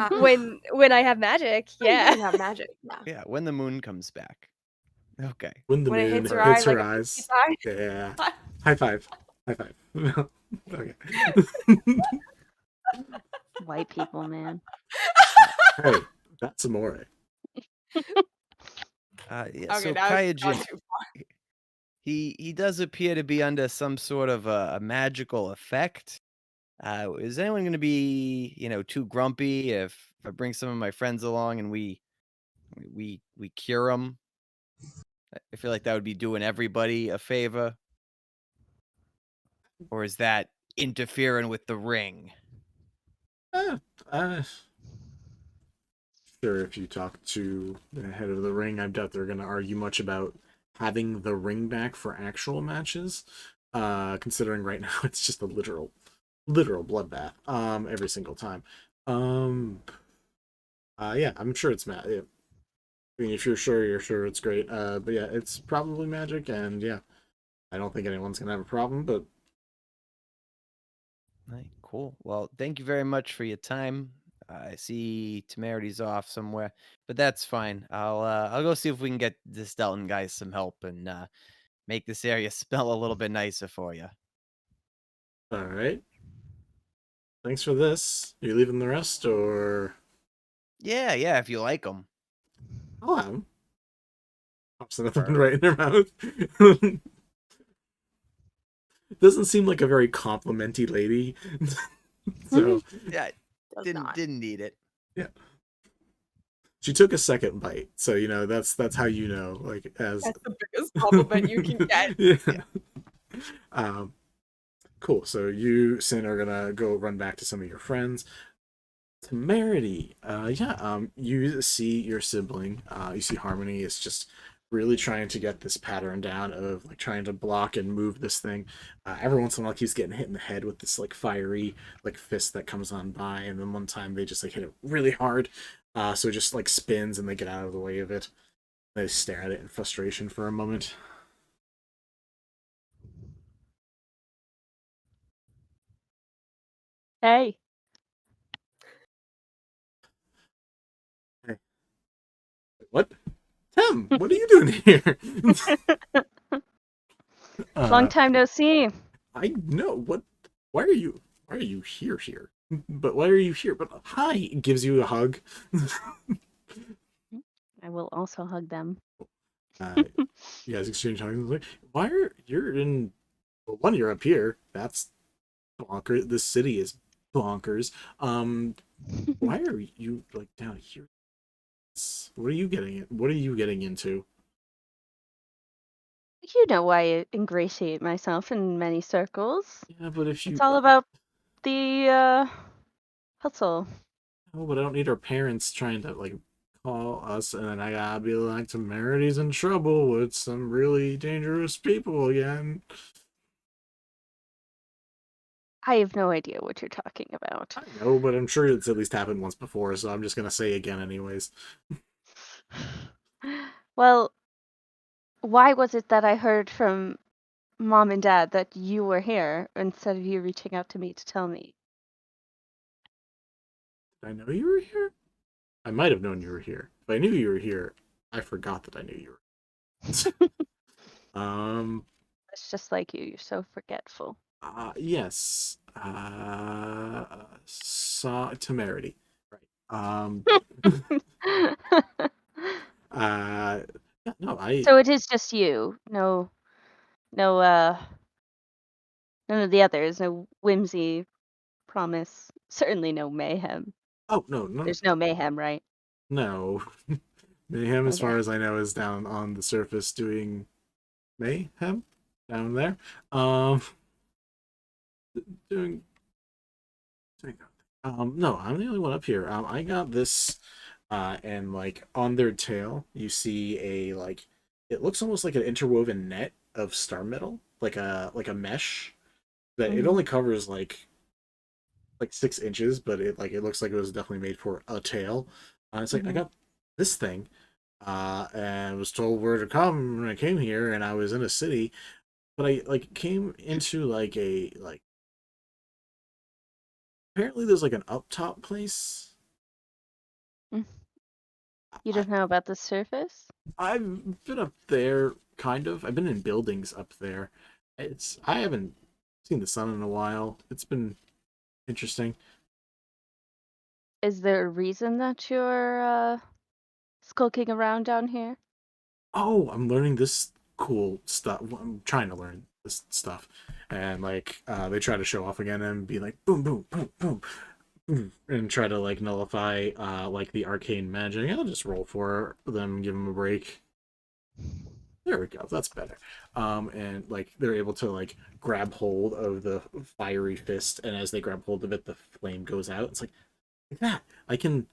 When I have magic, yeah. You have magic. Yeah, when the moon comes back. Okay. When the moon hits her eyes. Yeah. High five. High five. Okay. White people, man. Hey, that's amore. Yeah, Okay, so now it's gone Kaijin, too far. he does appear to be under some sort of a magical effect. Is anyone going to be, too grumpy if I bring some of my friends along and we cure them? I feel like that would be doing everybody a favor. Or is that interfering with the ring? Sure, if you talk to the head of the ring, I doubt they're going to argue much about having the ring back for actual matches. Considering right now it's just a literal bloodbath every single time. Yeah, I'm sure it's I mean, if you're sure it's great. But yeah, it's probably magic, and yeah, I don't think anyone's gonna have a problem. But Right, cool. Well, thank you very much for your time. I see Temerity's off somewhere, but that's fine. I'll go see if we can get this Delton guy some help and make this area smell a little bit nicer for you. all right, thanks for this. You leaving the rest, or? Yeah, if you like them. I'll have them. Pops another one right in their mouth. Doesn't seem like a very complimenty lady. So yeah, didn't need it. Yeah. She took a second bite, so that's how like as that's the biggest compliment you can get. Yeah. Cool. So you, Sin, are gonna go run back to some of your friends. Temerity. You see your sibling. You see Harmony is just really trying to get this pattern down of like trying to block and move this thing. Every once in a while, keeps getting hit in the head with this like fiery like fist that comes on by, and then one time they just like hit it really hard, so it just like spins and they get out of the way of it. They stare at it in frustration for a moment. Hey. Hey. What? Tim, what are you doing here? Long time no see. I know. What? Why are you here? But why are you here? But hi, gives you a hug. I will also hug them. You guys exchange hugs. Like, why are you're in? Well, one, you're up here. That's bonkers. This city is bonkers. Why are you like down here? What are you getting? What are you getting into? You know why I ingratiate myself in many circles. Yeah, but if you, It's all about the hustle. oh, but I don't need our parents trying to like call us, and then I gotta be like, Temerity's in trouble with some really dangerous people again. I have no idea what you're talking about. I know, but I'm sure it's at least happened once before, so I'm just gonna say again anyways. Well, why was it that I heard from Mom and Dad that you were here instead of you reaching out to me to tell me? Did I know you were here? I might have known you were here. If I knew you were here, I forgot that I knew you were. It's just like you. You're so forgetful. Yes. Saw Temerity. Right. No, So it is just you. No, none of the others. No whimsy, promise. Certainly no mayhem. Oh, no. There's no mayhem, right? No. Mayhem, as Okay. far as I know, is down on the surface doing mayhem down there. Doing no, I'm the only one up here. I got this, and like on their tail, you see a like, it looks almost like an interwoven net of star metal, like a mesh that it only covers like 6 inches, but it looks like it was definitely made for a tail. It's like I got this thing, and was told where to come when I came here, and I was in a city, but I like came into like a like. Apparently, there's like an up top place. You don't know about the surface? I've been up there, kind of. I've been in buildings up there. I haven't seen the sun in a while. It's been interesting. Is there a reason that you're skulking around down here? Oh, I'm learning this cool stuff. I'm trying to learn this stuff, and like they try to show off again and be like boom, boom, boom, boom, boom, and try to like nullify like the arcane magic. I'll just roll for them, give them a break. There we go. That's better. And like they're able to like grab hold of the fiery fist, and as they grab hold of it, the flame goes out. It's like that. I can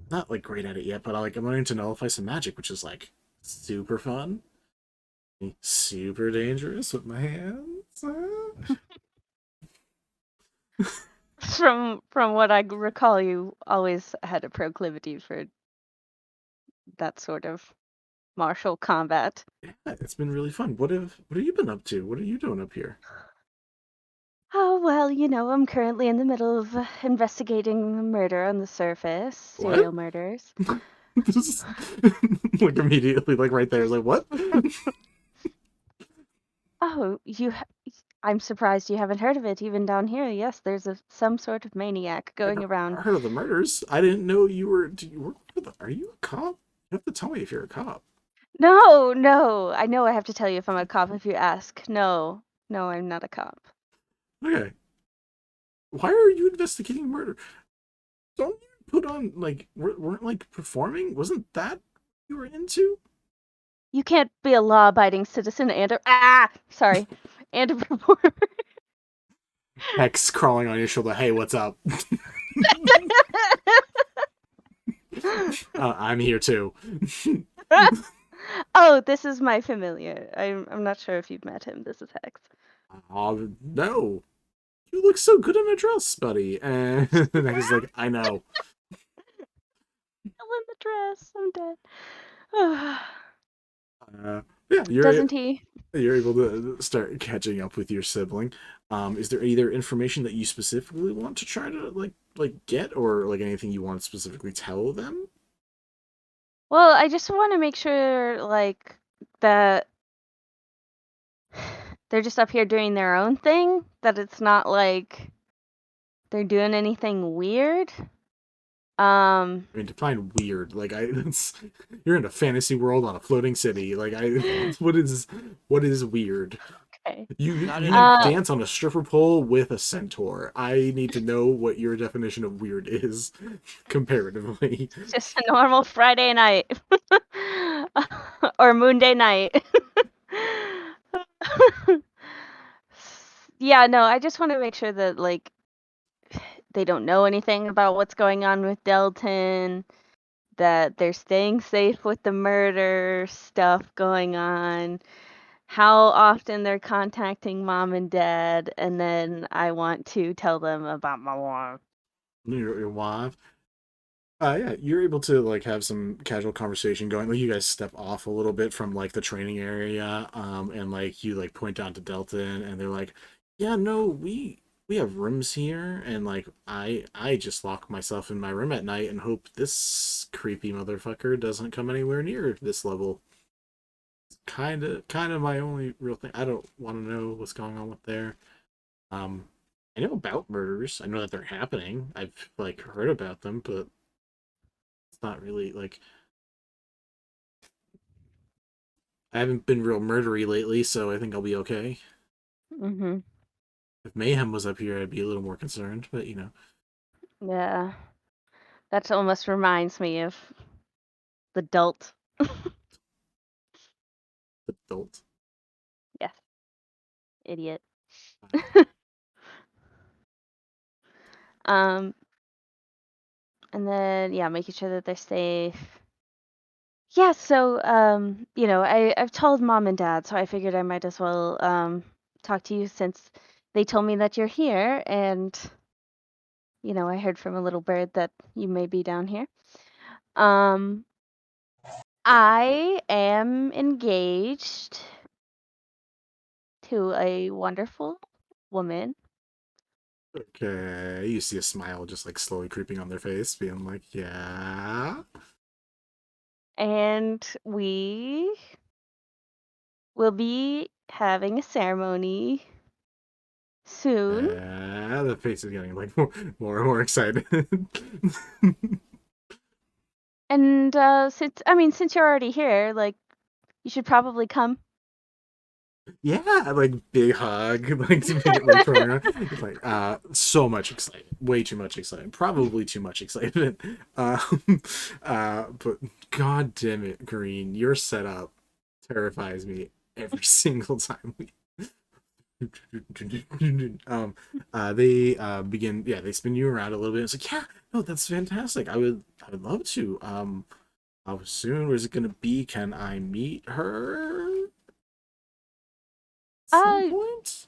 not like great at it yet, but I'm learning to nullify some magic, which is like super fun, super dangerous with my hands. From what I recall, you always had a proclivity for that sort of martial combat. Yeah, it's been really fun. What have you been up to? What are you doing up here? Oh, well, I'm currently in the middle of investigating a murder on the surface. Serial murders. Like immediately, like right there, like what? Oh, I'm surprised you haven't heard of it. Even down here, yes, there's some sort of maniac going around. I heard of the murders. I didn't know you were. Do you work for the? Are you a cop? You have to tell me if you're a cop. No. I know I have to tell you if I'm a cop if you ask. No, I'm not a cop. Okay. Why are you investigating murder? Don't you put on like weren't like performing? Wasn't that what you were into? You can't be a law-abiding citizen and a performer. Hex crawling on your shoulder. Hey, what's up? I'm here too. Oh, this is my familiar. I'm not sure if you've met him. This is Hex. No. You look so good in a dress, buddy. And Hex is like, I know. Still in the dress. I'm dead. Yeah, Doesn't he? You're able to start catching up with your sibling. Is there either information that you specifically want to try to like get, or like anything you want to specifically tell them? Well, I just want to make sure, like, that they're just up here doing their own thing. That it's not like they're doing anything weird. I mean, define weird. Like you're in a fantasy world on a floating city. Like what is weird? Okay. You dance on a stripper pole with a centaur. I need to know what your definition of weird is, comparatively. Just a normal Friday night or Moonday night. Yeah, no, I just want to make sure that like they don't know anything about what's going on with Delton, that they're staying safe with the murder stuff going on, how often they're contacting mom and dad, and then I want to tell them about my wife. Your wife. Yeah, you're able to like have some casual conversation going. Like you guys step off a little bit from like the training area, and like you like point down to Delton, and they're like, "Yeah, no, we have rooms here, and like I just lock myself in my room at night and hope this creepy motherfucker doesn't come anywhere near this level." It's kind of my only real thing. I don't want to know what's going on with there. I know about murders. I know that they're happening. I've like heard about them, but it's not really like I haven't been real murdery lately, so I think I'll be okay. Mm-hmm. If Mayhem was up here, I'd be a little more concerned, but you know. Yeah. That almost reminds me of the Dult. Adult. Yes. Idiot. And then yeah, making sure that they're safe. Yeah, so you know, I've told mom and dad, so I figured I might as well talk to you since they told me that you're here, and you know, I heard from a little bird that you may be down here. I am engaged to a wonderful woman. Okay, you see a smile just like slowly creeping on their face, being like, yeah. And we will be having a ceremony soon. The face is getting like more and more excited. And since you're already here, like you should probably come. Yeah, like big hug, like throwing around. It's like so much excitement, way too much excitement, probably too much excitement. But god damn it, Corinne, your setup terrifies me every single time we they begin, yeah, they spin you around a little bit. It's like, yeah, no, that's fantastic. I would love to. How soon? Where's it gonna be? Can I meet her? Some point?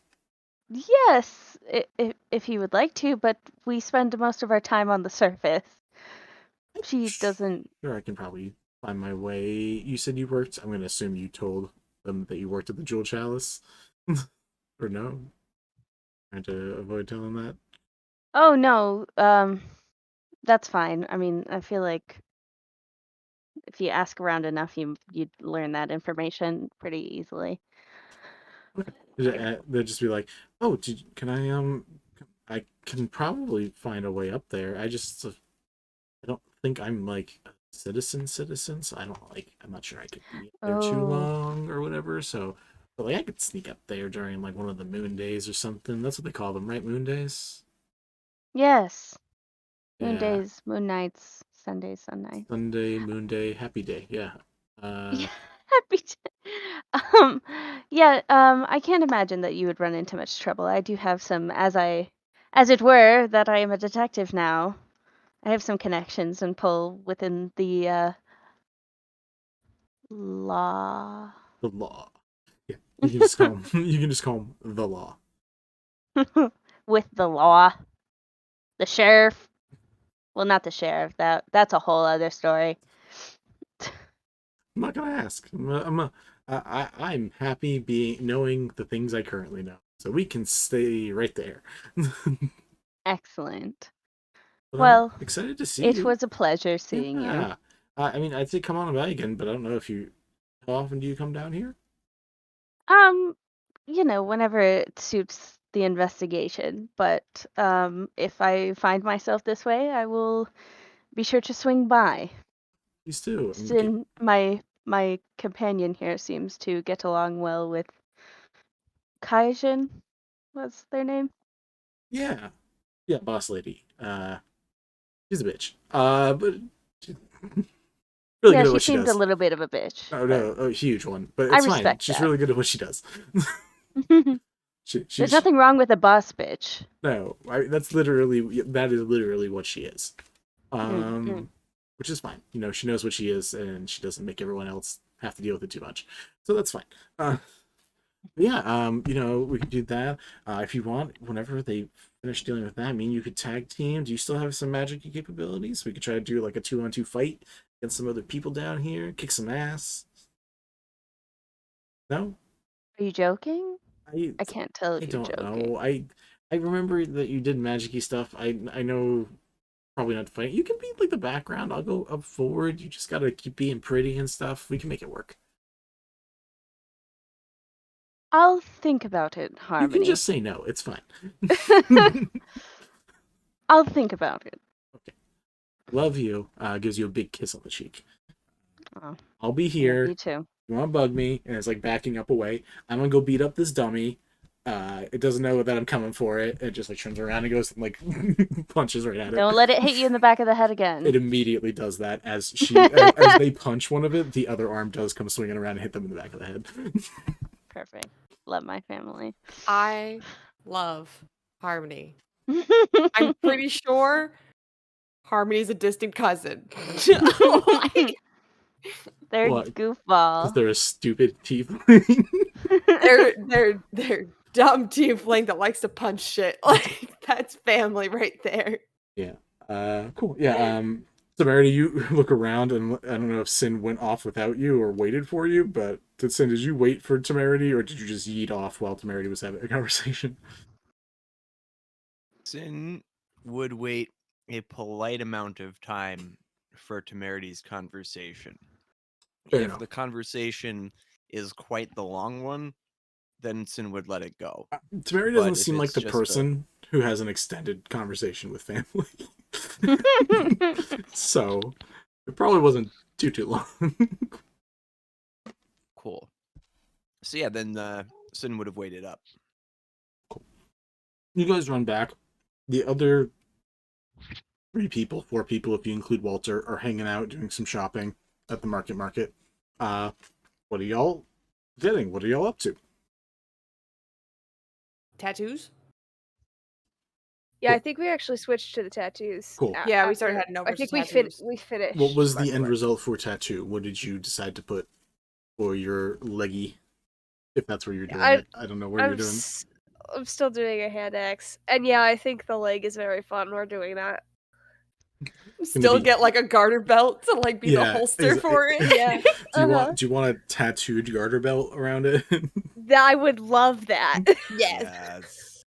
Yes, if you would like to, but we spend most of our time on the surface. She doesn't. Sure, I can probably find my way. You said you worked. I'm gonna assume you told them that you worked at the Jewel Chalice, or no? Trying to avoid telling that. Oh no, that's fine. I mean, I feel like if you ask around enough, you'd learn that information pretty easily. They'll just be like, "Oh, can I can probably find a way up there. I don't think I'm like a citizen, so I don't like. I'm not sure I could be there too long or whatever. So, but like I could sneak up there during like one of the moon days or something. That's what they call them, right? Moon days. Yes. Moon Yeah. days, moon nights, Sundays, sun nights. Sunday, moon day, happy day. Yeah. Happy day. Yeah, I can't imagine that you would run into much trouble. I do have some, as it were, that I am a detective now. I have some connections and pull within the law. The law. Yeah, you can just call him. You can just call him the law. With the law. The sheriff. Well, not the sheriff. That's a whole other story. I'm not gonna ask. I'm happy knowing the things I currently know, so we can stay right there. Excellent. But Well, I'm excited to see it you. was a pleasure seeing you. Yeah. I mean, I'd say come on by again, but I don't know if you. How often do you come down here? Whenever it suits the investigation. But if I find myself this way, I will be sure to swing by. Please do. Sin, my companion here seems to get along well with Kaijin. What's their name? Yeah, boss lady. She's a bitch. But she's really good at She what she seemed does. a little bit of a bitch. Oh no, a huge one. But I it's fine. respect She's that. really good at what she does. There's nothing wrong with a boss bitch. No, that is literally what she is. Which is fine. She knows what she is, and she doesn't make everyone else have to deal with it too much. So that's fine. Yeah, we could do that. If you want, whenever they finish dealing with that, I mean, you could tag team. Do you still have some magic capabilities? We could try to do like a 2-on-2 fight against some other people down here, kick some ass. No? Are you joking? I can't tell if you're don't joking. know. I remember that you did magic-y stuff. I know probably not to fight. You can be like the background. I'll go up forward. You just gotta keep being pretty and stuff. We can make it work. I'll think about it, Harmony. You can just say no. It's fine. I'll think about it. Okay. Love you. Gives you a big kiss on the cheek. Oh, I'll be here. you too. You want to bug me? And it's like backing up away. I'm gonna go beat up this dummy. It doesn't know that I'm coming for it. It just like turns around and goes and like punches right at it. Don't let it hit you in the back of the head again. It immediately does that as as they punch one of it. The other arm does come swinging around and hit them in the back of the head. Perfect. Love my family. I love Harmony. I'm pretty sure Harmony's a distant cousin. They're What? goofball. Because they're a stupid tiefling. they're dumb tiefling that likes to punch shit. Like that's family right there. Yeah. Cool. Yeah. Temerity, you look around, and I don't know if Cinn went off without you or waited for you, but Cinn, did you wait for Temerity, or did you just yeet off while Temerity was having a conversation? Cinn would wait a polite amount of time for Temerity's conversation. Fair If enough. the conversation is quite the long one, then Cinn would let it go. Temerity But doesn't if seem like it's the just person who has an extended conversation with family. So, it probably wasn't too long. Cool. So yeah, then Cinn would have waited up. You guys run back. The other 4 people, if you include Walter, are hanging out doing some shopping at the market. What are y'all getting? What are y'all up to? Tattoos? Yeah, I think we actually switched to the tattoos. Cool. Yeah, we started heading over I think to we tattoos. finished. What was the end result for tattoo? What did you decide to put for your leggy? If that's where you're doing it. I don't know where you're doing. I'm still doing a hand axe. And yeah, I think the leg is very fun. We're doing that. Still get like a garter belt to like be the holster for it. Yeah. Do you want a tattooed garter belt around it? I would love that. Yes.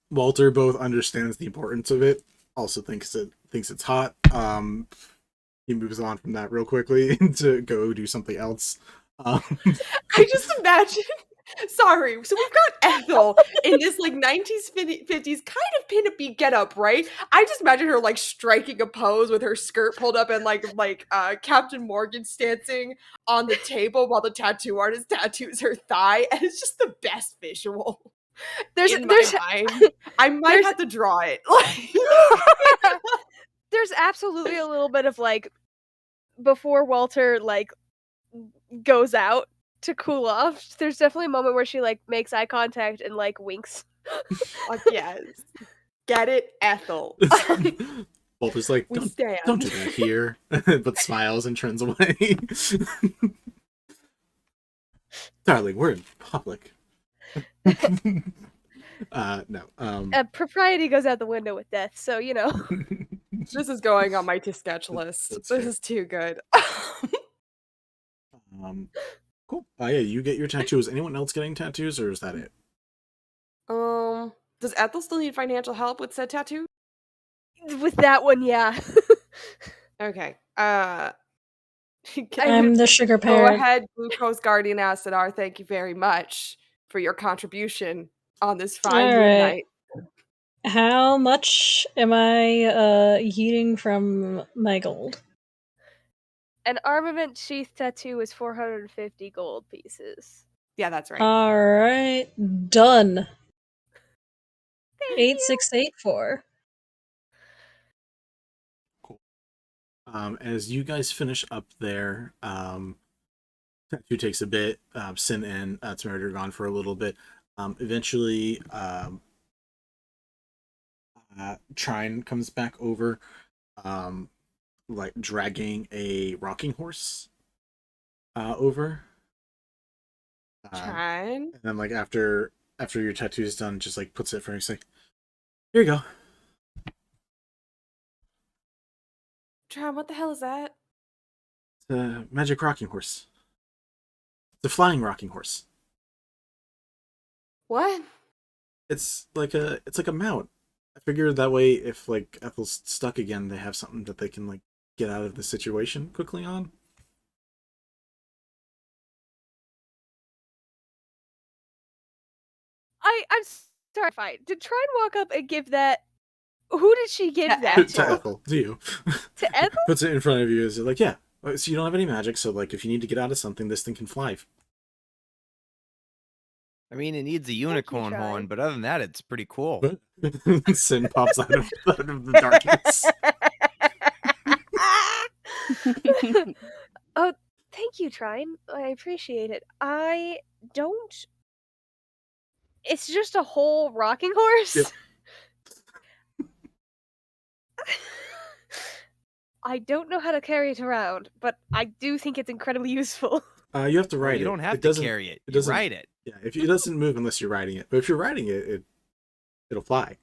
Walter both understands the importance of it, also thinks it's hot. He moves on from that real quickly to go do something else. I just imagine. Sorry, so we've got Ethel in this like 90s, 50s kind of pin-up-y get-up, right? I just imagine her like striking a pose with her skirt pulled up and like Captain Morgan stancing on the table while the tattoo artist tattoos her thigh, and it's just the best visual. There's mind. I might have to draw it. There's absolutely a little bit of like before Walter like goes out to cool off. There's definitely a moment where she like makes eye contact and like winks. Yes. Get it, Ethel. Walter's like, We don't stand. do that here, but smiles and turns away. Darling, we're in public. No. Propriety goes out the window with death, so you know. This is going on my to sketch list. That's This fair. is too good. Cool. Yeah, you get your tattoos. Anyone else getting tattoos, or is that it? Does Ethel still need financial help with said tattoo? With that one, yeah. Okay. I'm the sugar Go parent. ahead, Glucose Guardian Asunar. Thank you very much for your contribution on this fine All right. night. How much am I heating from my gold? An armament sheath tattoo is 450 gold pieces. Yeah, that's right. All right, done. 8684. As you guys finish up there, tattoo takes a bit. Cinn and Temerity are gone for a little bit. Eventually, Trine comes back over, like dragging a rocking horse over. Trine? And then, like after your tattoo is done, just like puts it for you. Say, "Here you go." Trine, what the hell is that? It's a magic rocking horse. It's a flying rocking horse. What? It's like a mount. I figured that way, if like Ethel's stuck again, they have something that they can like get out of the situation quickly on. I'm terrified. Did Trine walk up and give that? Who did she give that To Ethel, to you. To Ethel? Puts it in front of you. Is like, yeah. So you don't have any magic, so like if you need to get out of something, this thing can fly. I mean, it needs a unicorn horn, but other than that, it's pretty cool. Cinn pops out of the darkness. Oh, thank you, Trine. I appreciate it. I don't. It's just a whole rocking horse. Yep. I don't know how to carry it around, but I do think it's incredibly useful. You have to ride it. You don't have It to doesn't- carry it. It You doesn't ride it. Yeah, it doesn't move unless you're riding it. But if you're riding it, it'll fly.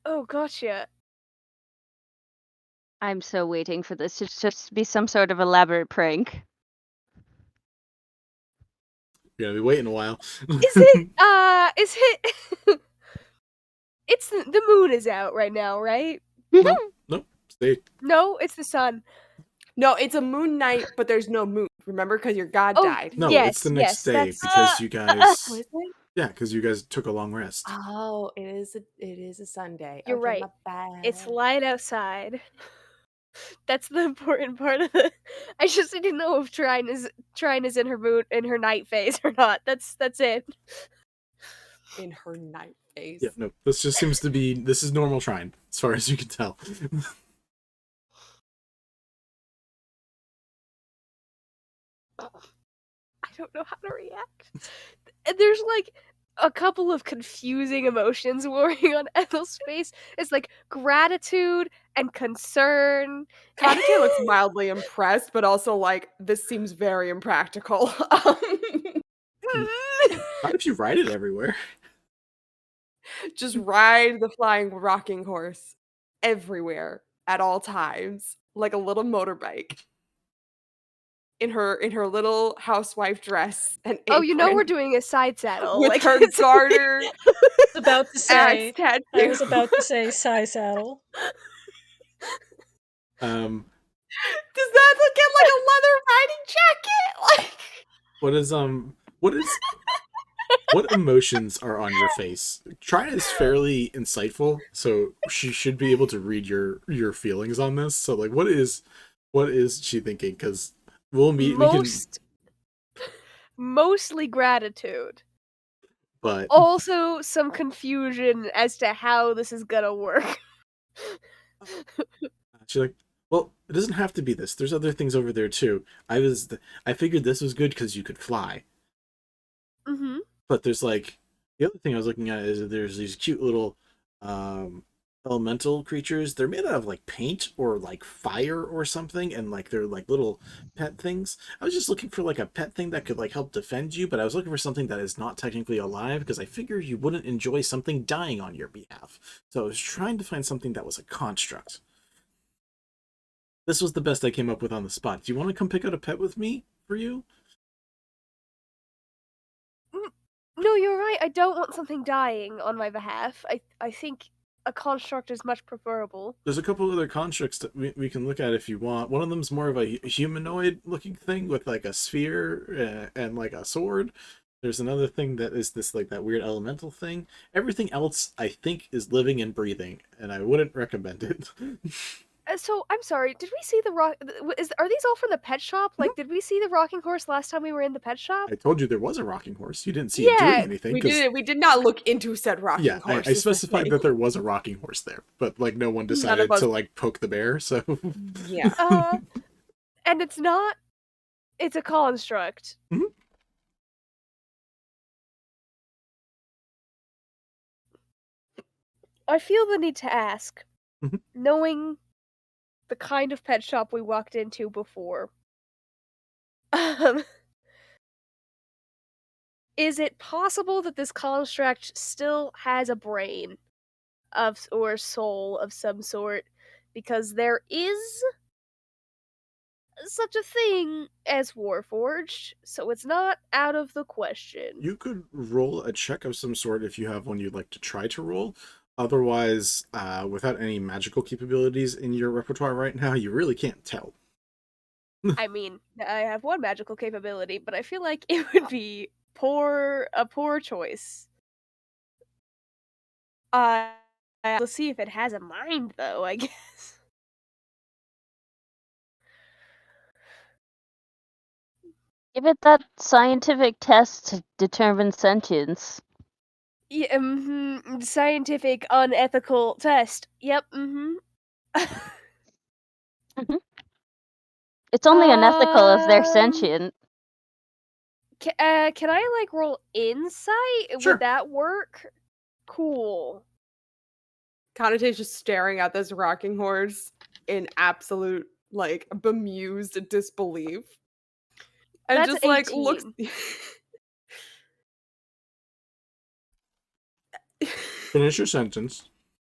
Oh, gotcha. I'm so waiting for this to just be some sort of elaborate prank. You're gonna be waiting a while. Is it? Is it? It's the moon is out right now, right? Nope. Stay. No, it's the sun. No, it's a moon night, but there's no moon. Remember, because your god Oh, died. No, Yes, it's the next yes, day that's- because you guys. What is it? Yeah, because you guys took a long rest. Oh, it is a Sunday. You're Okay, right. my bad. It's light outside. That's the important part of it. I just didn't know if Trine is in her moon in her night phase or not. That's it. In her night phase. Yeah, no. This just seems to be. This is normal Trine, as far as you can tell. I don't know how to react. And there's like a couple of confusing emotions warring on Ethel's face. It's like gratitude and concern. Kanitae looks mildly impressed, but also like, this seems very impractical. How did you ride it everywhere? Just ride the flying rocking horse everywhere at all times, like a little motorbike. In her little housewife dress and Oh, you know apron we're doing a side saddle. with like, her it's- garter. I was about to say. axe tattoo. I was about to say side saddle. Does that look at like a leather riding jacket? Like what emotions are on your face? Trine is fairly insightful, so she should be able to read your feelings on this. So like, what is she thinking? Because we'll meet. Mostly gratitude. But Also some confusion as to how this is gonna work. she's like, Well, it doesn't have to be this. There's other things over there too. I figured this was good because you could fly. Mm-hmm. But there's like the other thing I was looking at is that there's these cute little elemental creatures. They're made out of like paint or like fire or something, and like they're like little pet things. I was just looking for like a pet thing that could like help defend you, but I was looking for something that is not technically alive because I figured you wouldn't enjoy something dying on your behalf. So I was trying to find something that was a construct. This was the best I came up with on the spot. Do you want to come pick out a pet with me for you? No, you're right. I don't want something dying on my behalf. I think a construct is much preferable. There's a couple other constructs that we can look at if you want. One of them's more of a humanoid looking thing with like a sphere and like a sword. There's another thing that is this like that weird elemental thing. Everything else I think is living and breathing, and I wouldn't recommend it. So I'm sorry. Did we see the rock? Are these all from the pet shop? Like, did we see the rocking horse last time we were in the pet shop? I told you there was a rocking horse. You didn't see it doing anything. We did not look into said rocking horse. I specified that there was a rocking horse there, but like no one decided to like poke the bear. So yeah, and it's not. It's a construct. Mm-hmm. I feel the need to ask, Mm-hmm. knowing the kind of pet shop we walked into before. Is it possible that this construct still has a brain or soul of some sort? Because there is such a thing as Warforged, so it's not out of the question. You could roll a check of some sort if you have one you'd like to try to roll. Otherwise, without any magical capabilities in your repertoire right now, you really can't tell. I mean, I have one magical capability, but I feel like it would be a poor choice. Let's see if it has a mind, though, I guess. Give it that scientific test to determine sentience. Yeah, scientific, unethical test. Yep, It's only unethical if they're sentient. Can I, like, roll insight? Sure. Would that work? Cool. Kanitae's just staring at this rocking horse in absolute, like, bemused disbelief. And That's just, like, 18. looks... Finish your sentence.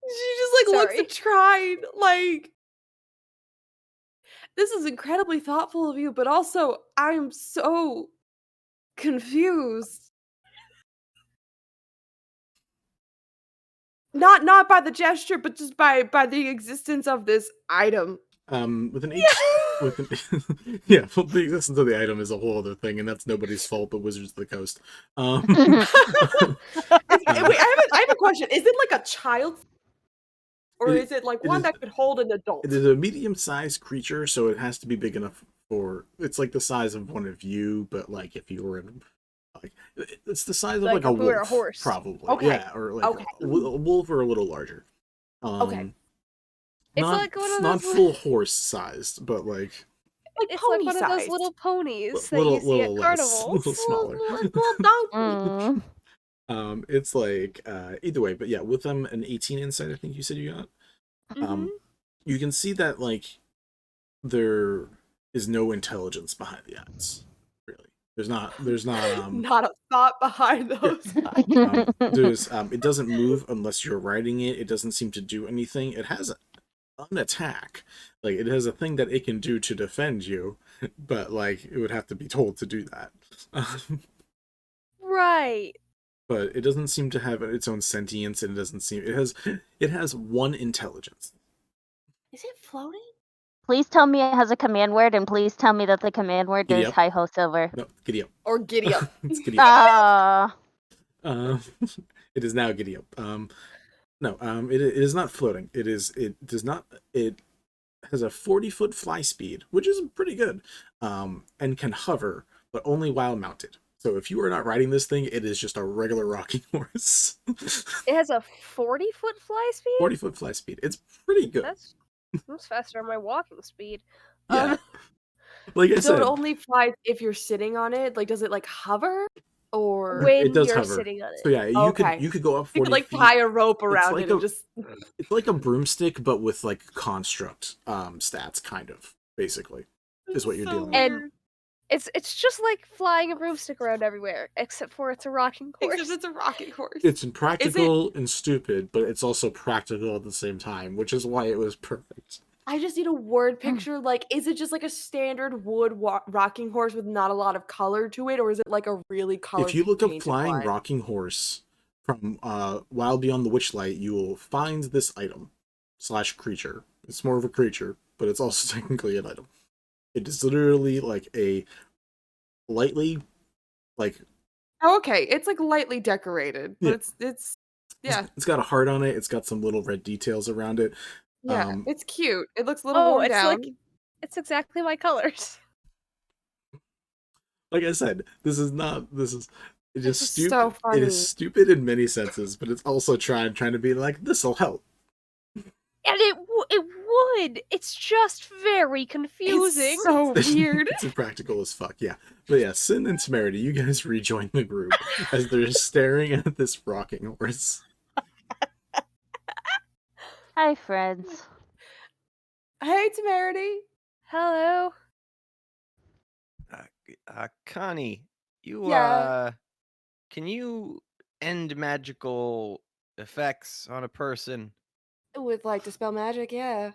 She just, like, looks and tried, like... This is incredibly thoughtful of you, but also, I'm so confused. Not by the gesture, but just by the existence of this item. With an yeah, well, the existence of the item is a whole other thing, and that's nobody's fault but Wizards of the Coast. Wait, I have a question. Is it like a child, or is it like one that could hold an adult? It is a medium-sized creature, so it has to be big enough for. It's like the size of one of you, but like if you were in, like, it's the size of like a wolf, or a horse, probably. Okay. Yeah, or like a wolf or a little larger. Okay. It's not, like one of not those full horse sized, but like it's like one of those little ponies that you see at carnivals. A little smaller. Little donkey. It's like either way, but yeah, with them an 18 insight, I think you said you got. You can see that like there is no intelligence behind the eyes. Really, there's not not a thought behind those. It doesn't move unless you're riding it. It doesn't seem to do anything. It has an attack, like it has a thing that it can do to defend you, but like it would have to be told to do that. Right. But it doesn't seem to have its own sentience, and it has one intelligence. Is it floating? Please tell me it has a command word, and please tell me that the command word Giddy is up. Hi-Ho Silver. No, giddy up. Or giddy up. It's giddy up. It is now giddy up. It is not floating. It has a 40-foot fly speed, which is pretty good, and can hover, but only while mounted. So if you are not riding this thing, it is just a regular rocking horse. It has a 40-foot fly speed? 40-foot fly speed. It's pretty good. Moves faster on my walking speed. Yeah. Like I So said, it only flies if you're sitting on it? Like, does it, like, hover? Or When it does you're hover. sitting on So it. yeah, you Okay. could go up You 40 could, like, feet. tie a rope It's around like it and just it's like a broomstick, but with like construct stats, kind of, basically, is what you're so dealing with. And it's just like flying a broomstick around everywhere, except for it's a rocking horse. Except it's a rocking horse. It's impractical and stupid, but it's also practical at the same time, which is why it was perfect. I just need a word picture. Like, is it just like a standard wood rocking horse with not a lot of color to it, or is it like a really colorful If you look up painted flying one? rocking horse from Wild Beyond the Witchlight, you will find this item / creature. It's more of a creature, but it's also technically an item. It is literally like a lightly, like, Oh, okay. It's like lightly decorated, but yeah. it's yeah. It's got a heart on it. It's got some little red details around it. Yeah, it's cute. It looks a little Oh, worn it's down. like it's exactly my colors. Like I said, this is it is just stupid. so It funny. is stupid in many senses, but it's also trying to be like, this'll help. And it would. It's just very confusing. It's so weird. It's impractical as fuck, yeah. But yeah, Cinn and Temerity, you guys rejoin the group as they're staring at this rocking horse. Hi, friends. Hey, Temerity. Hello. Connie, you Yeah. can you end magical effects on a person? With like dispel magic, yeah.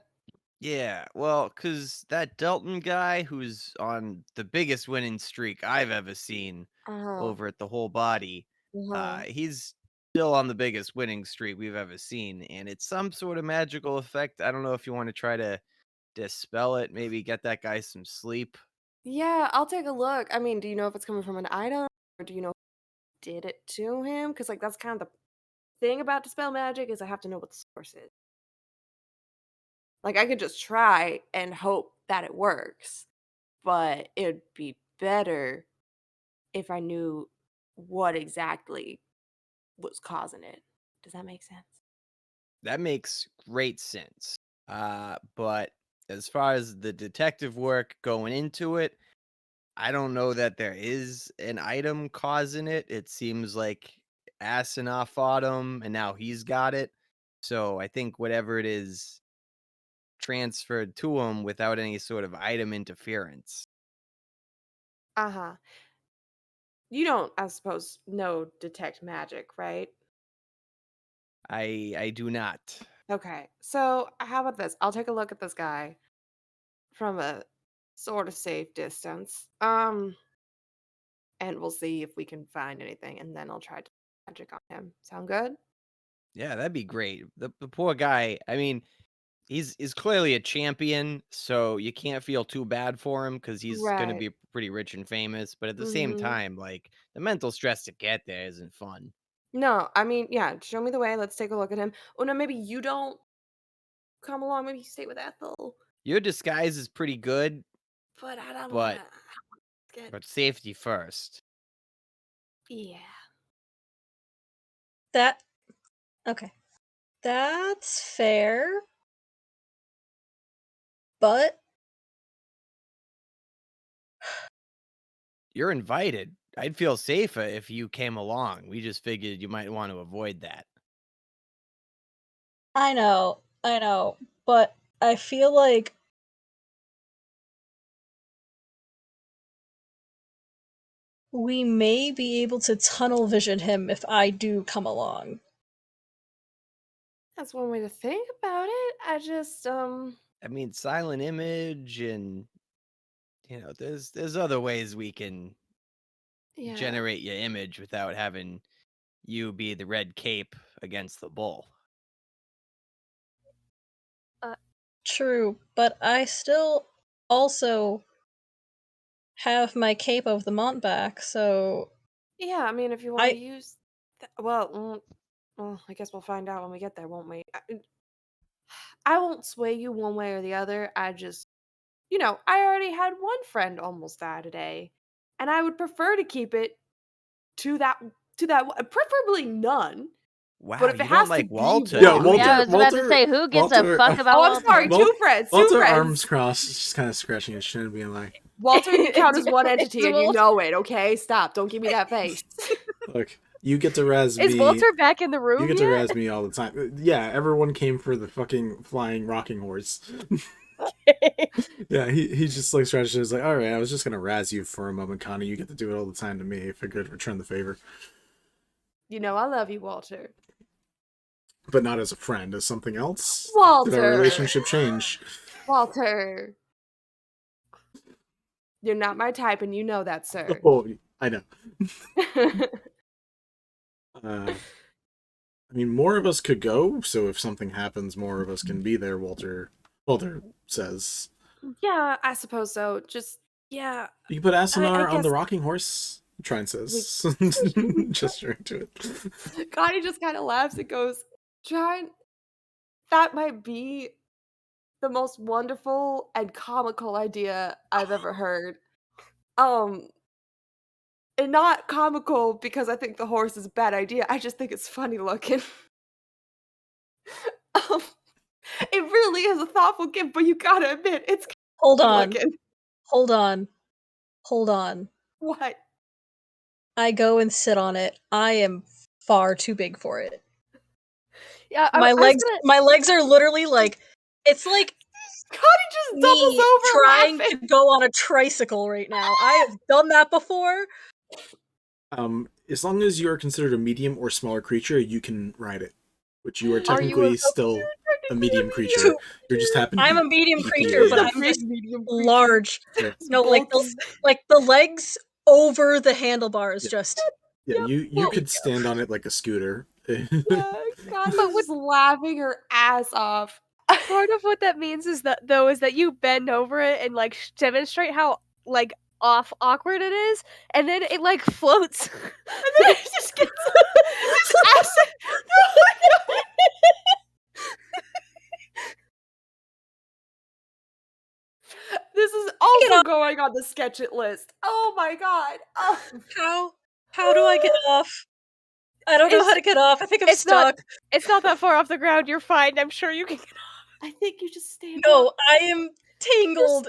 Yeah, well, cause that Dalton guy who's on the biggest winning streak I've ever seen over at the Whole Body, he's still on the biggest winning streak we've ever seen, and it's some sort of magical effect. I don't know if you want to try to dispel it, maybe get that guy some sleep. Yeah, I'll take a look. I mean, do you know if it's coming from an item, or do you know who did it to him? Because like that's kind of the thing about dispel magic is I have to know what the source is. Like I could just try and hope that it works, but it'd be better if I knew what exactly was causing it. Does that make sense? That makes great sense. But as far as the detective work going into it, I don't know that there is an item causing it. It seems like Asunar fought him, and now he's got it. So I think whatever it is transferred to him without any sort of item interference. Uh-huh. You don't, I suppose, know detect magic, right? I do not. Okay. So how about this? I'll take a look at this guy from a sort of safe distance. And we'll see if we can find anything, and then I'll try to magic on him. Sound good? Yeah, that'd be great. The poor guy, I mean, he's clearly a champion, so you can't feel too bad for him because he's going to Right. be pretty rich and famous. But at the same Mhm. time, like the mental stress to get there isn't fun. No, I mean, yeah, show me the way. Let's take a look at him. Oh no, maybe you don't come along. Maybe you stay with Ethel. Your disguise is pretty good, But I don't but wanna get but safety first. yeah. That okay. That's fair. But You're invited. I'd feel safer if you came along. We just figured you might want to avoid that. I know, but I feel like we may be able to tunnel vision him if I do come along. That's one way to think about it. I just I mean, silent image and there's other ways we can yeah. generate your image without having you be the red cape against the bull. True, but I still also have my cape of the Mont back, so Yeah, I mean, if you want to use well, I guess we'll find out when we get there, won't we? I won't sway you one way or the other. I just, I already had one friend almost die today, and I would prefer to keep it to that preferably none. Wow, But if it you has don't to like be Walter. Yeah, Walter. Yeah, I was about to say, who gives a fuck about Oh, I'm Walter? sorry. Two friends. Two Walter, friends. arms crossed, just kind of scratching his chin, being like, Walter, you count as one It's entity, and you Walter. know it. Okay, stop. Don't give me that face. "Look, you get to razz me. Is Walter back in the room You get to yet? razz me all the time." Yeah, everyone came for the fucking flying rocking horse. Yeah, he just like scratches his like, all right, I was just gonna razz you for a moment, Connie. You get to do it all the time to me. Figured return the favor, You know I love you, Walter. but not as a friend, as something else. Walter. Did our relationship change? Walter. You're not my type, and you know that, sir. Oh, I know. I mean, more of us could go, so if something happens, more of us can be there. Walter says. Yeah, I suppose so. Just yeah. You can put Asunar on the guess- rocking horse. Trine says, gesturing to it. Connie just kind of laughs and goes, Trine, that might be the most wonderful and comical idea I've ever heard. And not comical because I think the horse is a bad idea. I just think it's funny looking. It really is a thoughtful gift, but you gotta admit, it's Hold funny on. looking. Hold on. Hold on. What? I go and sit on it. I am far too big for it. Yeah, My legs are literally like, it's like Connie just doubles me over trying laughing. to go on a tricycle right now. I have done that before. As long as you are considered a medium or smaller creature, you can ride it. Which you are Are you technically still a medium creature. You're just happen to I'm be a medium beefy creature, and- but I'm just large. No, like the legs over the handlebars. Just Yeah, you could stand on it like a scooter. Connie was laughing her ass off. Part of what that means is that you bend over it and like demonstrate how like awkward it is, and then it like floats, and then it just gets this acid. No. This is also going on the sketch it list. Oh my god. Oh. How do I get off? I don't know how to get off. I think I'm stuck. It's not that far off the ground. You're fine. I'm sure you can get off. I think you just stand No, up. I am tangled.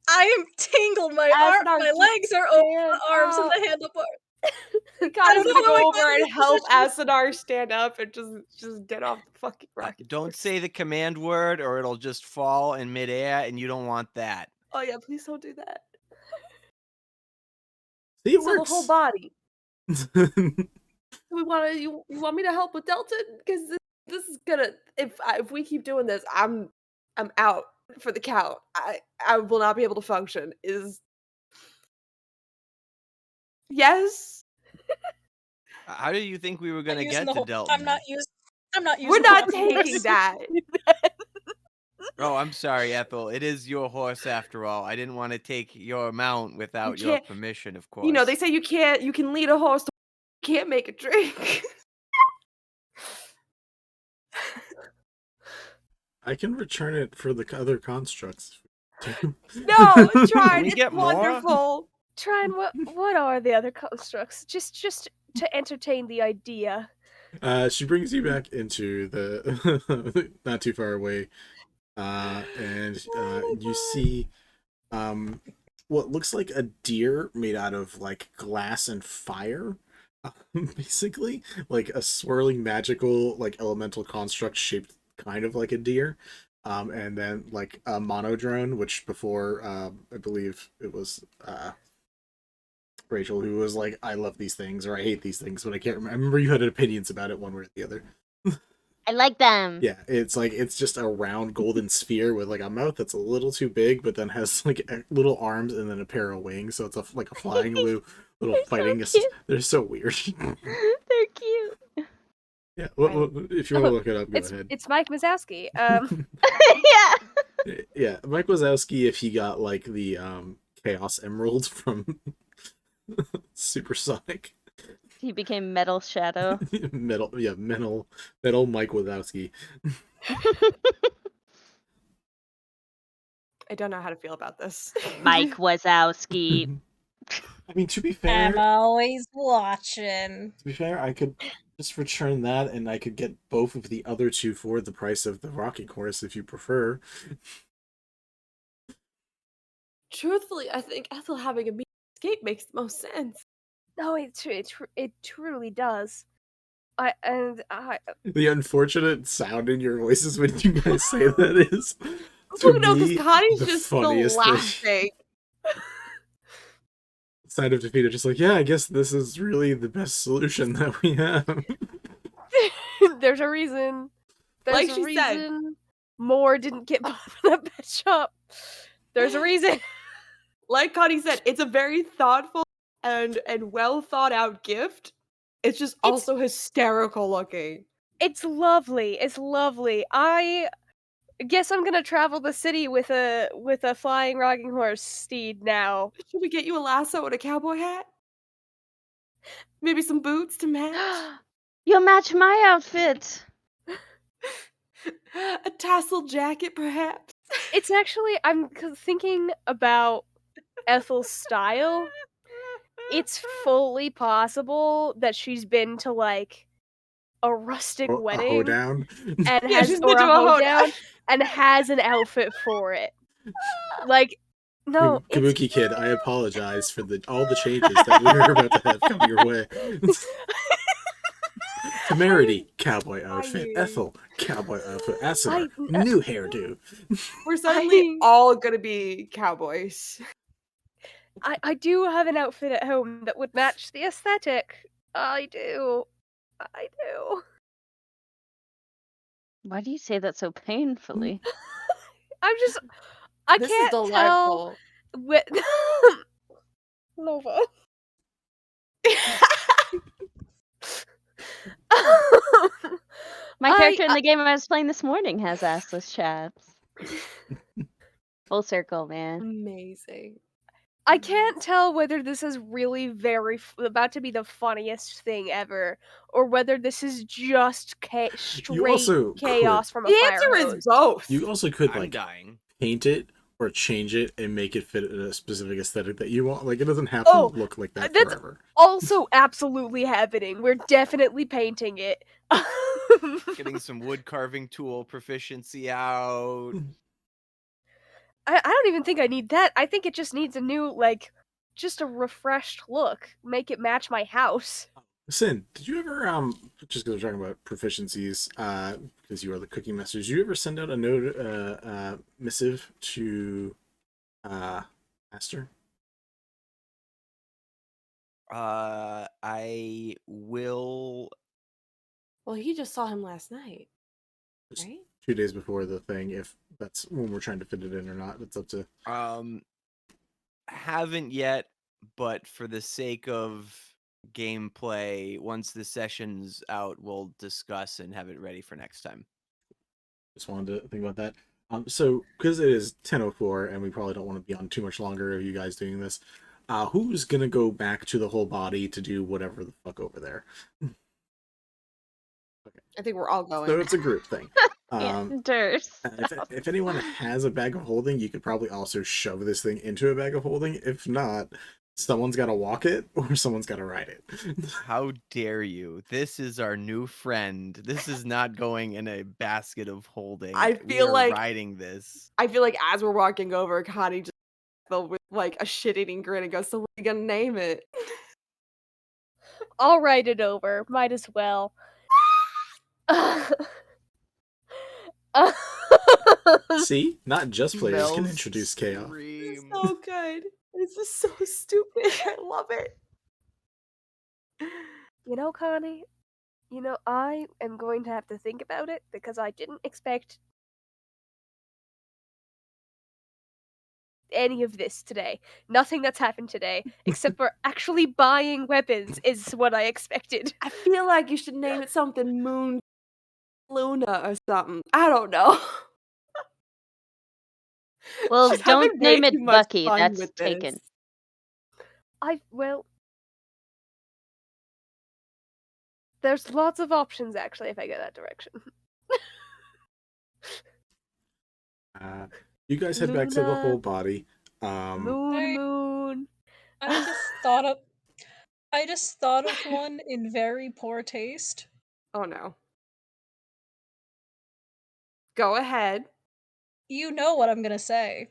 I am tangled. My legs are over the arms and the handlebars. Connie's know gonna how I go got over in and this help position. Asunar stand up and just get off the fucking rocket. Don't say the command word or it'll just fall in midair, and you don't want that. Oh yeah, please don't do that. See, it So works. the whole body. You want me to help with Delta? Because this is gonna if we keep doing this, I'm out for the count. I will not be able to function. Yes. How do you think we were gonna using get the to whole- Delta? I'm not using. We're not the taking horse. that. Oh, I'm sorry, Ethel. It is your horse after all. I didn't want to take your mount without your can't- permission, of course. You know, they say you can lead a horse, you can't make it drink. I can return it for the other constructs. No, Trine, we it's get more? wonderful. Trine, what are the other constructs? Just to entertain the idea. She brings you back into the not too far away, and you see what looks like a deer made out of like glass and fire, basically like a swirling magical like elemental construct shaped kind of like a deer, and then like a monodrone, which before I believe it was Rachel who was like, I love these things or I hate these things, but I can't remember. I remember you had opinions about it one way or the other. I like them. Yeah, it's just a round golden sphere with like a mouth that's a little too big, but then has like little arms and then a pair of wings. So it's like a flying little fighting. They're so weird. They're cute. Yeah, if you want to look it up, go ahead. It's Mike Mazowski. Yeah. Yeah, Mike Wazowski, if he got like the Chaos Emerald from Supersonic. He became Metal Shadow. metal Mike Wazowski. I don't know how to feel about this. Mike Wazowski. I mean, to be fair, I'm always watching. I could Just return that, and I could get both of the other two for the price of the rocking horse, if you prefer. Truthfully, I think Ethel having a mean escape makes the most sense. No, it truly does. The unfortunate sound in your voices when you guys say that is, Oh to no, because me, Connie's the just still funniest thing. laughing. Sign of defeat are just like, yeah, I guess this is really the best solution that we have. There's a reason. There's Like a she said. reason more didn't get bought in that pet shop. There's a reason. Like Connie said, it's a very thoughtful and well thought out gift. It's just also hysterical looking. It's lovely. It's lovely. I guess I'm gonna travel the city with a flying rocking horse steed now. Should we get you a lasso and a cowboy hat? Maybe some boots to match? You'll match my outfit. A tassel jacket, perhaps? It's actually, I'm thinking about Ethel's style. It's fully possible that she's been to like a rustic A wedding hoedown. and Yeah, has she's or been a to a hoedown. hoedown and has an outfit for it. Like, no, it's Kabuki Kid, I apologize for all the changes that we're about to have come your way. Temerity, cowboy outfit. Ethel, cowboy outfit. Asunar, new hairdo. We're suddenly all gonna be cowboys. I do have an outfit at home that would match the aesthetic. I do. I do. Why do you say that so painfully? I'm just. I This is can't delightful. tell. Nova. My character in the game I was playing this morning has assless chaps. Full circle, man. Amazing. I can't tell whether this is really about to be the funniest thing ever, or whether this is just straight chaos from a The fire answer is hose. both. You also could I'm like dying. paint it or change it and make it fit a specific aesthetic that you want. Like it doesn't have to look like that That's forever. also absolutely happening. We're definitely painting it. Getting some wood carving tool proficiency out. I don't even think I need that. I think it just needs a new, like, just a refreshed look. Make it match my house. Sin, did you ever just because we're talking about proficiencies, because you are the cooking master, did you ever send out a note missive to Aster? I will. Well, he just saw him last night, Just right? 2 days before the thing, if that's when we're trying to fit it in or not. It's up to Haven't yet, but for the sake of gameplay, once the session's out, we'll discuss and have it ready for next time. just wanted to think about that. So because it is 10:04 and we probably don't want to be on too much longer of you guys doing this, who's gonna go back to the whole body to do whatever the fuck over there? I think we're all going. So it's a group thing. Anders. If anyone has a bag of holding, you could probably also shove this thing into a bag of holding. If not, someone's got to walk it or someone's got to ride it. How dare you? This is our new friend. This is not going in a basket of holding. I We feel are like riding this. I feel like as we're walking over, Connie just filled with like a shit-eating grin and goes, "So what are you gonna name it?" I'll write it over. Might as well. See, not just players can Mel's introduce chaos. This is so good. This is so stupid. I love it. You know, Connie, I am going to have to think about it because I didn't expect any of this today. Nothing that's happened today, except for actually buying weapons, is what I expected. I feel like you should name it something Moon Luna or something. I don't know. Well, She's don't having way name it too much Bucky. fun That's with taken. this. There's lots of options actually if I go that direction. You guys head back to the Luna. whole body. Moon. I just thought of I just thought of one in very poor taste. Oh no. Go ahead. You know what I'm gonna say.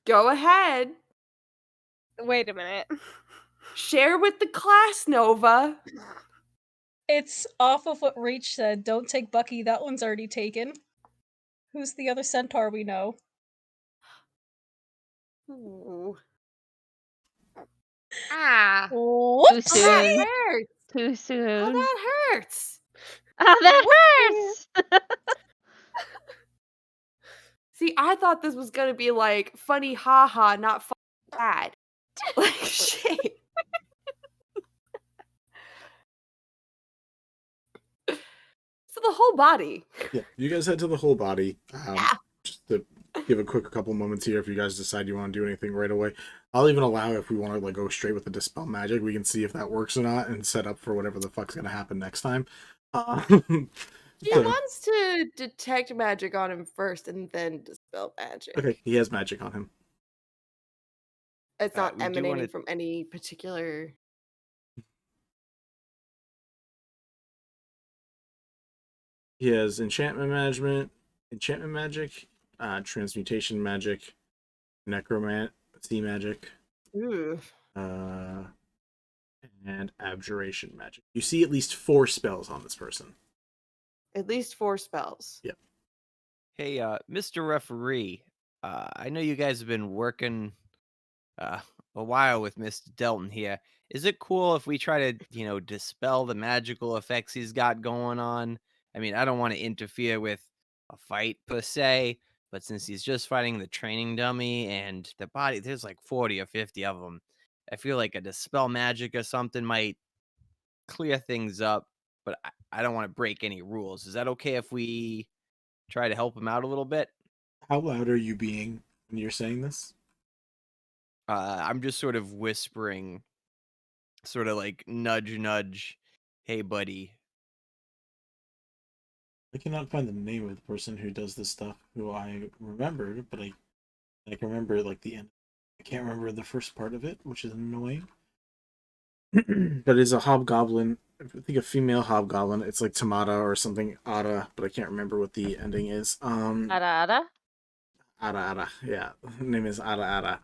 Go ahead. Wait a minute. Share with the class, Nova. It's off of what Rach said. Don't take Bucky. That one's already taken. Who's the other centaur we know? Ooh. Ah. Too Whoopsie! soon. That hurts. Too Oh, soon. that hurts. Oh, that hurts! See, I thought this was gonna be like funny, haha, not bad. Like shit. So the whole body. Yeah, you guys head to the whole body. Yeah. Just to give a quick couple moments here if you guys decide you want to do anything right away. I'll even allow if we want to like go straight with the dispel magic. We can see if that works or not and set up for whatever the fuck's gonna happen next time. He wants to detect magic on him first and then dispel magic. Okay, he has magic on him. It's not we do emanating wanna- from any particular. He has enchantment magic, transmutation magic, necromancy magic, Ooh. and abjuration magic. You see at least 4 spells on this person. At least 4 spells. Yep. Hey, Mr. Referee, I know you guys have been working a while with Mr. Delton here. Is it cool if we try to, dispel the magical effects he's got going on? I mean, I don't want to interfere with a fight per se, but since he's just fighting the training dummy and the body, there's like 40 or 50 of them. I feel like a dispel magic or something might clear things up, but I don't want to break any rules. Is that okay if we try to help him out a little bit? How loud are you being when you're saying this? I'm just sort of whispering, sort of like nudge, nudge. Hey, buddy. I cannot find the name of the person who does this stuff, who I remember, but I can remember like the end. I can't remember the first part of it, which is annoying. But it's a hobgoblin. I think a female hobgoblin. It's like Tamada or something Ada, but I can't remember what the ending is. Ada. Ada. Yeah, her name is Ada.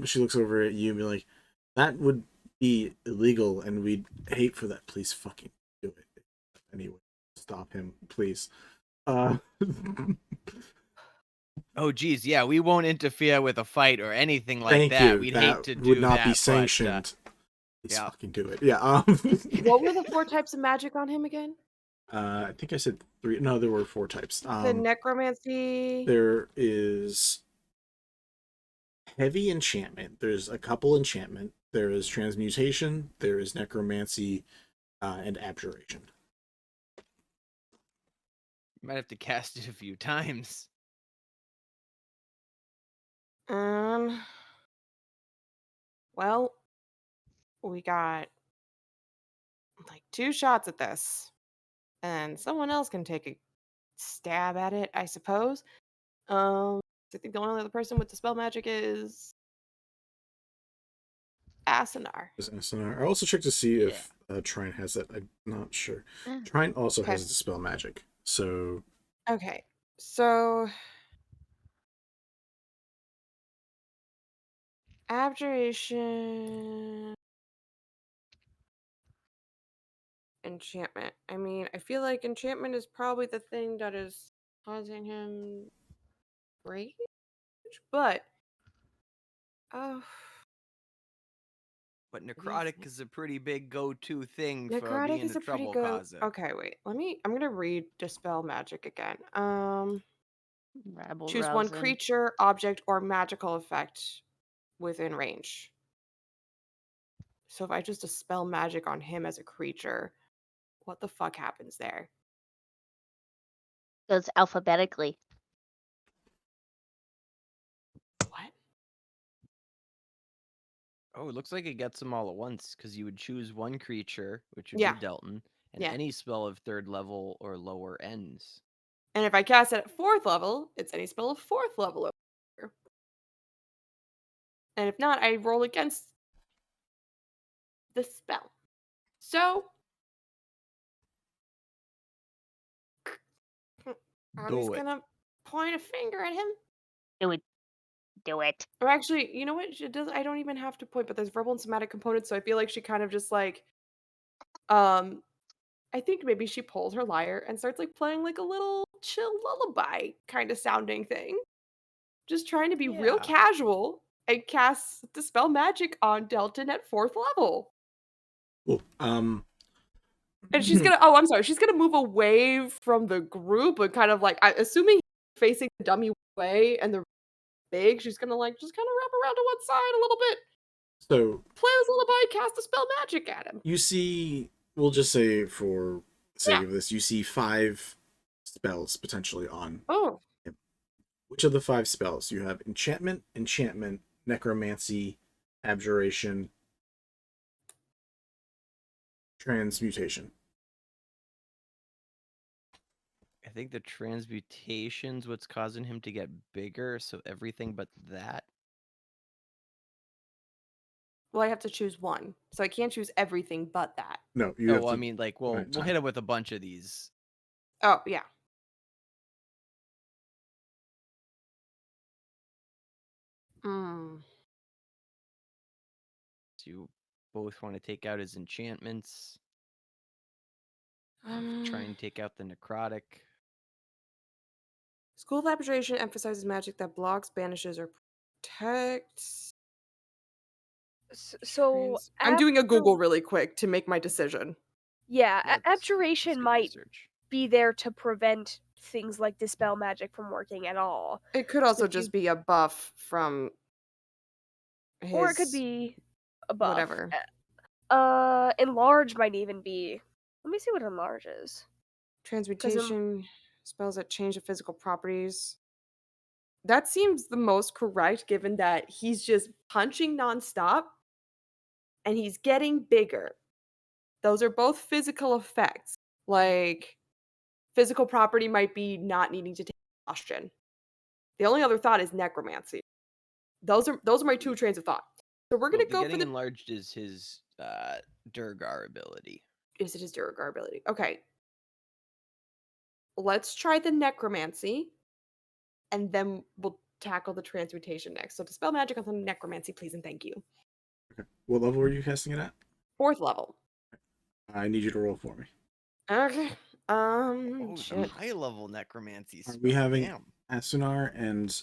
She looks over at you and be like, "That would be illegal, and we'd hate for that. Please fucking do it. Anyway, stop him, please." Oh, geez, yeah, we won't interfere with a fight or anything like Thank that. you. We'd That hate to would do not that, be but, sanctioned. Please yeah. fucking do it. Yeah. What were the 4 types of magic on him again? I think I said 3. No, there were 4 types. The necromancy. There is heavy enchantment. There's a couple enchantment. There is transmutation. There is necromancy, and abjuration. You might have to cast it a few times. Well, we got like 2 shots at this, and someone else can take a stab at it, I suppose. I think the only other person with the spell magic is Asunar. Is Asunar. I also checked to see if Trine has that. I'm not sure. Trine also Okay. has dispel magic. So Okay, so abjuration, enchantment. I mean, I feel like enchantment is probably the thing that is causing him rage, but But necrotic is a pretty big go-to thing for necrotic being is a a pretty trouble good. causer. Okay, wait. I'm gonna read dispel magic again. Rabble Choose one rousing. creature, object, or magical effect within range. So if I just dispel magic on him as a creature, what the fuck happens there? Goes alphabetically. What? Oh, it looks like it gets them all at once, because you would choose one creature, which would Yeah. be Delton, and Yeah. any spell of 3rd level or lower ends. And if I cast it at 4th level, it's any spell of 4th level. And if not, I roll against the spell. So Connie's Do it. gonna point a finger at him. Do it. Do it. Or actually, you know what? She does. I don't even have to point, but there's verbal and somatic components, so I feel like she kind of just like, I think maybe she pulls her lyre and starts like playing like a little chill lullaby kind of sounding thing. Just trying to be real Yeah. casual and casts Dispel Magic on Delton at 4th level. Cool. And she's gonna, oh, I'm sorry, she's gonna move away from the group and kind of like, I assuming facing the dummy way and the big, she's gonna like just kind of wrap around to one side a little bit, So play this lullaby, cast Dispel Magic at him. you see, we'll just say for the sake of this, you see 5 spells potentially on. Oh. him. Which of the 5 spells? You have enchantment, necromancy, abjuration, transmutation. I think the transmutation's what's causing him to get bigger, so everything but that. Well, I have to choose one, so I can't choose everything but that. No, you have I to mean, like, one we'll at a time. hit him with a bunch of these. Oh, yeah. Do you both want to take out his enchantments? Try and take out the necrotic. School of Abjuration emphasizes magic that blocks, banishes, or protects. So I'm doing a after- Google really quick to make my decision. Yeah, That's abjuration might research. be there to prevent things like Dispel Magic from working at all. It could also just be a buff from his... Or it could be a buff. whatever. Enlarge might even be... Let me see what Enlarge is. Transmutation, spells that change the physical properties. That seems the most correct, given that he's just punching nonstop and he's getting bigger. Those are both physical effects. Like, physical property might be not needing to take exhaustion. The only other thought is necromancy. Those are my 2 trains of thought. So we're gonna go for getting the... enlarged is his Durgar ability. Is it his Durgar ability? Okay. Let's try the necromancy, and then we'll tackle the transmutation next. So Dispel Magic on the necromancy, please and thank you. Okay. What level are you casting it at? 4th level. I need you to roll for me. Okay. Shit. High level necromancy. Are we having Asunar and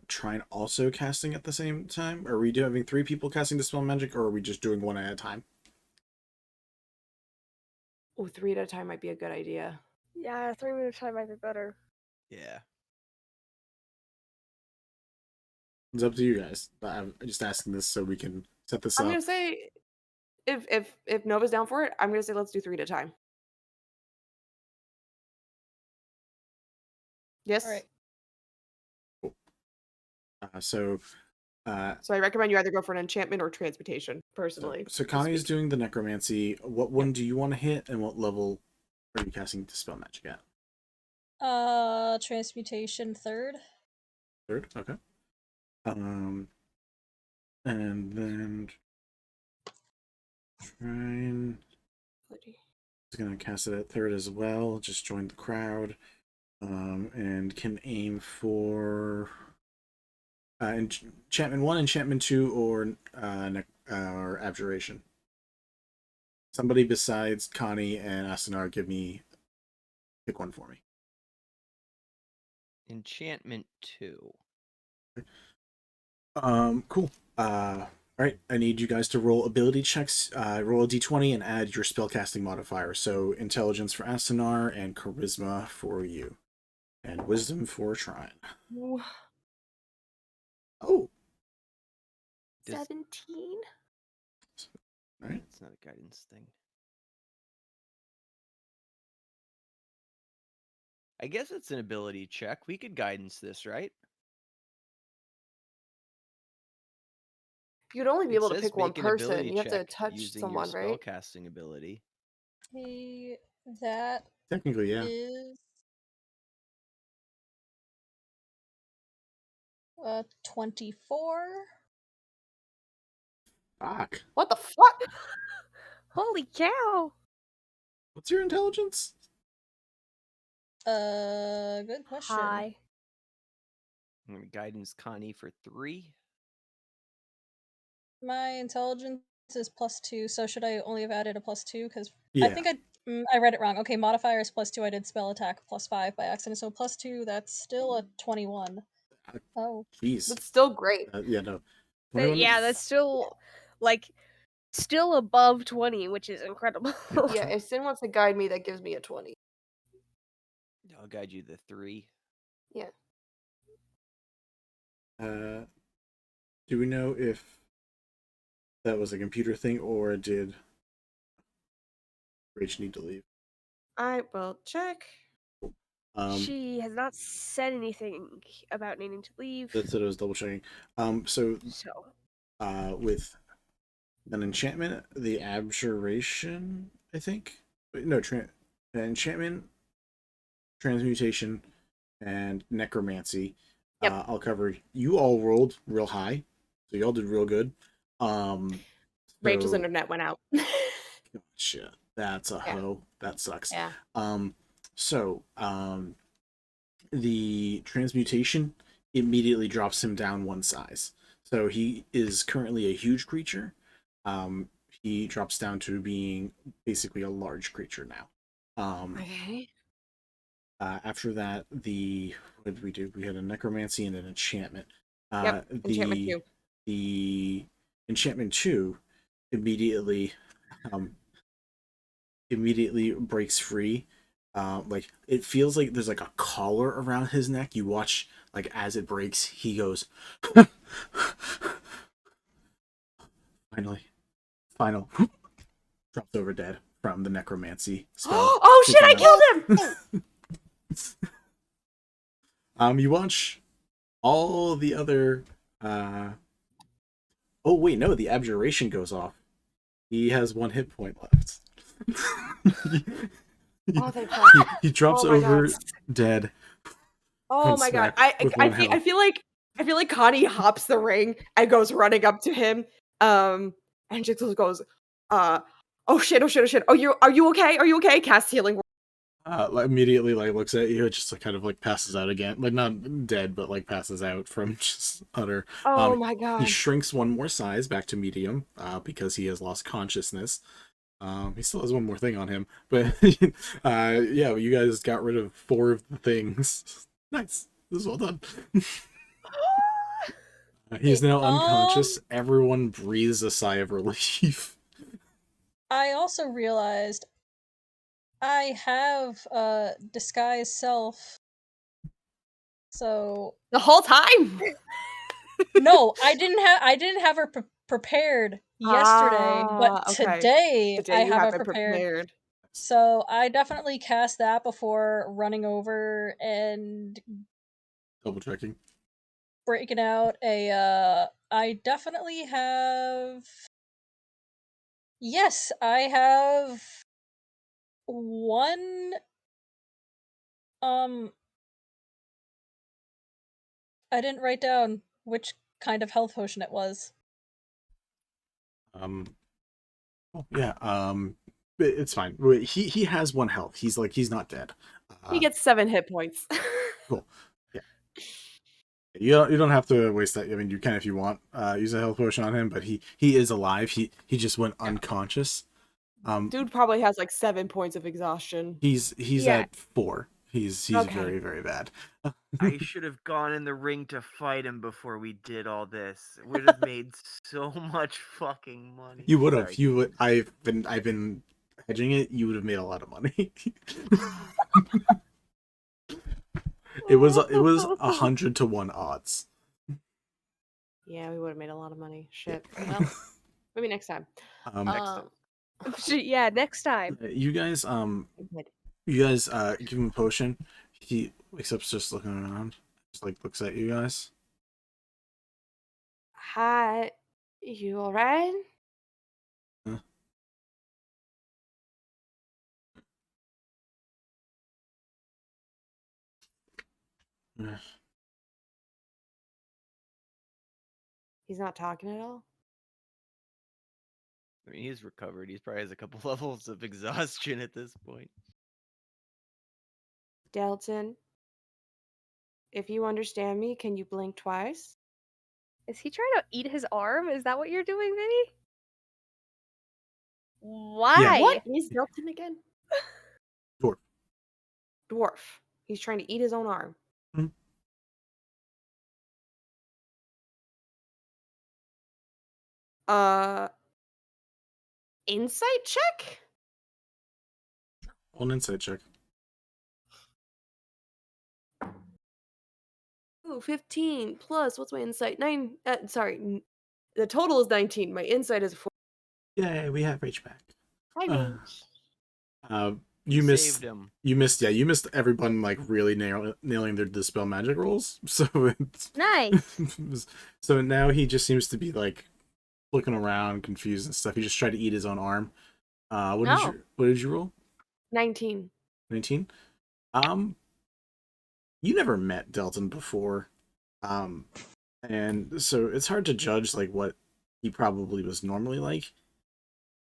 Trine also casting at the same time? Are we having 3 people casting Dispel Magic, or are we just doing one at a time? Oh, 3 at a time might be a good idea. Yeah, 3 at a time might be better. Yeah. It's up to you guys. I'm just asking this so we can set this I'm up. gonna say, if Nova's down for it, I'm gonna say let's do 3 at a time. Yes. All right. So I recommend you either go for an enchantment or transmutation, personally. So Connie's doing the necromancy. What one do you want to hit, and what level are you casting Dispel Magic at? Transmutation 3rd. 3rd, okay. And then Trine is gonna cast it at 3rd as well. Just join the crowd, and can aim for enchantment 1, enchantment 2, or abjuration. Somebody besides Connie and Asunar, pick one for me. Enchantment 2. Cool. All right, I need you guys to roll ability checks. Roll a d20 and add your spellcasting modifier. So intelligence for Asunar and charisma for you, and wisdom for Trine. Oh. 17. All right. It's not a guidance thing. I guess it's an ability check. We could guidance this, right? You'd only be able to says pick one make an person. ability You have to check touch using someone, your right? spellcasting ability. Okay, that Technically, yeah. is 24. Fuck. What the fuck? Holy cow! What's your intelligence? Good question. Hi. Guidance Connie for 3. My intelligence is +2, so should I only have added a +2? Because Yeah. I think I read it wrong. Okay, modifier is +2. I did spell attack +5 by accident, so +2. That's still a 21. Oh, Jeez. That's still great. Yeah, no. Yeah, that's still still above 20, which is incredible. Yeah, if Sin wants to guide me, that gives me a 20. I'll guide you the 3. Yeah. Do we know if that was a computer thing or did Rach need to leave? I will check. She has not said anything about needing to leave. That's what I was double checking. So with an enchantment, the abjuration, I think. No, enchantment, transmutation, and necromancy. Yep. I'll cover. You all rolled real high, so y'all did real good. Rachel's internet went out. Shit, that's a hoe. That sucks. Yeah. The transmutation immediately drops him down 1 size. So he is currently a huge creature. He drops down to being basically a large creature now. Okay. After that, what did we do? We had a necromancy and an enchantment. Yep, enchantment 2. The enchantment 2 immediately breaks free. Like it feels like there's like a collar around his neck. You watch like as it breaks, he goes final drops over dead from the necromancy spell. Oh shit, I killed him! You watch all the other oh wait, no, the abjuration goes off. He has 1 hit point left. He drops over dead. Oh my god. I feel like Connie hops the ring and goes running up to him. And just goes, oh shit. Are you okay? Are you okay? Cast healing. Immediately looks at you, just kind of passes out again. Like not dead, but passes out from just utter. Oh my god. He shrinks 1 more size back to medium, because he has lost consciousness. He still has 1 more thing on him, but yeah, you guys got rid of 4 of the things. Nice. This is well done. He's now unconscious. Everyone breathes a sigh of relief. I also realized I have disguise self. So the whole time? No, I didn't have her prepared yesterday, but okay. today I have it prepared. So I definitely cast that before running over and double checking, breaking out a. I definitely have. Yes, I have 1. I didn't write down which kind of health potion it was. Yeah. It's fine. He has 1 health. He's not dead. He gets 7 hit points. Cool. Yeah. You don't have to waste that. I mean, you can if you want. Use a health potion on him, but he is alive. He just went unconscious. Dude probably has 7 points of exhaustion. He's at 4. He's very, very bad. I should have gone in the ring to fight him before we did all this. It would have made so much fucking money. You would have. You would. I've been hedging it. You would have made a lot of money. It was 100 to 1 odds. Yeah, we would have made a lot of money. Shit. Well, maybe next time. Yeah, next time. You guys give him a potion. He wakes up just looking around. Just looks at you guys. Hi. You alright? Huh? He's not talking at all? I mean, he's recovered. He probably has a couple levels of exhaustion at this point. Delton, if you understand me, can you blink twice? Is he trying to eat his arm? Is that what you're doing, Vinny? Why? What is Delton again? Dwarf. Dwarf. He's trying to eat his own arm. Insight check? One insight check. Ooh, 15 plus, what's my insight? 9, the total is 19. My insight is 4. Yay, we have Rach back. Hi, Rach. You missed saved him. You missed everyone like really nailing their dispel magic rolls. So it's nice. So now he just seems to be like looking around, confused and stuff. He just tried to eat his own arm. What did you roll? 19. 19. You never met Delton before, and so it's hard to judge like what he probably was normally like.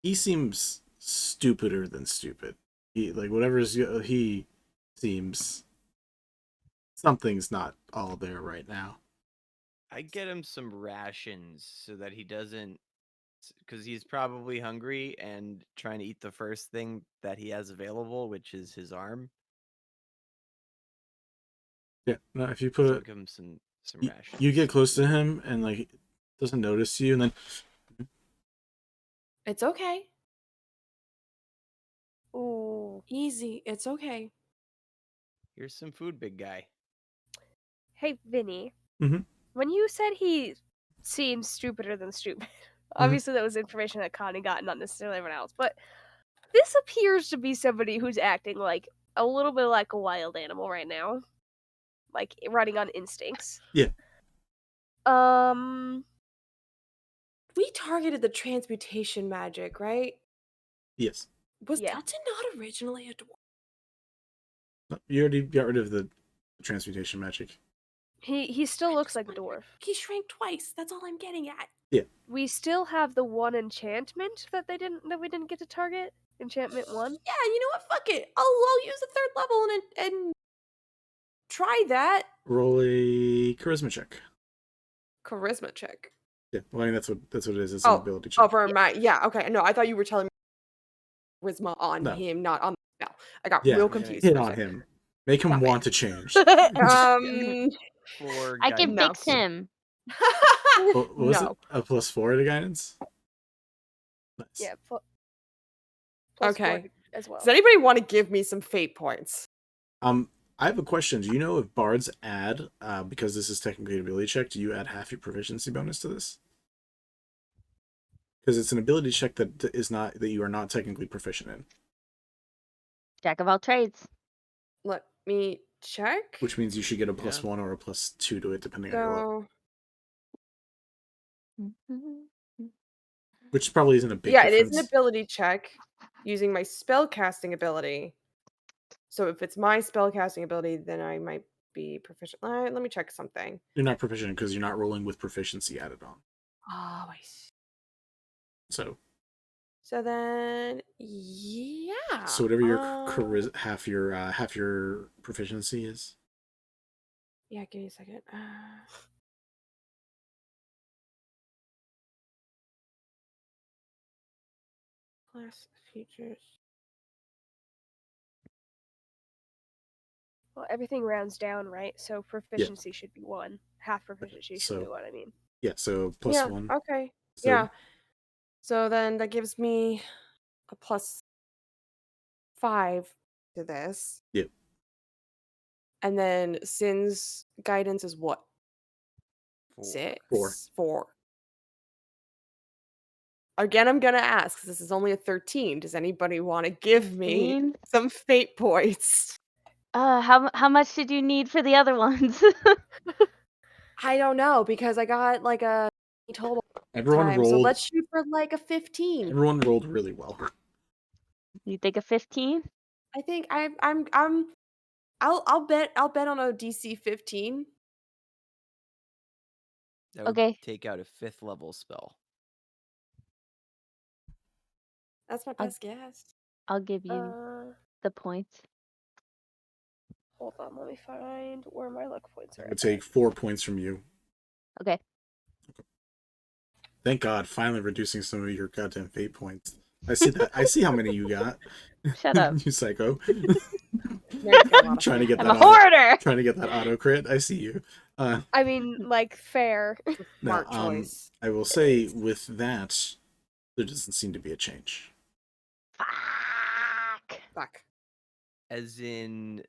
He seems stupider than stupid. He seems something's not all there right now. I get him some rations so that he doesn't, because he's probably hungry and trying to eat the first thing that he has available, which is his arm. Yeah, no, if you put So give him some rations. you get close to him and like doesn't notice you, and then It's okay. Ooh. Easy. It's okay. Here's some food, big guy. Hey, Vinny. Mhm. When you said he seems stupider than stupid, obviously that was information that Connie got, not necessarily everyone else, but this appears to be somebody who's acting like a little bit like a wild animal right now. Like running on instincts. Yeah. We targeted the transmutation magic, right? yes, Was Delton not originally a dwarf? you already got rid of the transmutation magic. He still looks like a dwarf. He shrank twice. That's all I'm getting at. Yeah. We still have the one enchantment that we didn't get to target. Enchantment 1. Yeah, you know what? Fuck it. I'll use the 3rd level and try that. Roll a charisma check. Charisma check. Yeah, well, I mean that's what it is. It's an ability check. Oh, for my okay. No, I thought you were telling me charisma on No. him, not on the spell. I got Yeah, real confused. hit on him. Make him want to change. I can No. fix him. What was it? A +4 to guidance? Nice. Yeah. Okay. As well. Does anybody want to give me some fate points? I have a question. Do you know if bards add, because this is technically an ability check, do you add half your proficiency bonus to this? Because it's an ability check that you are not technically proficient in. Jack of all trades. Let me check. Which means you should get a +1 or a +2 to it, depending on your level. Which probably isn't a big difference. It is an ability check using my spellcasting ability. So if it's my spellcasting ability, then I might be proficient. Let me check something. You're not proficient because you're not rolling with proficiency added on. Oh, I see. So then, yeah. So whatever your half your proficiency is. Yeah, give me a second. Class features. Well, everything rounds down, right? So proficiency should be 1. Half proficiency should be 1, I mean. Yeah, so +1. Okay. So, yeah. So then that gives me a +5 to this. Yep. And then Cinn's guidance is what? 4. Again, I'm gonna ask, because this is only a 13. Does anybody want to give me some fate points? How much did you need for the other ones? I don't know, because I got like a total Everyone time. rolled. So let's shoot for like a 15. Everyone rolled really well. You think a 15? I think I'll bet on a DC 15. That would take out a 5th level spell. That's my best guess. I'll give you the points. Hold on, let me find where my luck points I are. would take 4 points from you. Okay. Thank God, finally reducing some of your goddamn fate points. I see that. I see how many you got. Shut up. You psycho. Trying to get I'm that a hoarder. Trying to get that auto crit. I see you. I mean, like, fair. Now, I will say with that, there doesn't seem to be a change. Fuck. As in,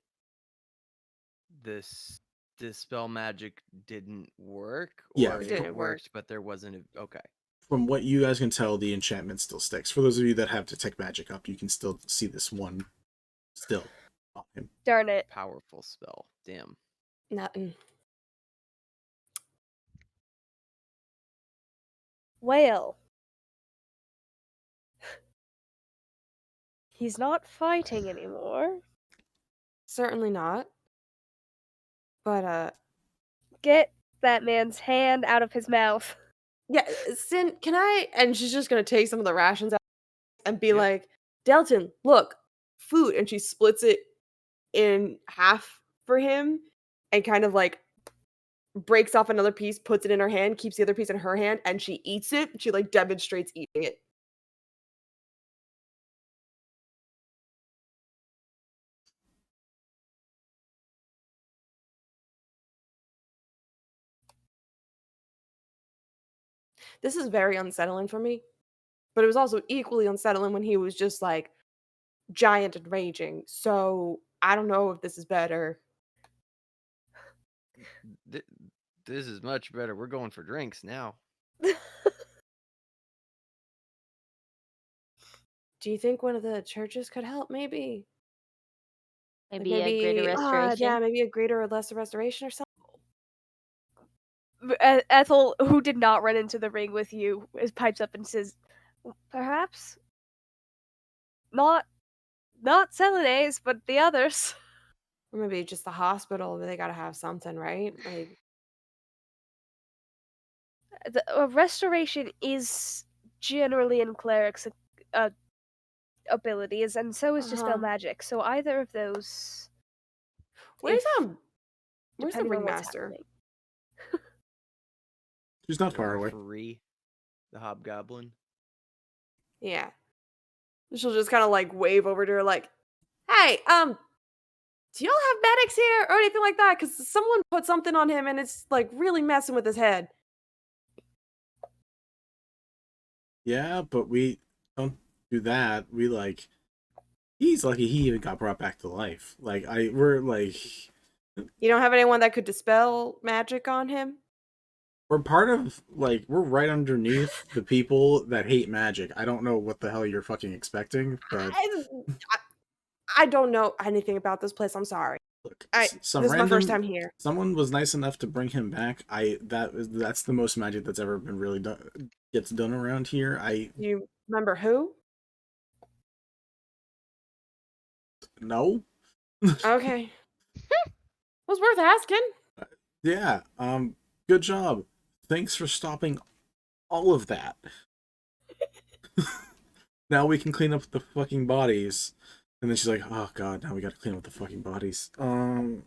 this dispel magic didn't work, Yeah. or It it didn't work. worked, but there wasn't a okay. From what you guys can tell, the enchantment still sticks. For those of you that have detect magic up, you can still see this one still on him. Darn it. Powerful spell. Damn. Nothing. Well. He's not fighting anymore. Certainly not. But Get that man's hand out of his mouth. yeah, Sin, can I? And she's just gonna take some of the rations out and be like, Delton, look, food, and she splits it in half for him, and kind of like breaks off another piece, puts it in her hand, keeps the other piece in her hand, and she eats it. She like demonstrates eating it. This is very unsettling for me, but it was also equally unsettling when he was just like giant and raging. So I don't know if this is better. This is much better. We're going for drinks now. Do you think one of the churches could help? Maybe. Maybe a greater restoration. Yeah, maybe a greater or lesser restoration or something. Ethel, who did not run into the ring with you, pipes up and says, perhaps not Selene, but the others. Or maybe just the hospital, but they gotta have something, right? Like, The restoration is generally in clerics' abilities, and so is dispel magic. So either of those. Where's the depending on what's ringmaster? happening. She's not far away. Referee, the hobgoblin. Yeah. She'll just kind of like wave over to her, like, "Hey, do y'all have medics here or anything like that? Because someone put something on him and it's like really messing with his head." Yeah, but we don't do that. We like. He's lucky he even got brought back to life. Like we're like. You don't have anyone that could dispel magic on him? We're part of, like, we're right underneath the people that hate magic. I don't know what the hell you're fucking expecting, but... I don't know anything about this place, I'm sorry. Look, this is my first time here. Someone was nice enough to bring him back. That's the most magic that's ever been really gets done around here. You remember who? No? Okay. Was worth asking. Yeah, good job. Thanks for stopping all of that. Now we can clean up the fucking bodies. And then she's like, oh god, now we gotta clean up the fucking bodies. To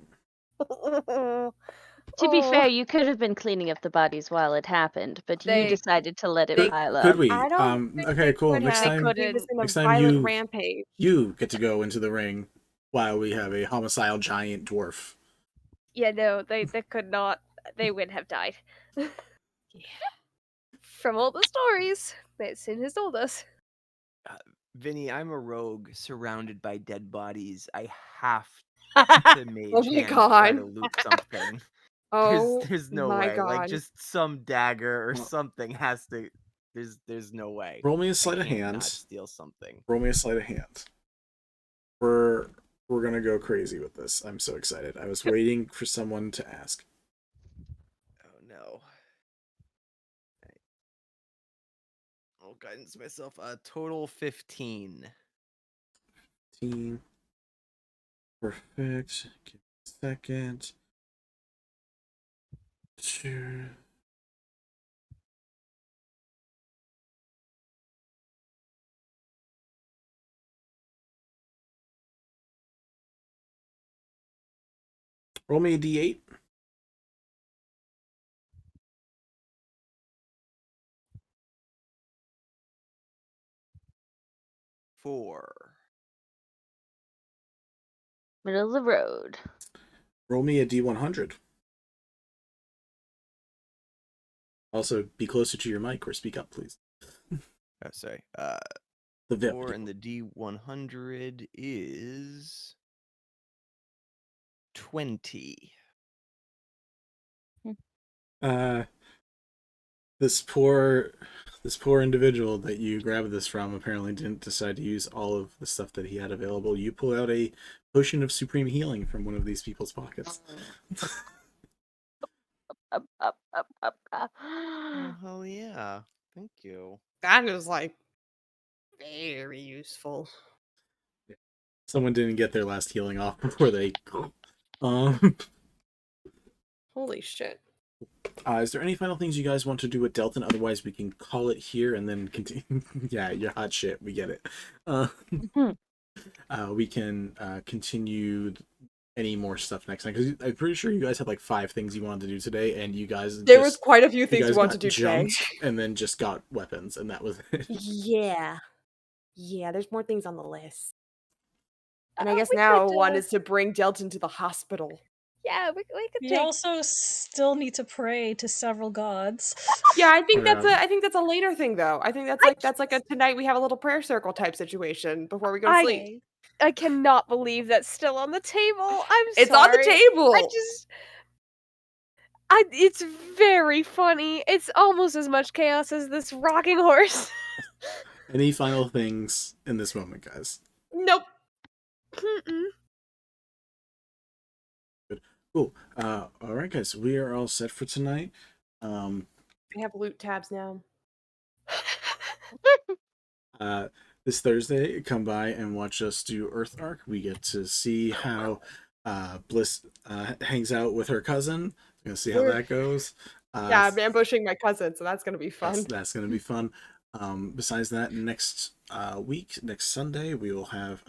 be fair, you could have been cleaning up the bodies while it happened, but you decided to let it pile up. Could we? I don't think Okay, cool. Next time, violent rampage. you get to go into the ring while we have a homicidal giant dwarf. Yeah, no, they could not. They would have died. Yeah. From all the stories that Sin has told us. Vinny, I'm a rogue surrounded by dead bodies. I have to mage Oh my hand try to God. loot something. Oh there's no my way. Like God. just some dagger or something has to. There's no way. Roll me a sleight of I can't hand. not steal something. Roll me a sleight of hand. We're gonna go crazy with this. I'm so excited. I was waiting for someone to ask. Oh no. I'll guidance myself. Total 15. 15. Perfect. Give me a second. 2. Roll me a d8. Four. Middle of the road. Roll me a d100. Also, be closer to your mic or speak up, please. Oh, sorry. The VIP. 4 and the D100 is 20. This poor individual that you grabbed this from apparently didn't decide to use all of the stuff that he had available. You pull out a potion of supreme healing from one of these people's pockets. Oh, hell yeah. Thank you. That is like very useful. Someone didn't get their last healing off before they. Holy shit. Is there any final things you guys want to do with Delton? Otherwise, we can call it here and then continue. Yeah, you're hot shit. We get it. We can continue any more stuff next time, because I'm pretty sure you guys had like 5 things you wanted to do today, and you guys There was quite a few things you wanted got to do today. jumped and then just got weapons, and that was it. Yeah. Yeah, there's more things on the list. And I guess we now could, one is to bring Delton to the hospital. Yeah, we could We take. also still need to pray to several gods. Yeah, I think that's a later thing though. I think that's like a tonight we have a little prayer circle type situation before we go to sleep. I cannot believe that's still on the table. It's on the table. It's very funny. It's almost as much chaos as this rocking horse. Any final things in this moment, guys? Nope. Good. Cool. All right, guys. We are all set for tonight. We have loot tabs now. This Thursday, come by and watch us do Earth Arc. We get to see how Bliss hangs out with her cousin. We're gonna see how that goes. Yeah, I'm ambushing my cousin, so that's gonna be fun. That's gonna be fun. Besides that, next week, next Sunday, we will have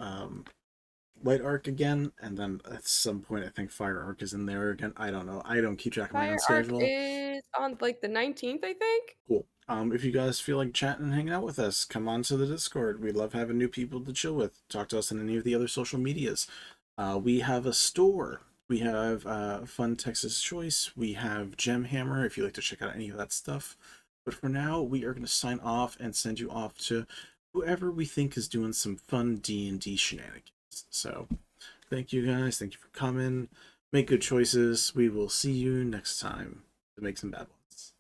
Light Arc again, and then at some point, I think Fire Arc is in there again. I don't know. I don't keep track of my own Fire schedule. Arc is on like the 19th, I think. Cool. If you guys feel like chatting and hanging out with us, come on to the Discord. We love having new people to chill with. Talk to us on any of the other social medias. We have a store. We have Fun Texas Choice. We have Gemhammer if you like to check out any of that stuff. But for now, we are going to sign off and send you off to whoever we think is doing some fun D&D shenanigans. So, thank you guys. Thank you for coming. Make good choices. We will see you next time to make some bad ones.